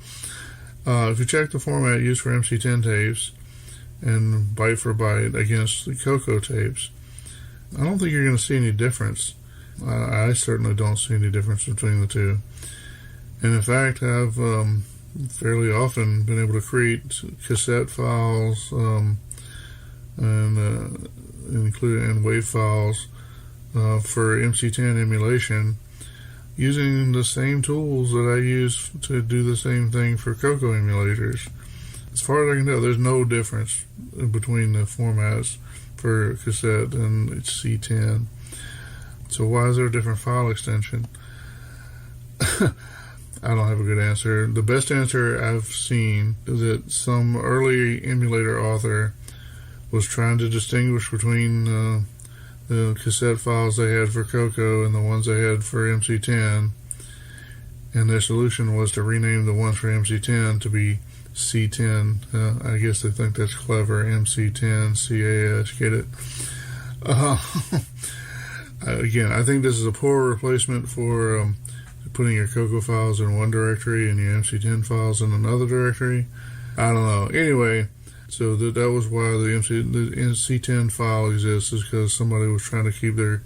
if you check the format used for MC10 tapes and byte for byte against the CoCo tapes, I don't think you're going to see any difference. I certainly don't see any difference between the two. And in fact, I've fairly often been able to create cassette files and WAV files for MC10 emulation using the same tools that I use to do the same thing for CoCo emulators. As far as I can tell, there's no difference between the formats for cassette and C10. So why is there a different file extension? I don't have a good answer. The best answer I've seen is that some early emulator author was trying to distinguish between the cassette files they had for CoCo and the ones they had for MC10, and their solution was to rename the ones for MC10 to be C10. I guess they think that's clever. MC10 CAS, get it? Again, I think this is a poor replacement for putting your CoCo files in one directory and your MC10 files in another directory. I don't know. Anyway, so that was why the C10 file exists, is because somebody was trying to keep their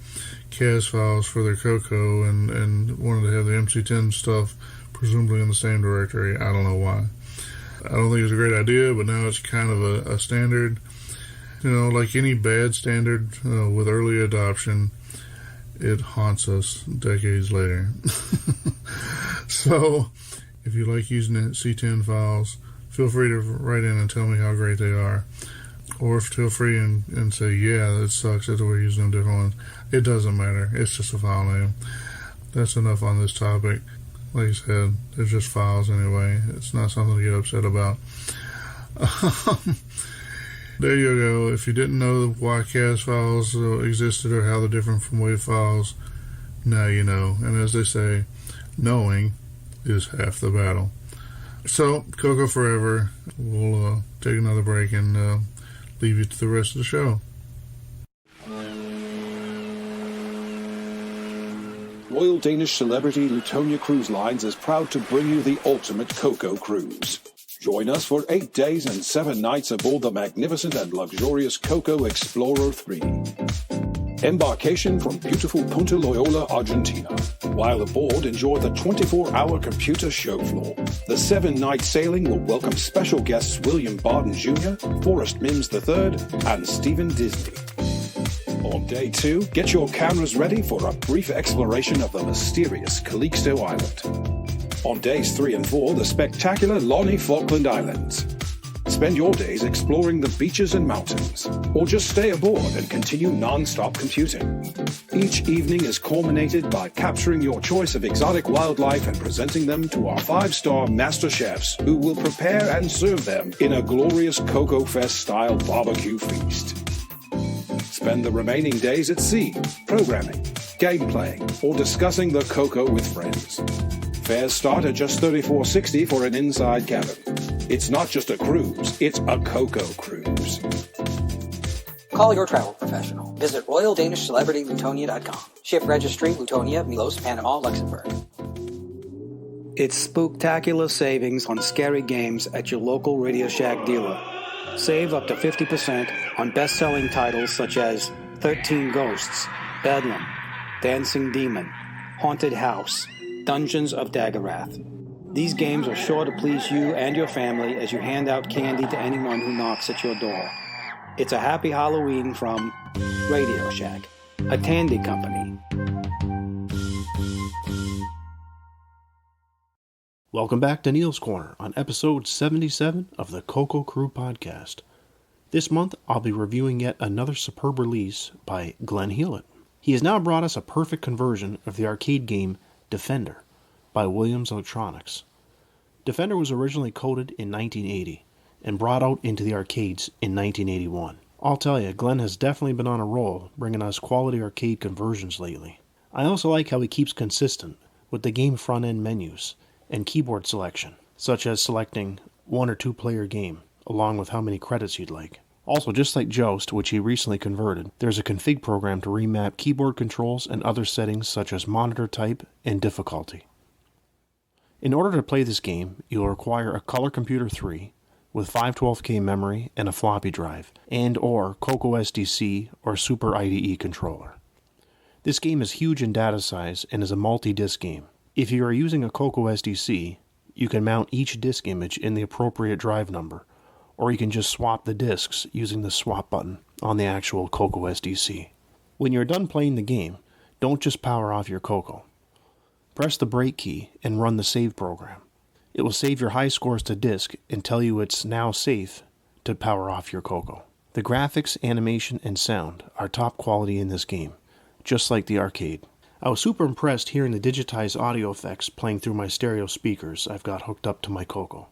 CAS files for their CoCo and wanted to have the MC10 stuff presumably in the same directory. I don't know why. I don't think it's a great idea, but now it's kind of a standard. You know, like any bad standard with early adoption, it haunts us decades later. So, if you like using C10 files, feel free to write in and tell me how great they are. Or feel free and say, yeah, that sucks that we're using different ones. It doesn't matter. It's just a file name. That's enough on this topic. Like I said, they're just files anyway. It's not something to get upset about. There you go. If you didn't know why CAS files existed or how they're different from WAV files, now you know. And as they say, knowing is half the battle. So, CoCo forever. We'll take another break and leave you to the rest of the show. Royal Danish celebrity Lutonia Cruise Lines is proud to bring you the ultimate CoCo cruise. Join us for 8 days and 7 nights aboard the magnificent and luxurious CoCo Explorer 3. Embarkation from beautiful Punta Loyola, Argentina. While aboard, enjoy the 24-hour computer show floor. The 7-night sailing will welcome special guests William Barton Jr., Forrest Mims III, and Stephen Disney. On day 2, get your cameras ready for a brief exploration of the mysterious Calixto Island. On days 3 and 4, the spectacular Lonnie Falkland Islands. Spend your days exploring the beaches and mountains, or just stay aboard and continue non-stop computing. Each evening is culminated by capturing your choice of exotic wildlife and presenting them to our 5-star master chefs, who will prepare and serve them in a glorious CoCo Fest-style barbecue feast. Spend the remaining days at sea, programming, gameplaying, or discussing the CoCo with friends. Fares start at just $34.60 for an inside cabin. It's not just a cruise, it's a CoCo Cruise. Call your travel professional. Visit RoyalDanishCelebrityLutonia.com. Ship registry Lutonia, Milos, Panama, Luxembourg. It's spooktacular savings on scary games at your local Radio Shack dealer. Save up to 50% on best-selling titles such as 13 Ghosts, Bedlam, Dancing Demon, Haunted House, Dungeons of Daggerath. These games are sure to please you and your family as you hand out candy to anyone who knocks at your door. It's a happy Halloween from Radio Shack, a Tandy company. Welcome back to Neil's Corner on episode 77 of the CoCo Crew Podcast. This month, I'll be reviewing yet another superb release by Glenn Hewlett. He has now brought us a perfect conversion of the arcade game Defender by Williams Electronics. Defender was originally coded in 1980 and brought out into the arcades in 1981. I'll tell you, Glenn has definitely been on a roll bringing us quality arcade conversions lately. I also like how he keeps consistent with the game front-end menus and keyboard selection, such as selecting 1 or 2 player game, along with how many credits you'd like. Also, just like Joust, which he recently converted, there's a config program to remap keyboard controls and other settings such as monitor type and difficulty. In order to play this game, you'll require a Color Computer 3 with 512K memory and a floppy drive, and or CoCo SDC or Super IDE controller. This game is huge in data size and is a multi-disc game. If you are using a CoCo SDC, you can mount each disk image in the appropriate drive number, or you can just swap the disks using the swap button on the actual CoCo SDC. When you're done playing the game, don't just power off your CoCo. Press the break key and run the save program. It will save your high scores to disk and tell you it's now safe to power off your CoCo. The graphics, animation, and sound are top quality in this game, just like the arcade. I was super impressed hearing the digitized audio effects playing through my stereo speakers I've got hooked up to my CoCo.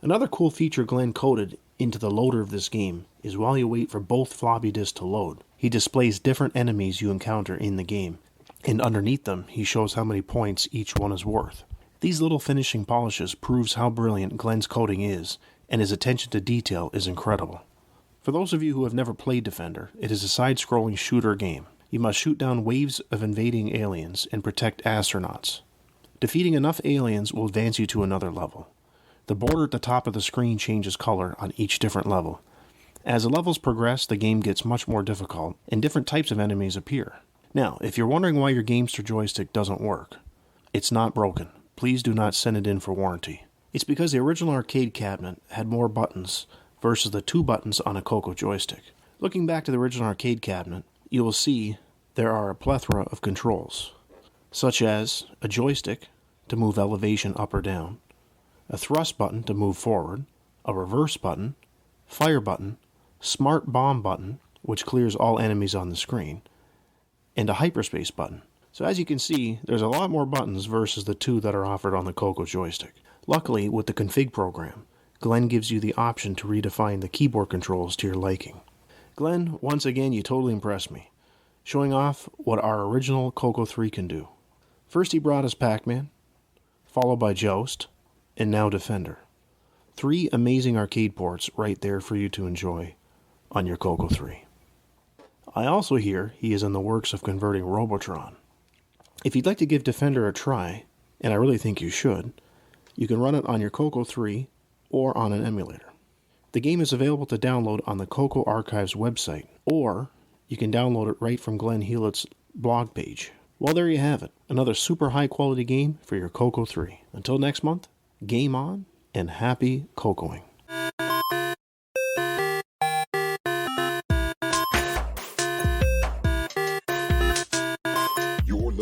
Another cool feature Glenn coded into the loader of this game is while you wait for both floppy disks to load, he displays different enemies you encounter in the game, and underneath them he shows how many points each one is worth. These little finishing polishes proves how brilliant Glenn's coding is, and his attention to detail is incredible. For those of you who have never played Defender, it is a side-scrolling shooter game. You must shoot down waves of invading aliens and protect astronauts. Defeating enough aliens will advance you to another level. The border at the top of the screen changes color on each different level. As the levels progress, the game gets much more difficult, and different types of enemies appear. Now, if you're wondering why your Gamester joystick doesn't work, it's not broken. Please do not send it in for warranty. It's because the original arcade cabinet had more buttons versus the 2 buttons on a CoCo joystick. Looking back to the original arcade cabinet, you will see there are a plethora of controls, such as a joystick to move elevation up or down, a thrust button to move forward, a reverse button, fire button, smart bomb button, which clears all enemies on the screen, and a hyperspace button. So as you can see, there's a lot more buttons versus the 2 that are offered on the CoCo joystick. Luckily, with the config program, Glenn gives you the option to redefine the keyboard controls to your liking. Glenn, once again, you totally impressed me, showing off what our original CoCo 3 can do. First he brought us Pac-Man, followed by Joust, and now Defender. 3 amazing arcade ports right there for you to enjoy on your CoCo 3. I also hear he is in the works of converting Robotron. If you'd like to give Defender a try, and I really think you should, you can run it on your CoCo 3 or on an emulator. The game is available to download on the CoCo Archives website, or you can download it right from Glenn Hewlett's blog page. Well, there you have it. Another super high quality game for your CoCo 3. Until next month, game on and happy CoCoing.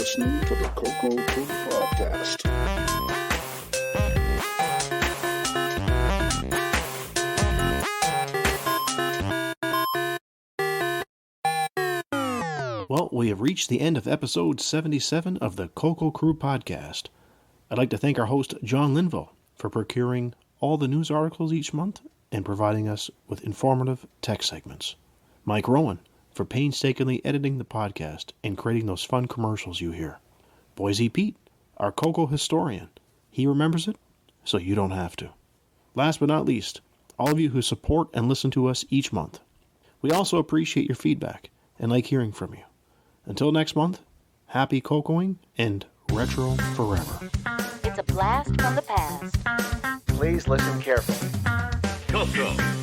listening to the CoCo Crew Podcast. Well, we have reached the end of episode 77 of the CoCo Crew Podcast. I'd like to thank our host, John Linville, for procuring all the news articles each month and providing us with informative tech segments. Mike Rowan, for painstakingly editing the podcast and creating those fun commercials you hear. Boise Pete, our CoCo historian. He remembers it, so you don't have to. Last but not least, all of you who support and listen to us each month. We also appreciate your feedback and like hearing from you. Until next month, happy CoCoing and retro forever. It's a blast from the past. Please listen carefully. CoCo.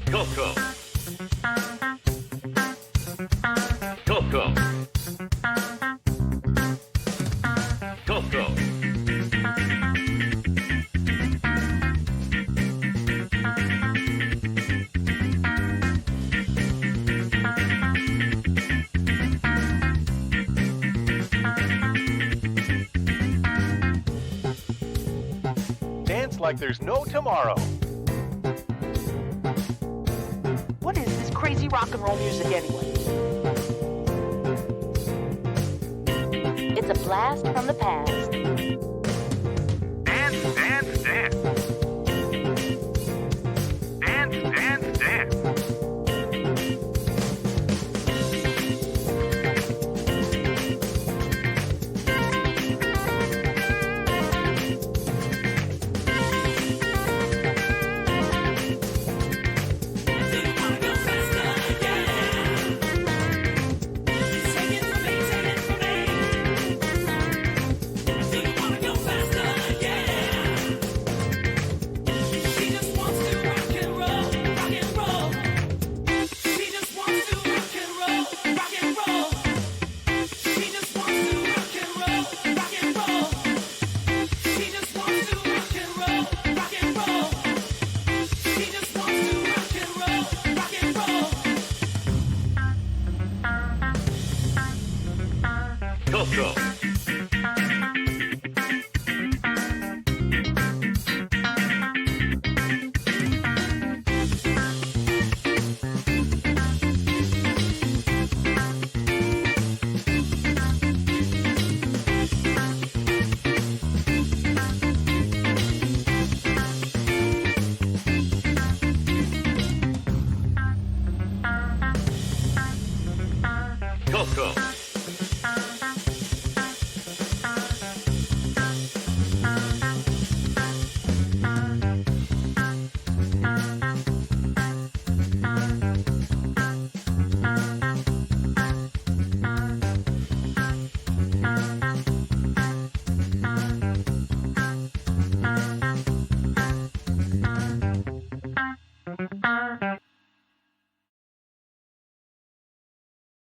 CoCo. CoCo. CoCo. Dance like there's no tomorrow. What is this crazy rock and roll music anyway? It's a blast from the past.